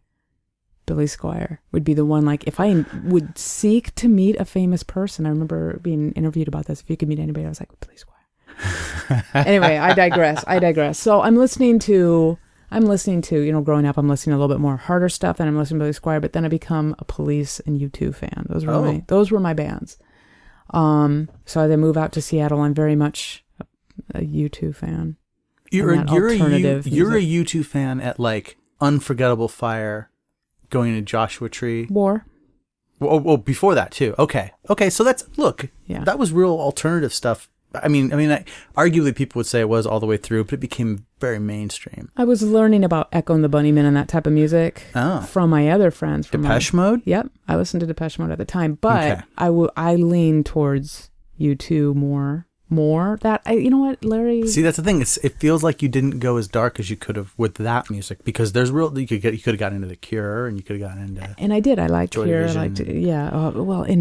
Billy Squier would be the one, like, if I would seek to meet a famous person, I remember being interviewed about this, if you could meet anybody, I was like, Billy Squier. Anyway, I digress. So I'm listening to, growing up, I'm listening to a little bit more harder stuff, and I'm listening to Billy Squier, but then I become a Police and U2 fan. Those were my bands. So as I move out to Seattle, I'm very much a U2 fan. You're a U2 fan at like Unforgettable Fire, going to Joshua Tree. War. Well, before that too. Okay. So that was real alternative stuff. I mean, arguably people would say it was all the way through, but it became very mainstream. I was learning about Echo and the Bunnymen and that type of music from my other friends. Depeche Mode? Yep. I listened to Depeche Mode at the time, but I lean towards U2 more. You know what, Larry? See, that's the thing. It feels like you didn't go as dark as you could have with that music, because there's you could have gotten into The Cure, and you could have gotten into. And I did. I liked Cure. I liked and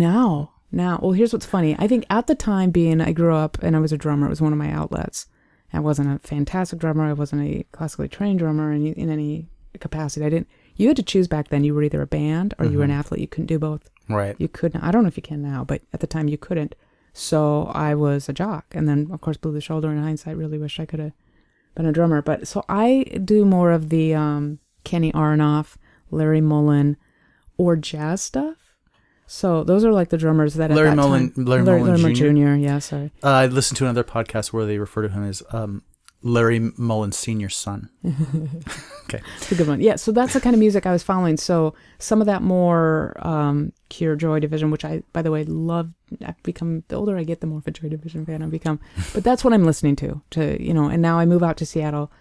now, here's what's funny. I think at the time, I grew up and I was a drummer. It was one of my outlets. I wasn't a fantastic drummer. I wasn't a classically trained drummer in any capacity. You had to choose back then. You were either a band or you were an athlete. You couldn't do both. Right. You couldn't. I don't know if you can now, but at the time you couldn't. So I was a jock, and then of course blew the shoulder. In hindsight, really wish I could have been a drummer. But so I do more of the Kenny Aronoff, Larry Mullen, or jazz stuff. So those are like the drummers that Larry at that Mullen, time. Larry Mullen Jr. Yeah, sorry. I listened to another podcast where they refer to him as Larry Mullen Sr.'s son. Okay. It's a good one. Yeah, so that's the kind of music I was following. So some of that more Cure, Joy Division, which I, by the way, love. I've become, the older I get, the more of a Joy Division fan I become. But that's what I'm listening to, and now I move out to Seattle.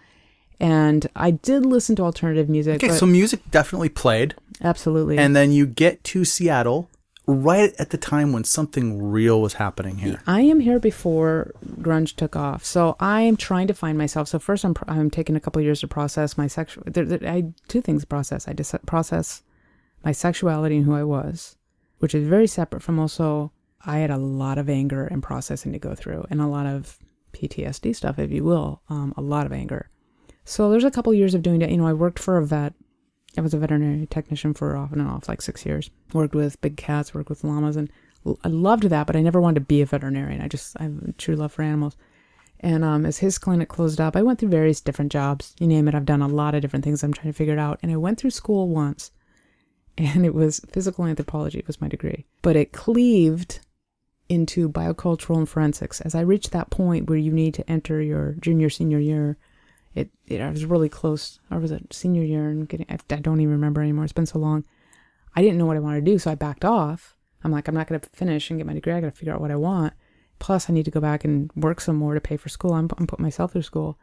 And I did listen to alternative music. Okay, so music definitely played. Absolutely. And then you get to Seattle right at the time when something real was happening here. I am here before grunge took off. So I am trying to find myself. So first I'm taking a couple of years to process my sexual. I two things to process. I just process my sexuality and who I was, which is very separate from also, I had a lot of anger and processing to go through, and a lot of PTSD stuff, if you will, a lot of anger. So there's a couple of years of doing that. I worked for a vet. I was a veterinary technician for off and off, like 6 years. Worked with big cats, worked with llamas, and I loved that, but I never wanted to be a veterinarian. I have a true love for animals. And as his clinic closed up, I went through various different jobs. You name it, I've done a lot of different things. I'm trying to figure it out. And I went through school once, and it was physical anthropology was my degree. But it cleaved into biocultural and forensics. As I reached that point where you need to enter your junior, senior year, I was really close. Or was it senior year and I don't even remember anymore. It's been so long. I didn't know what I wanted to do, so I backed off. I'm like, I'm not going to finish and get my degree. I got to figure out what I want. Plus, I need to go back and work some more to pay for school. I'm putting myself through school.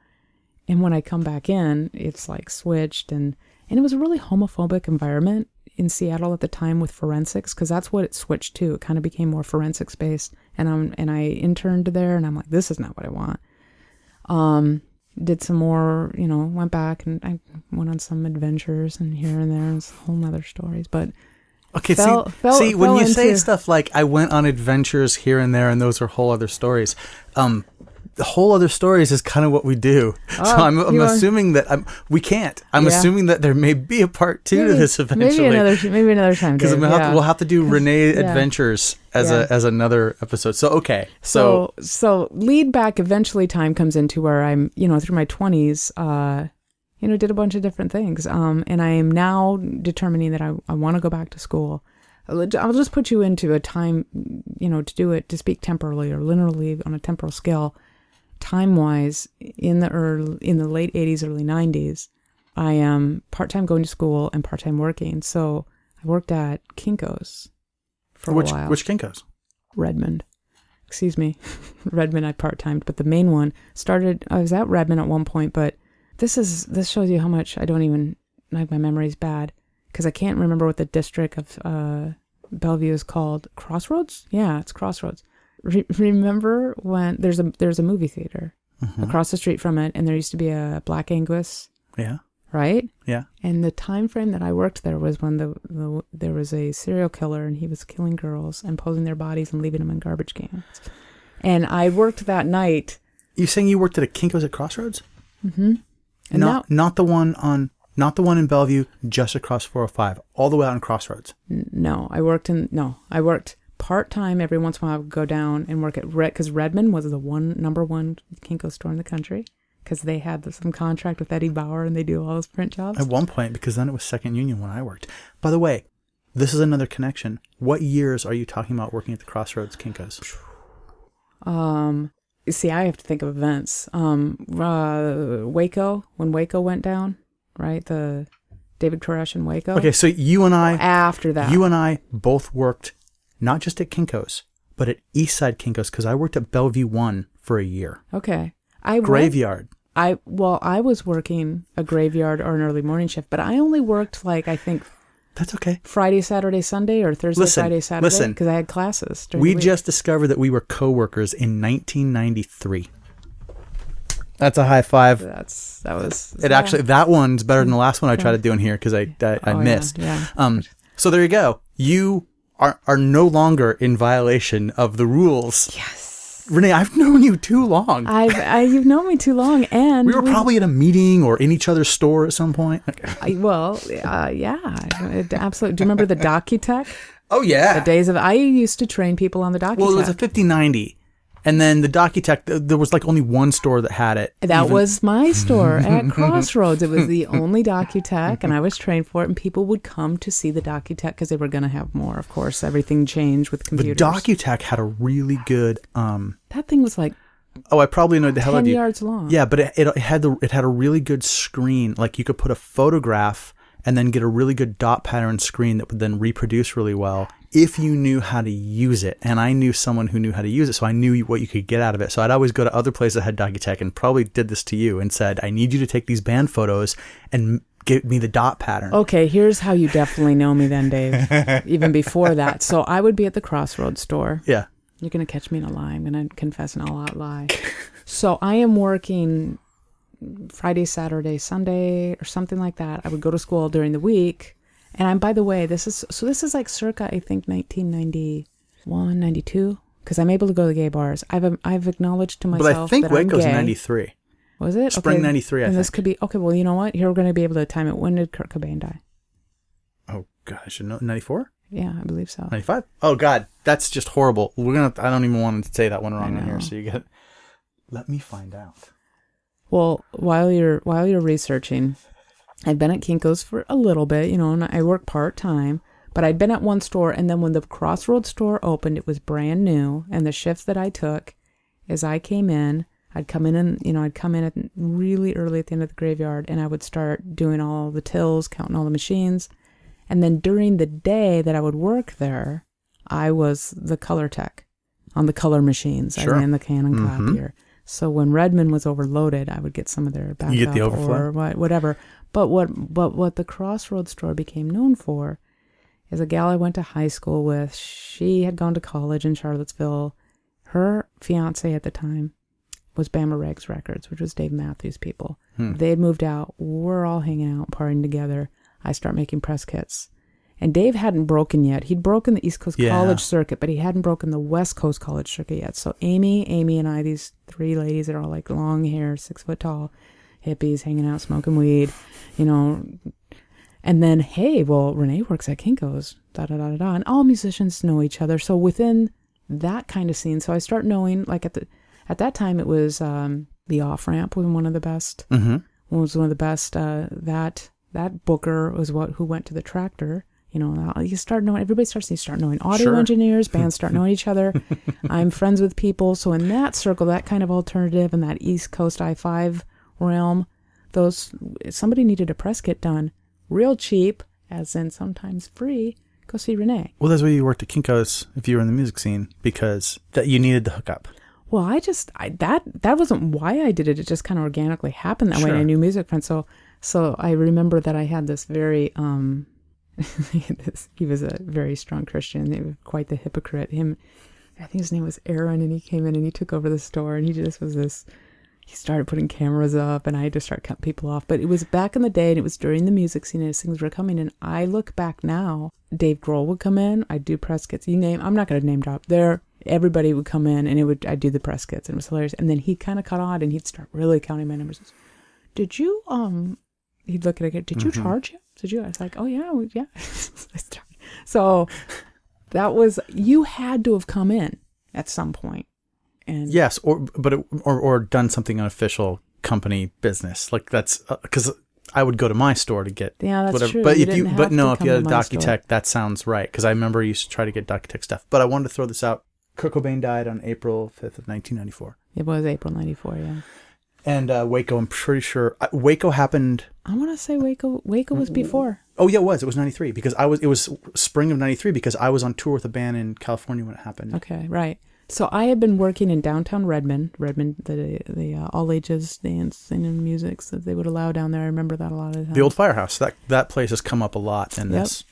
And when I come back in, it's like switched. And it was a really homophobic environment in Seattle at the time with forensics, because that's what it switched to. It kind of became more forensics based. And I interned there, and I'm like, this is not what I want. Did some more, went back and I went on some adventures and here and there, and whole nother stories. But Okay, see, when you say stuff like I went on adventures here and there, and those are whole other stories, the whole other stories is kind of what we do. So I'm assuming that we can't. I'm assuming that there may be a part 2 to this eventually. Maybe another time. Because we'll have to do Ranae Adventures as another episode. So okay, so lead back. Eventually, time comes into where I'm through my 20s. Did a bunch of different things. And I am now determining that I want to go back to school. I'll just put you into a time, to speak temporally or linearly on a temporal scale. Time-wise, in the late 80s, early 90s, I am part-time going to school and part-time working. So I worked at Kinko's for a while. Which Kinko's? Redmond. Excuse me. Redmond I part-timed, but the main one I was at Redmond at one point, but this shows you how much I don't even, like, my memory's bad, because I can't remember what the district of Bellevue is called. Crossroads? Yeah, it's Crossroads. Remember when there's a movie theater across the street from it, and there used to be a Black Angus? Yeah. Right? Yeah. And the time frame that I worked there was when there was a serial killer, and he was killing girls and posing their bodies and leaving them in garbage cans. And I worked that night. You saying you worked at a Kinko's at Crossroads? Mm-hmm. And not the one in Bellevue, just across 405, all the way out on Crossroads. No, I worked part-time. Every once in a while I would go down and work at because Redmond was the number one Kinko store in the country, because they had some contract with Eddie Bauer and they do all those print jobs. At one point, because then it was Second Union when I worked. By the way, this is another connection. What years are you talking about working at the Crossroads Kinko's? See, I have to think of events. Waco, when Waco went down, right? The David Koresh in Waco. Okay, so you and I... After that. You and I both worked not just at Kinko's, but at Eastside Kinko's, because I worked at Bellevue 1 for a year. Okay. Graveyard. I was working a graveyard or an early morning shift, but I only worked, I think... That's okay. Friday, Saturday, Sunday, or Thursday, Friday, Saturday? Because I had classes during the week. Just discovered that we were co-workers in 1993. That's a high five. That one's better than the last one I tried to do in here, because I missed. Yeah. So there you go. You are no longer in violation of the rules. Yes. Ranae, I've known you too long. You've known me too long, and we were probably at a meeting or in each other's store at some point. Yeah, absolutely. Do you remember the DocuTech? Oh yeah, the days of I used to train people on the DocuTech. Well, it was a 5090. And then the DocuTech, there was only one store that had it. That was my store at Crossroads. It was the only DocuTech, and I was trained for it. And people would come to see the DocuTech because they were going to have more. Of course, everything changed with computers. The DocuTech had a really good... that thing was like... Oh, I probably annoyed the hell out of you. 10 yards long. Yeah, but it had a really good screen. Like, you could put a photograph and then get a really good dot pattern screen that would then reproduce really well if you knew how to use it. And I knew someone who knew how to use it, so I knew what you could get out of it. So I'd always go to other places that had DocuTech, and probably did this to you and said, I need you to take these band photos and give me the dot pattern. Okay, here's how you definitely know me then, Dave. Even before that. So I would be at the Crossroads store. Yeah. You're going to catch me in a lie. I'm going to confess an all-out lie. So I am working Friday, Saturday, Sunday, or something like that. I would go to school during the week. And by the way, this is like circa, I think, 1991, 92, because I'm able to go to gay bars. I've acknowledged to myself that I'm gay. But I think Waco's 93. Was it? Spring 93, I think. And this could be, okay, well, you know what? Here we're going to be able to time it. When did Kurt Cobain die? Oh, God, I should know. 94? Yeah, I believe so. 95? Oh, God, that's just horrible. I don't even want to say that one wrong in here, so let me find out. Well, while you're researching, I'd been at Kinko's for a little bit, and I work part-time, but I'd been at one store, and then when the Crossroads store opened, it was brand new, and the shift that I took is I'd come in at really early at the end of the graveyard, and I would start doing all the tills, counting all the machines, and then during the day that I would work there, I was the color tech on the color machines. Sure. I ran the Canon copier. So when Redmond was overloaded, I would get some of their backup, you get the overflow, or whatever. But what the Crossroads store became known for is a gal I went to high school with. She had gone to college in Charlottesville. Her fiance at the time was Bama Regs Records, which was Dave Matthews' people. They had moved out. We're all hanging out, partying together. I start making press kits. And Dave hadn't broken yet. He'd broken the East Coast Yeah. college circuit, but he hadn't broken the West Coast college circuit yet. So Amy and I, these three ladies that are all like long hair, 6 foot tall, hippies, hanging out, smoking weed, you know. And then, hey, well, Ranae works at Kinko's, da-da-da-da-da. And all musicians know each other. So within that kind of scene, so I start knowing, like at that time, it was the Off-Ramp was one of the best. Mm-hmm. Was one of the best. That booker was who went to the Tractor. You know, you start knowing, everybody starts, you start knowing audio Sure. engineers, bands start knowing each other. I'm friends with people. So in that circle, that kind of alternative and that East Coast I-5 realm, somebody needed a press kit done real cheap, as in sometimes free, go see Ranae. Well, that's why you worked at Kinko's if you were in the music scene, because that you needed the hookup. Well, that wasn't why I did it. It just kind of organically happened that way. Sure. And I knew music friends. So I remember that I had this very, he was a very strong Christian. He was quite the hypocrite. I think his name was Aaron, and he came in and he took over the store, and he started putting cameras up, and I had to start cutting people off. But it was back in the day, and it was during the music scene as things were coming. And I look back now, Dave Grohl would come in. I'd do press kits. I'm not going to name drop there. Everybody would come in, and I'd do the press kits, and it was hilarious. And then he kind of caught on, and he'd start really counting my numbers. Did you, he'd look at it, did you charge him? Did you? I was like, oh yeah, yeah. So that was, you had to have come in at some point. And yes, or done something unofficial company business. Like that's, because I would go to my store to get whatever. True. But You if you didn't but have no, to if come you had a to my DocuTech, store. that sounds right. Because I remember I used to try to get DocuTech stuff. But I wanted to throw this out. Kurt Cobain died on April 5th of 1994. It was April 94, yeah. And Waco, I'm pretty sure Waco happened. I want to say Waco was before. Oh yeah, it was 93 because it was spring of 93 because I was on tour with a band in California when it happened. Okay, right. So I had been working in downtown Redmond, the all ages dance and music that they would allow down there. I remember that a lot of the time. The old firehouse, that place has come up a lot in this.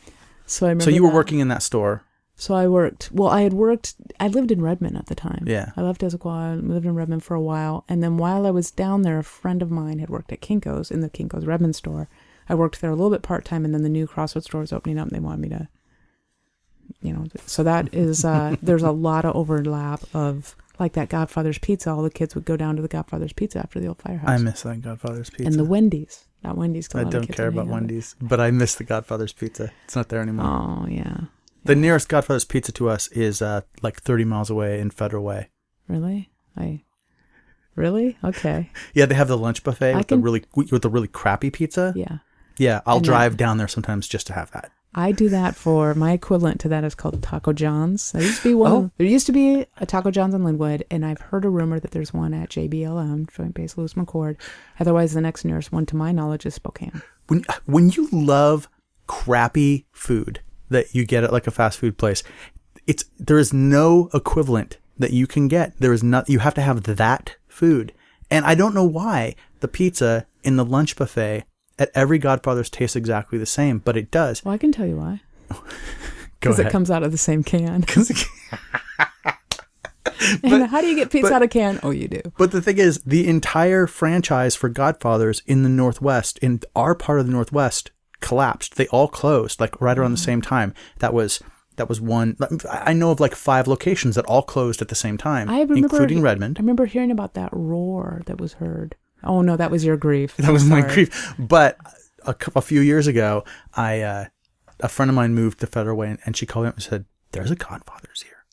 So I remember. So you were working in that store. So I lived in Redmond at the time. Yeah. I left Issaquah, lived in Redmond for a while. And then while I was down there, a friend of mine had worked at Kinko's, in the Kinko's Redmond store. I worked there a little bit part-time, and then the new Crossroads store was opening up, and they wanted me to, so that is, there's a lot of overlap of, like that Godfather's Pizza. All the kids would go down to the Godfather's Pizza after the old firehouse. I miss that Godfather's Pizza. And the Wendy's. That Wendy's. I don't care about Wendy's, but I miss the Godfather's Pizza. It's not there anymore. Oh, yeah. The nearest Godfather's Pizza to us is like 30 miles away in Federal Way. Really? Really? Okay. Yeah, they have the lunch buffet with the really crappy pizza. Yeah. Yeah, I'll drive down there sometimes just to have that. I do that for my equivalent to that is called Taco John's. There used to be a Taco John's in Linwood, and I've heard a rumor that there's one at JBLM, Joint Base Lewis McChord. Otherwise, the next nearest one to my knowledge is Spokane. When you love crappy food that you get at like a fast food place, there is no equivalent that you can get. You have to have that food. And I don't know why the pizza in the lunch buffet at every Godfather's tastes exactly the same, but it does. Well, I can tell you why. Because it comes out of the same can. And how do you get pizza out of can? Oh, you do. But the thing is, the entire franchise for Godfathers in the Northwest, in our part of the Northwest, collapsed. They all closed, like right around the same time. That was one. I know of like 5 locations that all closed at the same time, including Redmond. I remember hearing about that roar that was heard. Oh no, that was your grief. That was my grief. But a few years ago, a friend of mine moved to Federal Way, and she called me up and said, "There's a Godfather's here."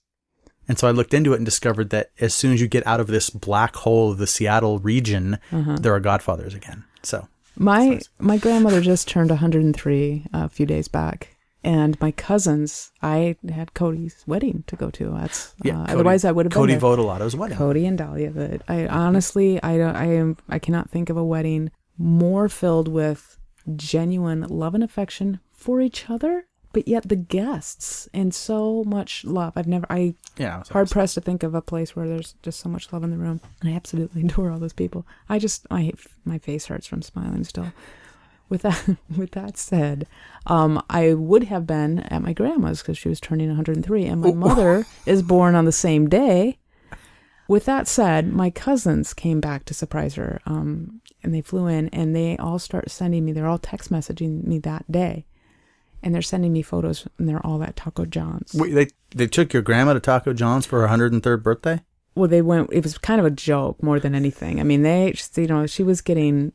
And so I looked into it and discovered that as soon as you get out of this black hole of the Seattle region, there are Godfathers again. So my grandmother just turned 103 a few days back. And my cousins, I had Cody's wedding to go to. Otherwise I would have been Cody there. Vodelato's wedding. Cody and Dahlia. But I honestly, I cannot think of a wedding more filled with genuine love and affection for each other, but yet the guests and so much love. Hard pressed to think of a place where there's just so much love in the room. And I absolutely adore all those people. My face hurts from smiling still. With that said, I would have been at my grandma's because she was turning 103, and my mother is born on the same day. With that said, my cousins came back to surprise her, and they flew in, and they all start sending me. They're all text messaging me that day, And they're sending me photos, and they're all at Taco John's. Wait, they took your grandma to Taco John's for her 103rd birthday? Well, they went. It was kind of a joke more than anything. I mean, she was getting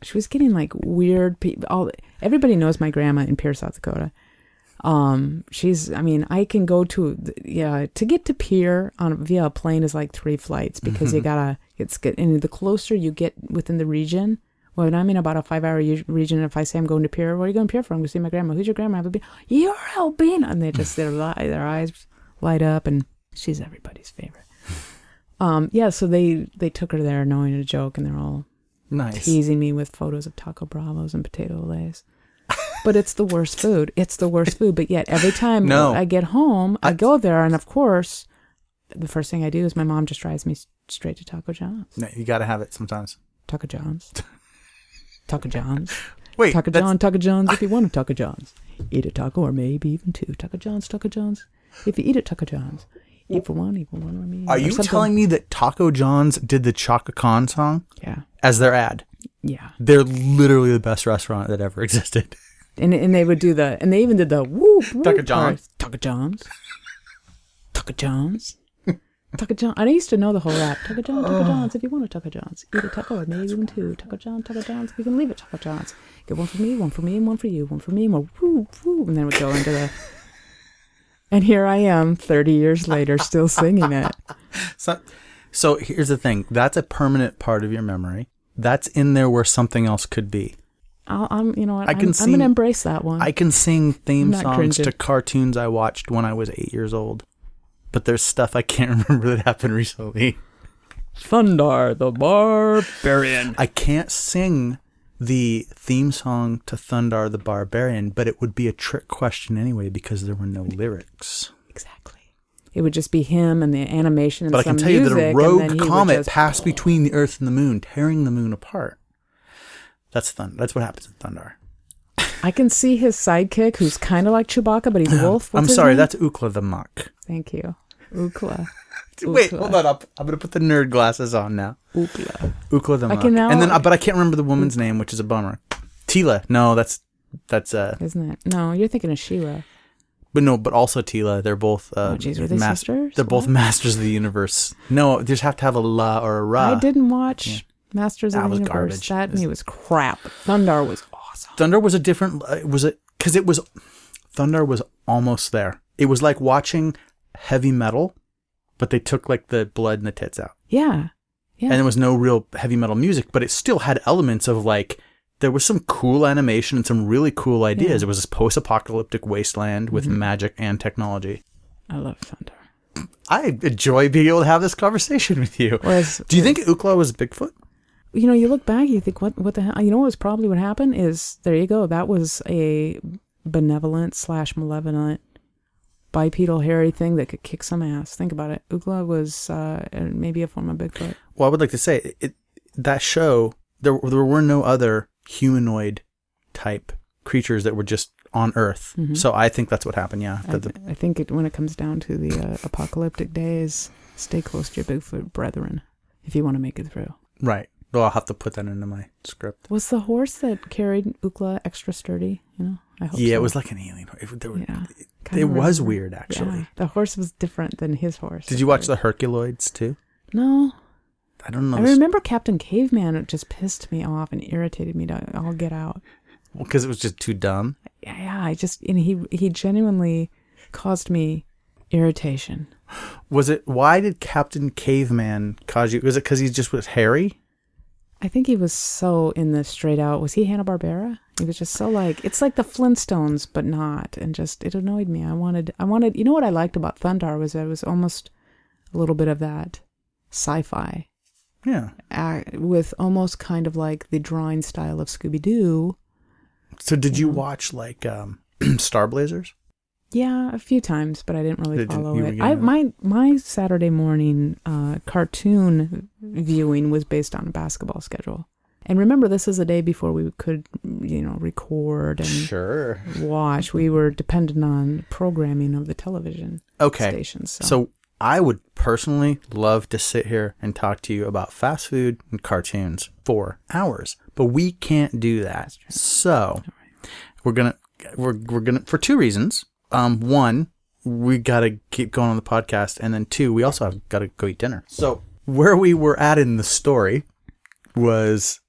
like weird people. Everybody knows my grandma in Pierre, South Dakota. I can go to get to Pierre via a plane is like 3 flights because and the closer you get within the region. Well, I'm in about a 5-hour region. If I say I'm going to Pierre, where are you going to Pierre for? I'm going to see my grandma. Who's your grandma? You're Albina. And they just, their eyes light up, and she's everybody's favorite. So they took her there knowing a joke, and they're all teasing me with photos of taco bravos and potato olays. But it's the worst food. But yet every time I get home, I go there, and of course, the first thing I do is my mom just drives me straight to Taco John's. No, you got to have it sometimes. Taco John's. Taco John's. Wait. Taco John's if you want a Taco John's. Eat a taco or maybe even 2. Taco John's. If you eat at Taco John's, eat for 1, eat for 1 or me. Are you telling me that Taco John's did the Chaka Khan song? Yeah. As their ad? Yeah. They're literally the best restaurant that ever existed. And they would do and they even did the whoop. Taco John's. Taco John's. Taco John's. Taco John's. I used to know the whole rap. Taco John's, if you want a Taco John's. Eat a taco or maybe even 2. Taco John's, if you can leave it, Taco John's. Get 1 for me, and 1 for you. 1 for me, and 1 woo, woo. And then we'd go into the... And here I am, 30 years later, still singing it. So here's the thing. That's a permanent part of your memory. That's in there where something else could be. I'm going to embrace that one. I can sing theme songs to cartoons I watched when I was 8 years old. But there's stuff I can't remember that happened recently. Thundar the Barbarian. I can't sing the theme song to Thundar the Barbarian, but it would be a trick question anyway because there were no lyrics. Exactly. It would just be him and the animation and but some music. But I can tell you that a rogue comet passed between the Earth and the Moon, tearing the moon apart. That's That's what happens in Thundar. I can see his sidekick, who's kind of like Chewbacca, but he's a wolf. I'm sorry, that's Ookla the Muck. Thank you. Ookla. Wait, hold on up. I'm going to put the nerd glasses on now. Ookla the Muck. But I can't remember the woman's name, which is a bummer. Tila. No, that's isn't it? No, you're thinking of She-Ra. But also Tila. They're both were they sisters? They're both masters of the universe. No, you just have to have a la or a ra. I didn't watch Masters of the Universe. Garbage. That was crap. Thundar was awesome. Thundar was a different... Thundar was almost there. It was like watching heavy metal, but they took like the blood and the tits out. Yeah. And there was no real heavy metal music, but it still had elements of like... There was some cool animation and some really cool ideas. Yeah. It was this post-apocalyptic wasteland with magic and technology. I love Thundar. I enjoy being able to have this conversation with you. Do you think Ookla was Bigfoot? You look back, you think, what the hell? What was probably what happened is, there you go. That was a benevolent/malevolent bipedal hairy thing that could kick some ass. Think about it. Ookla was maybe a form of Bigfoot. Well, I would like to say, that show, there were no other humanoid type creatures that were just on Earth. Mm-hmm. So I think that's what happened, yeah. I think when it comes down to the apocalyptic days, stay close to your Bigfoot brethren if you want to make it through. Right. Well, I'll have to put that into my script. Was the horse that carried Ookla extra sturdy? I hope so. Yeah, it was like an alien. It was weird, actually. Yeah, the horse was different than his horse. Did you watch the Herculoids, too? No. I don't know. I remember Captain Caveman. It just pissed me off and irritated me to all get out. Well, because it was just too dumb? Yeah, he genuinely caused me irritation. Why did Captain Caveman cause you? Was it because he just was hairy? I think he was so in the straight out. Was he Hanna-Barbera? He was just so like, it's like the Flintstones, but not. And just, it annoyed me. I wanted, you know what I liked about Thundar was that it was almost a little bit of that sci-fi. Yeah. With almost kind of like the drawing style of Scooby-Doo. So did you watch like Star Blazers? Yeah, a few times, but I didn't really follow it. My Saturday morning cartoon viewing was based on a basketball schedule. And remember, this is a day before we could, record and watch. We were dependent on programming of the television stations. So I would personally love to sit here and talk to you about fast food and cartoons for hours, but we can't do that. So we're going to... we're gonna, for two reasons. One, we gotta keep going on the podcast, and then two, we also have gotta go eat dinner. So where we were at in the story was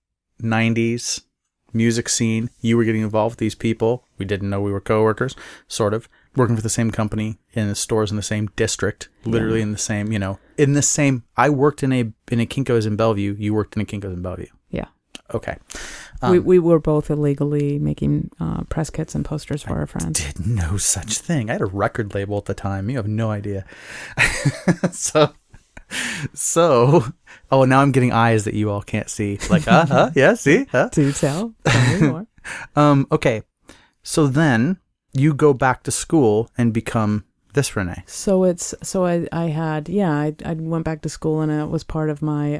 90s music scene. You were getting involved with these people. We didn't know we were coworkers, sort of. Working for the same company, in the stores in the same district, literally in the same, in the same. I worked in a Kinko's in Bellevue. You worked in a Kinko's in Bellevue. Yeah. Okay. We were both illegally making press kits and posters for our friends. Did no such thing. I had a record label at the time. You have no idea. So, oh, now I'm getting eyes that you all can't see. Like, yeah, see? Do tell. Tell me more. Okay. So then you go back to school and become this Ranae. I went back to school, and it was part of my,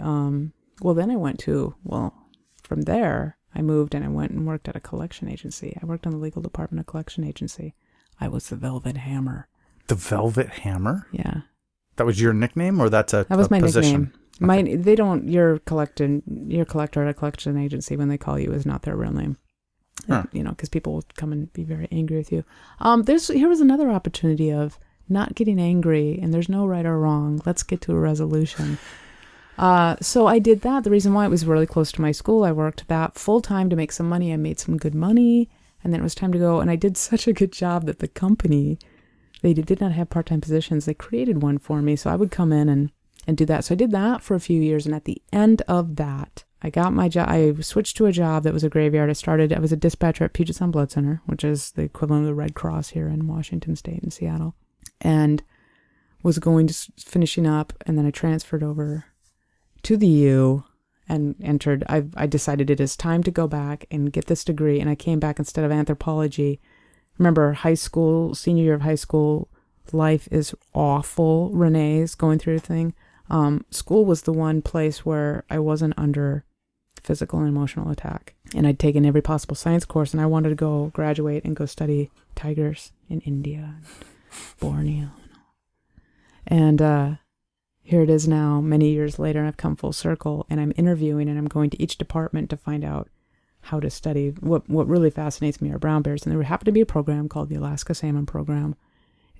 from there, I moved and I went and worked at a collection agency. I worked on the legal department of a collection agency. I was the Velvet Hammer. The Velvet Hammer? Yeah. That was your nickname, or that was my position? Nickname. Okay. Your collector at a collection agency, when they call you, is not their real name. Huh. Because people will come and be very angry with you. Here was another opportunity of not getting angry, and there's no right or wrong. Let's get to a resolution. So I did that. The reason why, it was really close to my school. I worked that full time to make some money. I made some good money, and then it was time to go. And I did such a good job that the company, they did not have part-time positions. They created one for me, so I would come in and do that. So I did that for a few years, and at the end of that, I got my job. I switched to a job that was a graveyard. I was a dispatcher at Puget Sound Blood Center, which is the equivalent of the Red Cross here in Washington State in Seattle, and was finishing up, and then I transferred over to the U and entered. I decided it is time to go back and get this degree, and I came back instead of anthropology. Remember, high school, senior year of high school, life is awful. Renae's going through a thing. School was the one place where I wasn't under physical and emotional attack. And I'd taken every possible science course, and I wanted to go graduate and go study tigers in India, and Borneo. And here it is now, many years later, and I've come full circle, and I'm interviewing, and I'm going to each department to find out how to study. What really fascinates me are brown bears. And there happened to be a program called the Alaska Salmon Program.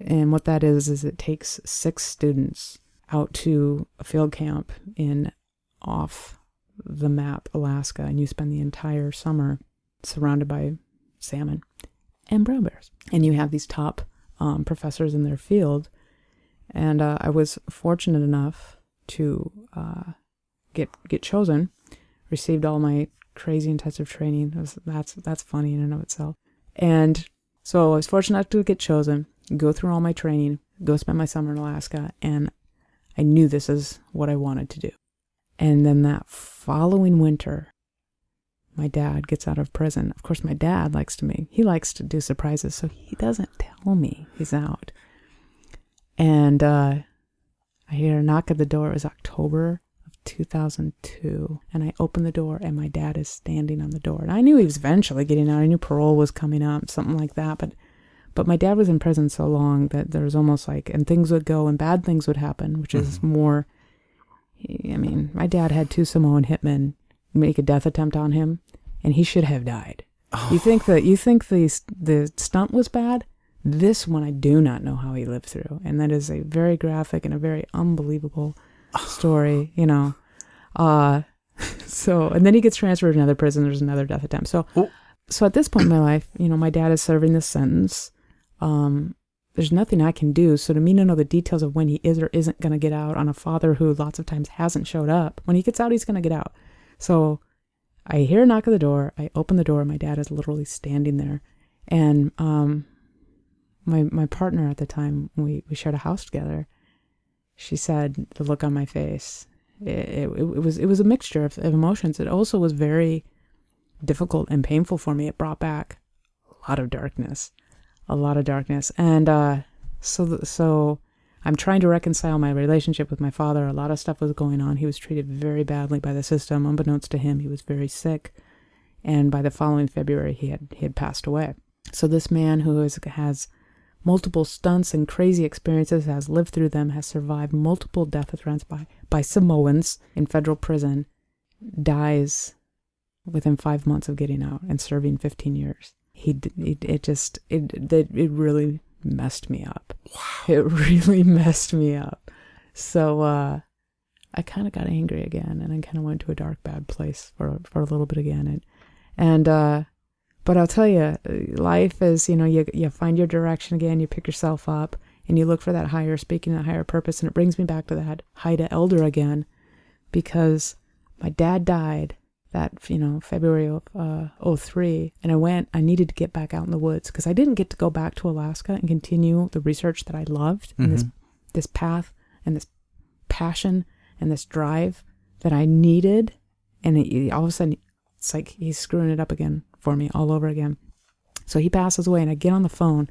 And what that is it takes 6 students out to a field camp in off the map Alaska, and you spend the entire summer surrounded by salmon and brown bears. And you have these top professors in their field. And I was fortunate enough to get chosen, received all my crazy intensive training. That's funny in and of itself. And so I was fortunate enough to get chosen, go through all my training, go spend my summer in Alaska, and I knew this is what I wanted to do. And then that following winter, my dad gets out of prison. Of course, my dad likes to do surprises, so he doesn't tell me he's out. And I hear a knock at the door. It was October of 2002. And I open the door, and my dad is standing on the door. And I knew he was eventually getting out. I knew parole was coming up, something like that. But my dad was in prison so long that there was almost like, and things would go and bad things would happen, which is more, my dad had 2 Samoan hitmen make a death attempt on him, and he should have died. Oh. You think the stunt was bad? This one I do not know how he lived through. And that is a very graphic and a very unbelievable story, So, and then he gets transferred to another prison. There's another death attempt. So at this point in my life, my dad is serving this sentence. There's nothing I can do. So to me to know the details of when he is or isn't going to get out, on a father who lots of times hasn't showed up, when he gets out, he's going to get out. So I hear a knock at the door. I open the door. My dad is literally standing there. And my partner at the time, we shared a house together. She said, the look on my face, it was a mixture of emotions. It also was very difficult and painful for me. It brought back a lot of darkness. And so I'm trying to reconcile my relationship with my father. A lot of stuff was going on. He was treated very badly by the system. Unbeknownst to him, he was very sick. And by the following February, he had passed away. So this man who has multiple stunts and crazy experiences, has lived through them, has survived multiple death attempts by Samoans in federal prison, dies within 5 months of getting out and serving 15 years. it really messed me up. Wow. It really messed me up. So I kind of got angry again, and I kind of went to a dark, bad place for a little bit again. But I'll tell you, life is, you find your direction again, you pick yourself up, and you look for that higher speaking, that higher purpose. And it brings me back to that Haida elder again, because my dad died that, February of 2003. And I needed to get back out in the woods, because I didn't get to go back to Alaska and continue the research that I loved, and this path and this passion and this drive that I needed. And all of a sudden, it's like he's screwing it up again for me all over again. So he passes away, and I get on the phone,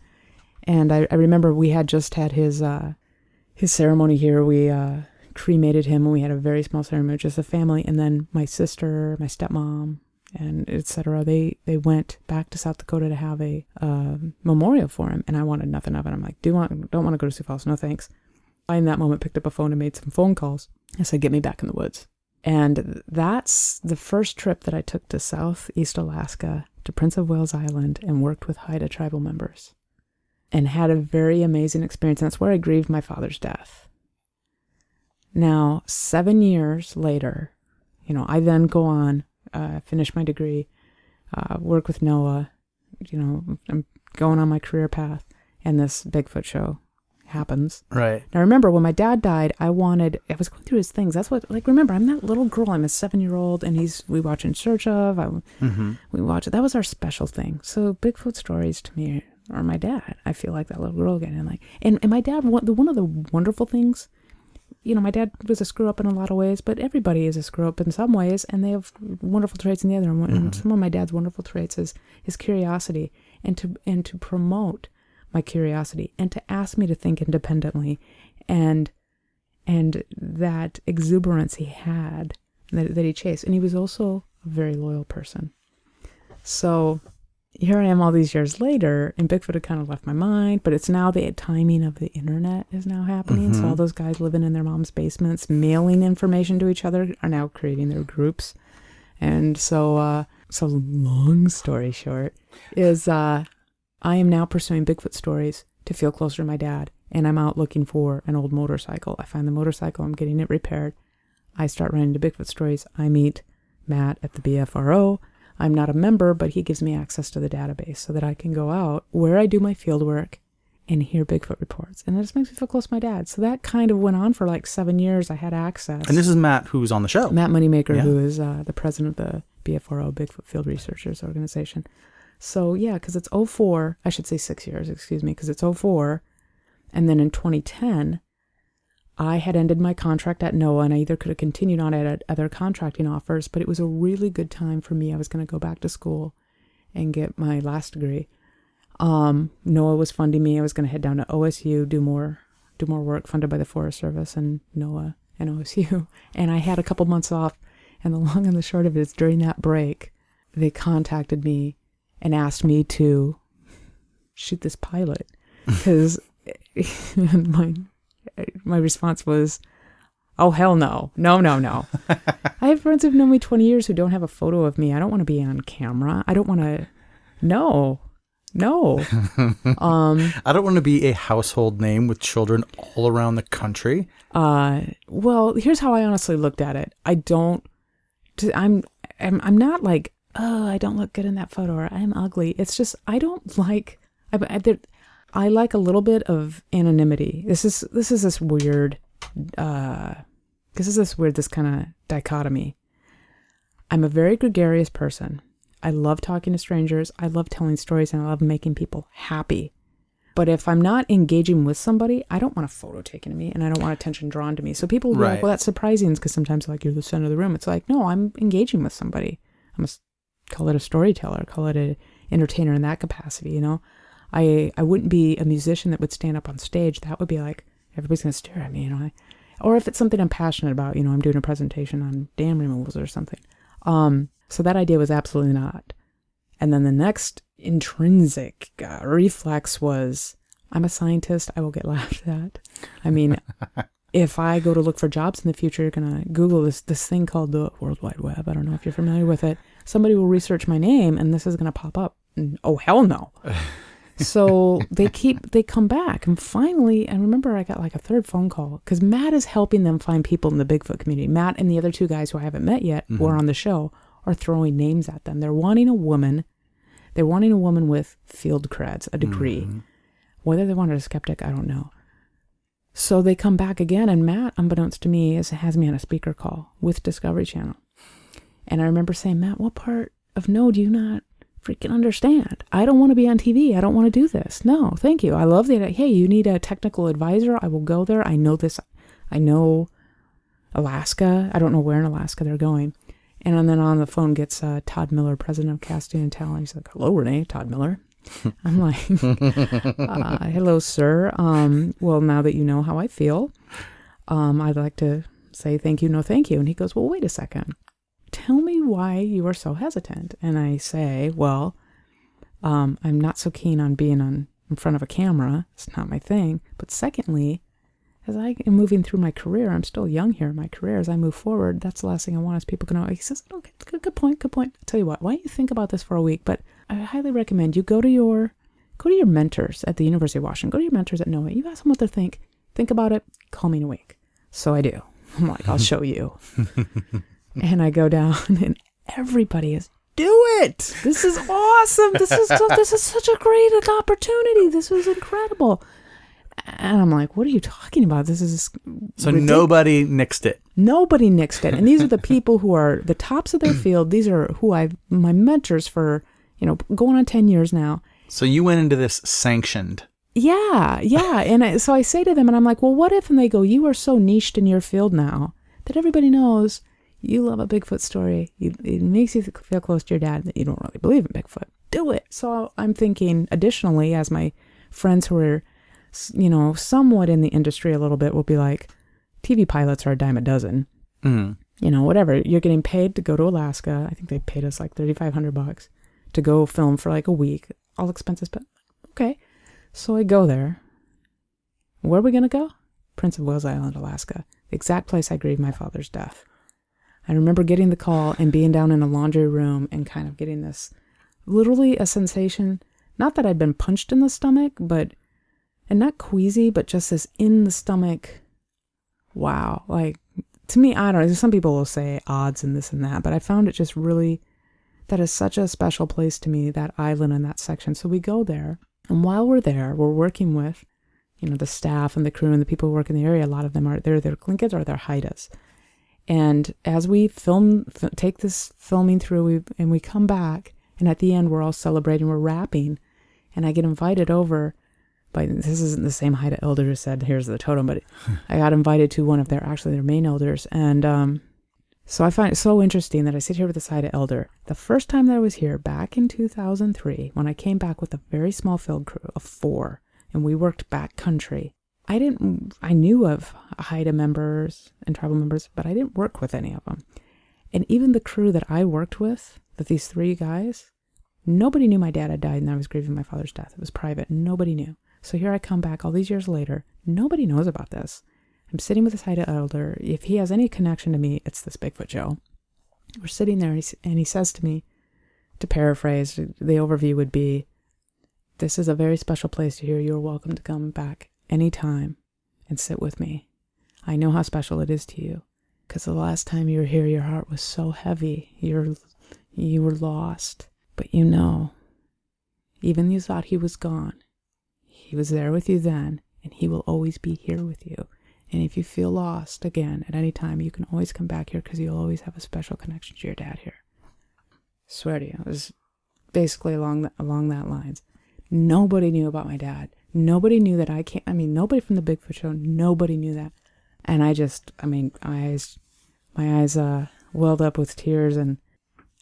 and I remember we had just had his ceremony here. We cremated him, and we had a very small ceremony, just a family. And then my sister, my stepmom, and etc. They went back to South Dakota to have a memorial for him, and I wanted nothing of it. I'm like, don't want to go to Sioux Falls, no thanks. I in that moment picked up a phone and made some phone calls. I said, get me back in the woods. And that's the first trip that I took to Southeast Alaska, to Prince of Wales Island, and worked with Haida tribal members, and had a very amazing experience. And that's where I grieved my father's death. Now, 7 years later, I then go on, finish my degree, work with NOAA, I'm going on my career path, and this Bigfoot show happens. Right. Now, remember, when my dad died, I was going through his things. That's what, remember, I'm that little girl. I'm a 7-year-old, and we watch In Search Of. We watch it. That was our special thing. So Bigfoot stories to me are my dad. I feel like that little girl again. And my dad, one of the wonderful things, my dad was a screw up in a lot of ways, but everybody is a screw up in some ways, and they have wonderful traits in the other. And some of my dad's wonderful traits is his curiosity, and to promote my curiosity, and to ask me to think independently, and that exuberance he had, that he chased. And he was also a very loyal person. So here I am all these years later, and Bigfoot had kind of left my mind, but it's now the timing of the internet is now happening. So all those guys living in their mom's basements, mailing information to each other, are now creating their groups. And so long story short is, I am now pursuing Bigfoot stories to feel closer to my dad, and I'm out looking for an old motorcycle. I find the motorcycle, I'm getting it repaired. I start running into Bigfoot stories. I meet Matt at the BFRO. I'm not a member, but he gives me access to the database so that I can go out where I do my field work and hear Bigfoot reports. And it just makes me feel close to my dad. So that kind of went on for 7 years. I had access. And this is Matt, who's on the show. Matt Moneymaker, who is the president of the BFRO, Bigfoot Field Researchers Organization. So, yeah, because it's 2004, I should say 6 years, excuse me, because it's 2004. And then in 2010, I had ended my contract at NOAA, and I either could have continued on at other contracting offers, but it was a really good time for me. I was going to go back to school and get my last degree. NOAA was funding me. I was going to head down to OSU, do more work funded by the Forest Service and NOAA and OSU. And I had a couple months off, and the long and the short of it is, during that break, they contacted me and asked me to shoot this pilot, because my response was, oh, hell no. No. I have friends who've known me 20 years who don't have a photo of me. I don't want to be on camera. I don't want to, no. I don't want to be a household name with children all around the country. Well, here's how I honestly looked at it. I'm not like, oh, I don't look good in that photo, or I'm ugly. It's just, I don't like, I like a little bit of anonymity. This is this weird, this kind of dichotomy. I'm a very gregarious person. I love talking to strangers. I love telling stories, and I love making people happy. But if I'm not engaging with somebody, I don't want a photo taken of me, and I don't want attention drawn to me. So people will be like, well, that's surprising, because sometimes you're the center of the room. It's like, no, I'm engaging with somebody. Call it a storyteller, call it an entertainer in that capacity, I wouldn't be a musician that would stand up on stage. That would be like, everybody's going to stare at me, or if it's something I'm passionate about, I'm doing a presentation on dam removals or something. So that idea was absolutely not. And then the next intrinsic reflex was, I'm a scientist, I will get laughed at. If I go to look for jobs in the future, you're going to Google this thing called the World Wide Web. I don't know if you're familiar with it. Somebody will research my name, and this is going to pop up Oh, hell no. So they come back. And finally, I remember I got like a third phone call because Matt is helping them find people in the Bigfoot community. Matt and the other two guys who I haven't met yet who are on the show are throwing names at them. They're wanting a woman. They're wanting a woman with field creds, a degree. Whether they wanted a skeptic, I don't know. So they come back again, and Matt, unbeknownst to me, has me on a speaker call with Discovery Channel. And I remember saying, Matt, what part of no do you not freaking understand? I don't want to be on TV. I don't want to do this. No, thank you. I love the idea. Hey, you need a technical advisor? I will go there. I know this. I know Alaska. I don't know where in Alaska they're going. And then on the phone gets Todd Miller, president of Casting and Talent. He's like, hello, Ranae, Todd Miller. I'm like, hello, sir. Well, now that you know how I feel, I'd like to say thank you, no thank you. And he goes, well, wait a second. Tell me why you are so hesitant. And I say, well, I'm not so keen on being in front of a camera. It's not my thing. But secondly, as I am moving through my career, I'm still young here in my career. As I move forward, that's the last thing I want is people to know. He says, okay, good point. I'll tell you what, why don't you think about this for a week? But I highly recommend you go to your mentors at the University of Washington. Go to your mentors at NOAA. You ask them what they think. Think about it. Call me in a week. So I do. I'm like, I'll show you. And I go down, and everybody is, do it. This is awesome. This is such a great opportunity. This was incredible. And I'm like, what are you talking about? This is so ridiculous. Nobody nixed it. Nobody nixed it. And these are the people who are the tops of their field. These are my mentors for, going on 10 years now. So you went into this sanctioned. Yeah. And so I say to them, and I'm like, well, what if, and they go, you are so niched in your field now that everybody knows you love a Bigfoot story. It makes you feel close to your dad that you don't really believe in Bigfoot. Do it. So I'm thinking, additionally, as my friends who are, somewhat in the industry a little bit will be like, TV pilots are a dime a dozen. Whatever. You're getting paid to go to Alaska. I think they paid us like $3,500 to go film for like a week. All expenses, but okay. So I go there. Where are we going to go? Prince of Wales Island, Alaska. The exact place I grieved my father's death. I remember getting the call and being down in a laundry room and kind of getting this, literally a sensation, not that I'd been punched in the stomach, and not queasy, but just this in the stomach, wow. Like, to me, I don't know, some people will say odds and this and that, but I found it just really, that is such a special place to me, that island and that section. So we go there, and while we're there, we're working with, the staff and the crew and the people who work in the area. A lot of them are, they're Tlingits or they're Haidas. And as we take this filming through, and we come back, and at the end, we're all celebrating, we're rapping, and I get invited over by, this isn't the same Haida elder who said, here's the totem, but I got invited to one of their main elders. And so I find it so interesting that I sit here with this Haida elder. The first time that I was here, back in 2003, when I came back with a very small field crew of 4, and we worked back country, I knew of Haida members and tribal members, but I didn't work with any of them. And even the crew that I worked with, these 3 guys, nobody knew my dad had died and I was grieving my father's death. It was private. Nobody knew. So here I come back all these years later. Nobody knows about this. I'm sitting with this Haida elder. If he has any connection to me, it's this Bigfoot Joe. We're sitting there, and he says to me, to paraphrase, the overview would be, this is a very special place to hear. You're welcome to come back anytime and sit with me. I know how special it is to you, because the last time you were here, your heart was so heavy. You were lost. But even you thought he was gone. He was there with you then, and he will always be here with you. And if you feel lost again at any time, you can always come back here because you'll always have a special connection to your dad here. Swear to you, it was basically along that lines. Nobody knew about my dad. Nobody knew that nobody from the Bigfoot Show, nobody knew that. And my eyes welled up with tears, and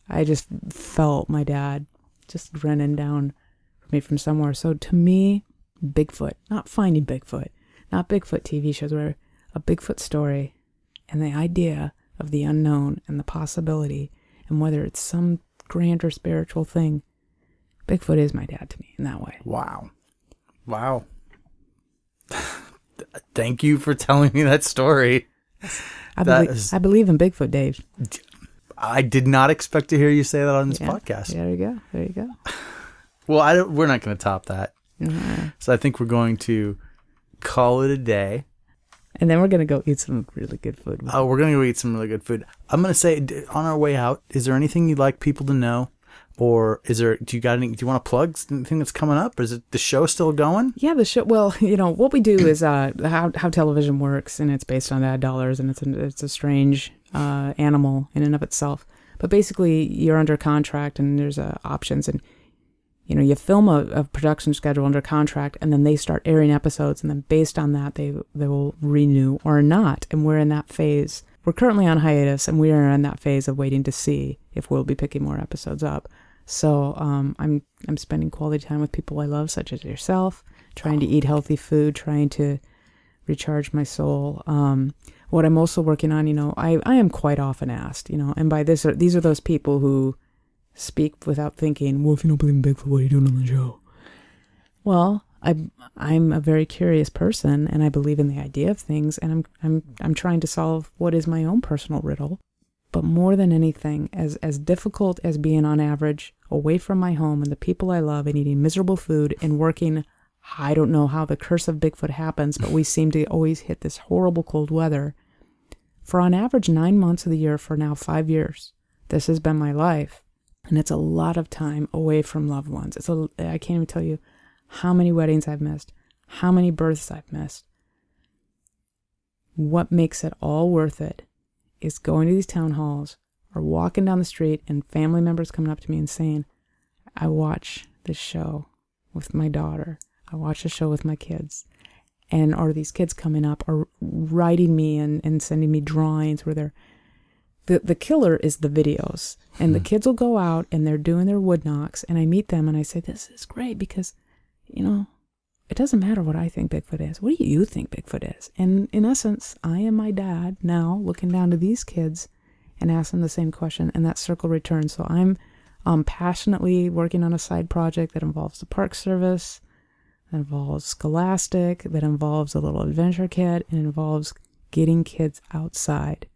I just felt my dad just running down for me from somewhere. So to me, Bigfoot, not Finding Bigfoot, not Bigfoot TV shows, where a Bigfoot story and the idea of the unknown and the possibility, and whether it's some grander spiritual thing, Bigfoot is my dad to me in that way. Wow. Thank you for telling me that story. I believe in Bigfoot, Dave. I did not expect to hear you say that on this podcast. There you go. Well, we're not going to top that. Mm-hmm. So I think we're going to call it a day. And then we're going to go eat some really good food. Oh, we're going to go eat some really good food. I'm going to say, on our way out, is there anything you'd like people to know? Or do you want to plug anything that's coming up? Is it the show still going? Yeah, the show. Well, what we do is how television works, and it's based on ad dollars, and it's a strange animal in and of itself. But basically, you're under contract, and there's options, and you film a production schedule under contract, and then they start airing episodes, and then based on that, they will renew or not. And we're in that phase. We're currently on hiatus, and we are in that phase of waiting to see if we'll be picking more episodes up. So I'm spending quality time with people I love, such as yourself, trying to eat healthy food, trying to recharge my soul. What I'm also working on, I am quite often asked, and by this, these are those people who speak without thinking, well, if you don't believe in Bigfoot, what are you doing on the show? Well, I'm a very curious person, and I believe in the idea of things, and I'm trying to solve what is my own personal riddle. But more than anything, as difficult as being on average away from my home and the people I love and eating miserable food and working, I don't know how the curse of Bigfoot happens, but we seem to always hit this horrible cold weather. For on average 9 months of the year for now 5 years, this has been my life. And it's a lot of time away from loved ones. I can't even tell you how many weddings I've missed, how many births I've missed. What makes it all worth it is going to these town halls or walking down the street and family members coming up to me and saying, I watch this show with my daughter. I watch the show with my kids. Or these kids coming up or writing me and sending me drawings where the killer is the videos. And the kids will go out and they're doing their wood knocks, and I meet them and I say, this is great because, it doesn't matter what I think Bigfoot is. What do you think Bigfoot is? And in essence, I am my dad now looking down to these kids and asking the same question, and that circle returns. So I'm passionately working on a side project that involves the Park Service, that involves Scholastic, that involves a little adventure kit, and involves getting kids outside.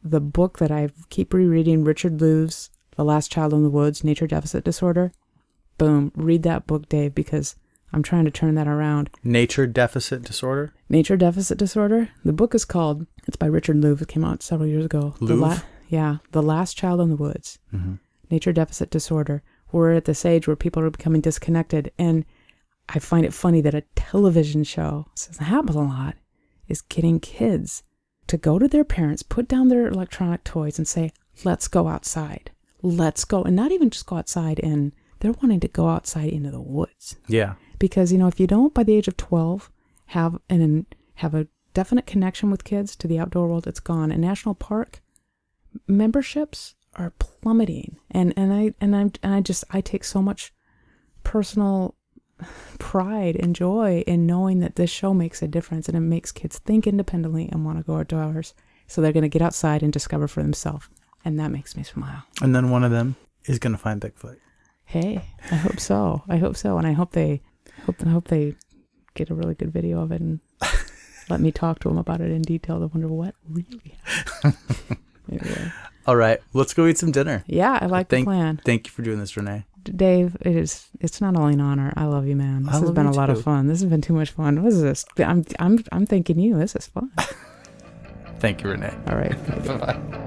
The book that I keep rereading, Richard Lou's The Last Child in the Woods, Nature Deficit Disorder. Boom, read that book, Dave, because I'm trying to turn that around. Nature Deficit Disorder? Nature Deficit Disorder. The book is called, it's by Richard Louv. It came out several years ago. Louv? The Last Child in the Woods. Mm-hmm. Nature Deficit Disorder. We're at this age where people are becoming disconnected. And I find it funny that a television show, since it happens a lot, is getting kids to go to their parents, put down their electronic toys and say, let's go outside. Let's go. And not even just go outside they're wanting to go outside into the woods. Yeah. Because, if you don't, by the age of 12, have a definite connection with kids to the outdoor world, it's gone. And national park memberships are plummeting. And I take so much personal pride and joy in knowing that this show makes a difference, and it makes kids think independently and want to go outdoors. So they're going to get outside and discover for themselves. And that makes me smile. And then one of them is going to find Bigfoot. Hey, I hope so. And I hope they get a really good video of it and let me talk to them about it in detail to wonder what really happened. Anyway. All right, let's go eat some dinner. Yeah, I like the plan. Thank you for doing this, Ranae. Dave, it's not only an honor. I love you, man. This has been a lot of fun. This has been too much fun. What is this? I'm thanking you. This is fun. Thank you, Ranae. All right. Bye-bye.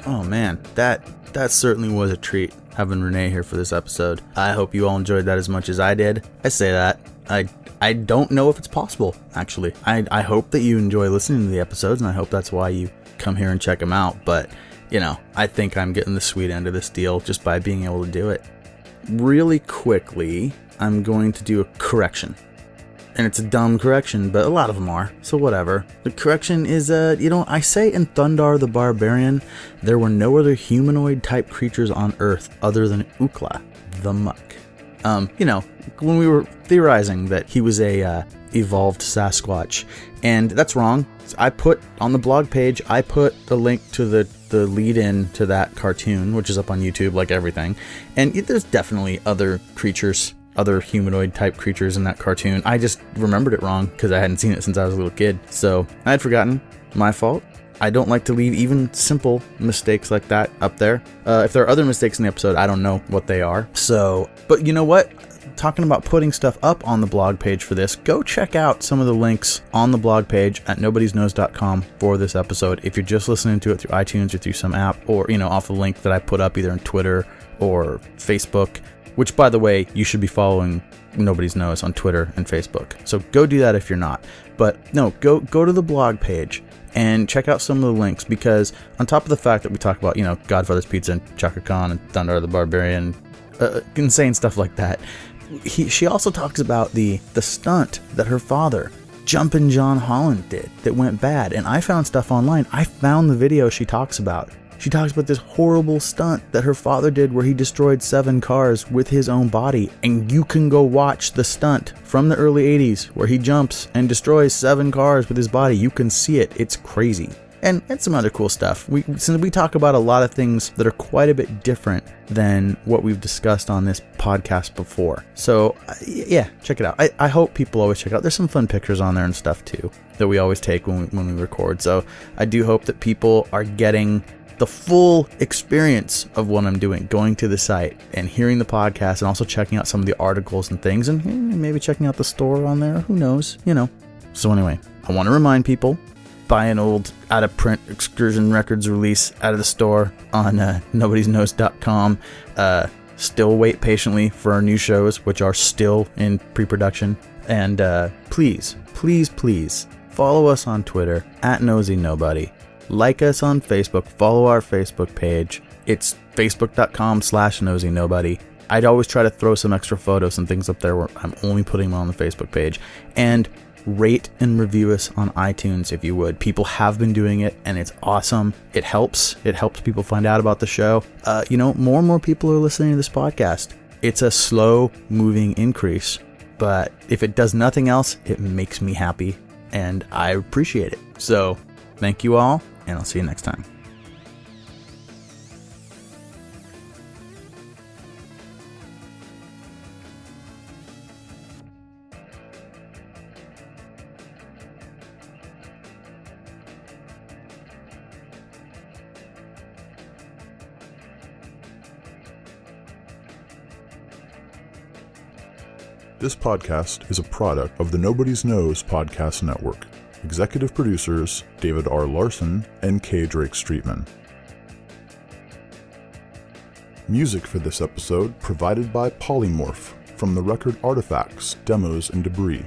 Oh man, that certainly was a treat having Ranae here for this episode. I hope you all enjoyed that as much as I did. I say that. I don't know if it's possible, actually. I hope that you enjoy listening to the episodes, and I hope that's why you come here and check them out. But, I think I'm getting the sweet end of this deal just by being able to do it. Really quickly, I'm going to do a correction. And it's a dumb correction, but a lot of them are, so whatever. The correction is, I say in Thundar the Barbarian, there were no other humanoid-type creatures on Earth other than Ukla, the muck. When we were theorizing that he was a evolved Sasquatch, and that's wrong. I put on the blog page, I put the link to the lead-in to that cartoon, which is up on YouTube, like everything. And there's definitely other creatures other humanoid type creatures in that cartoon. I just remembered it wrong because I hadn't seen it since I was a little kid. So I had forgotten. My fault. I don't like to leave even simple mistakes like that up there. If there are other mistakes in the episode, I don't know what they are. So, but you know what? Talking about putting stuff up on the blog page for this, go check out some of the links on the blog page at nobodysnose.com for this episode. If you're just listening to it through iTunes or through some app, or, you know, off the link that I put up either on Twitter or Facebook, which, by the way, you should be following Nobody's Nose on Twitter and Facebook. So go do that if you're not. But no, go to the blog page and check out some of the links, because on top of the fact that we talk about, you know, Godfather's Pizza and Chaka Khan and Thunder the Barbarian, insane stuff like that, she also talks about the stunt that her father, Jumpin' John Holland, did that went bad. And I found stuff online. I found the video she talks about. She talks about this horrible stunt that her father did where he destroyed 7 cars with his own body. And you can go watch the stunt from the early 80s where he jumps and destroys 7 cars with his body. You can see it. It's crazy. And some other cool stuff. Since we talk about a lot of things that are quite a bit different than what we've discussed on this podcast before. So yeah, check it out. I hope people always check it out. There's some fun pictures on there and stuff too that we always take when we record. So I do hope that people are getting the full experience of what I'm doing, going to the site and hearing the podcast, and also checking out some of the articles and things, and maybe checking out the store on there. Who knows, you know. So anyway, I want to remind people, buy an old out-of-print Excursion Records release out of the store on nobodysnose.com. Still wait patiently for our new shows, which are still in pre-production. And please follow us on Twitter at NosyNobody. Like us on Facebook. Follow our Facebook page. It's facebook.com/NosyNobody. I'd always try to throw some extra photos and things up there where I'm only putting them on the Facebook page. And rate and review us on iTunes if you would. People have been doing it, and it's awesome. It helps people find out about the show. You know, more and more people are listening to this podcast. It's a slow moving increase, but if it does nothing else, it makes me happy, and I appreciate it. So thank you all, and I'll see you next time. This podcast is a product of the Nobody's Knows Podcast Network. Executive producers David R. Larson and K. Drake Streetman. Music for this episode provided by Polymorph from the record Artifacts, Demos, and Debris.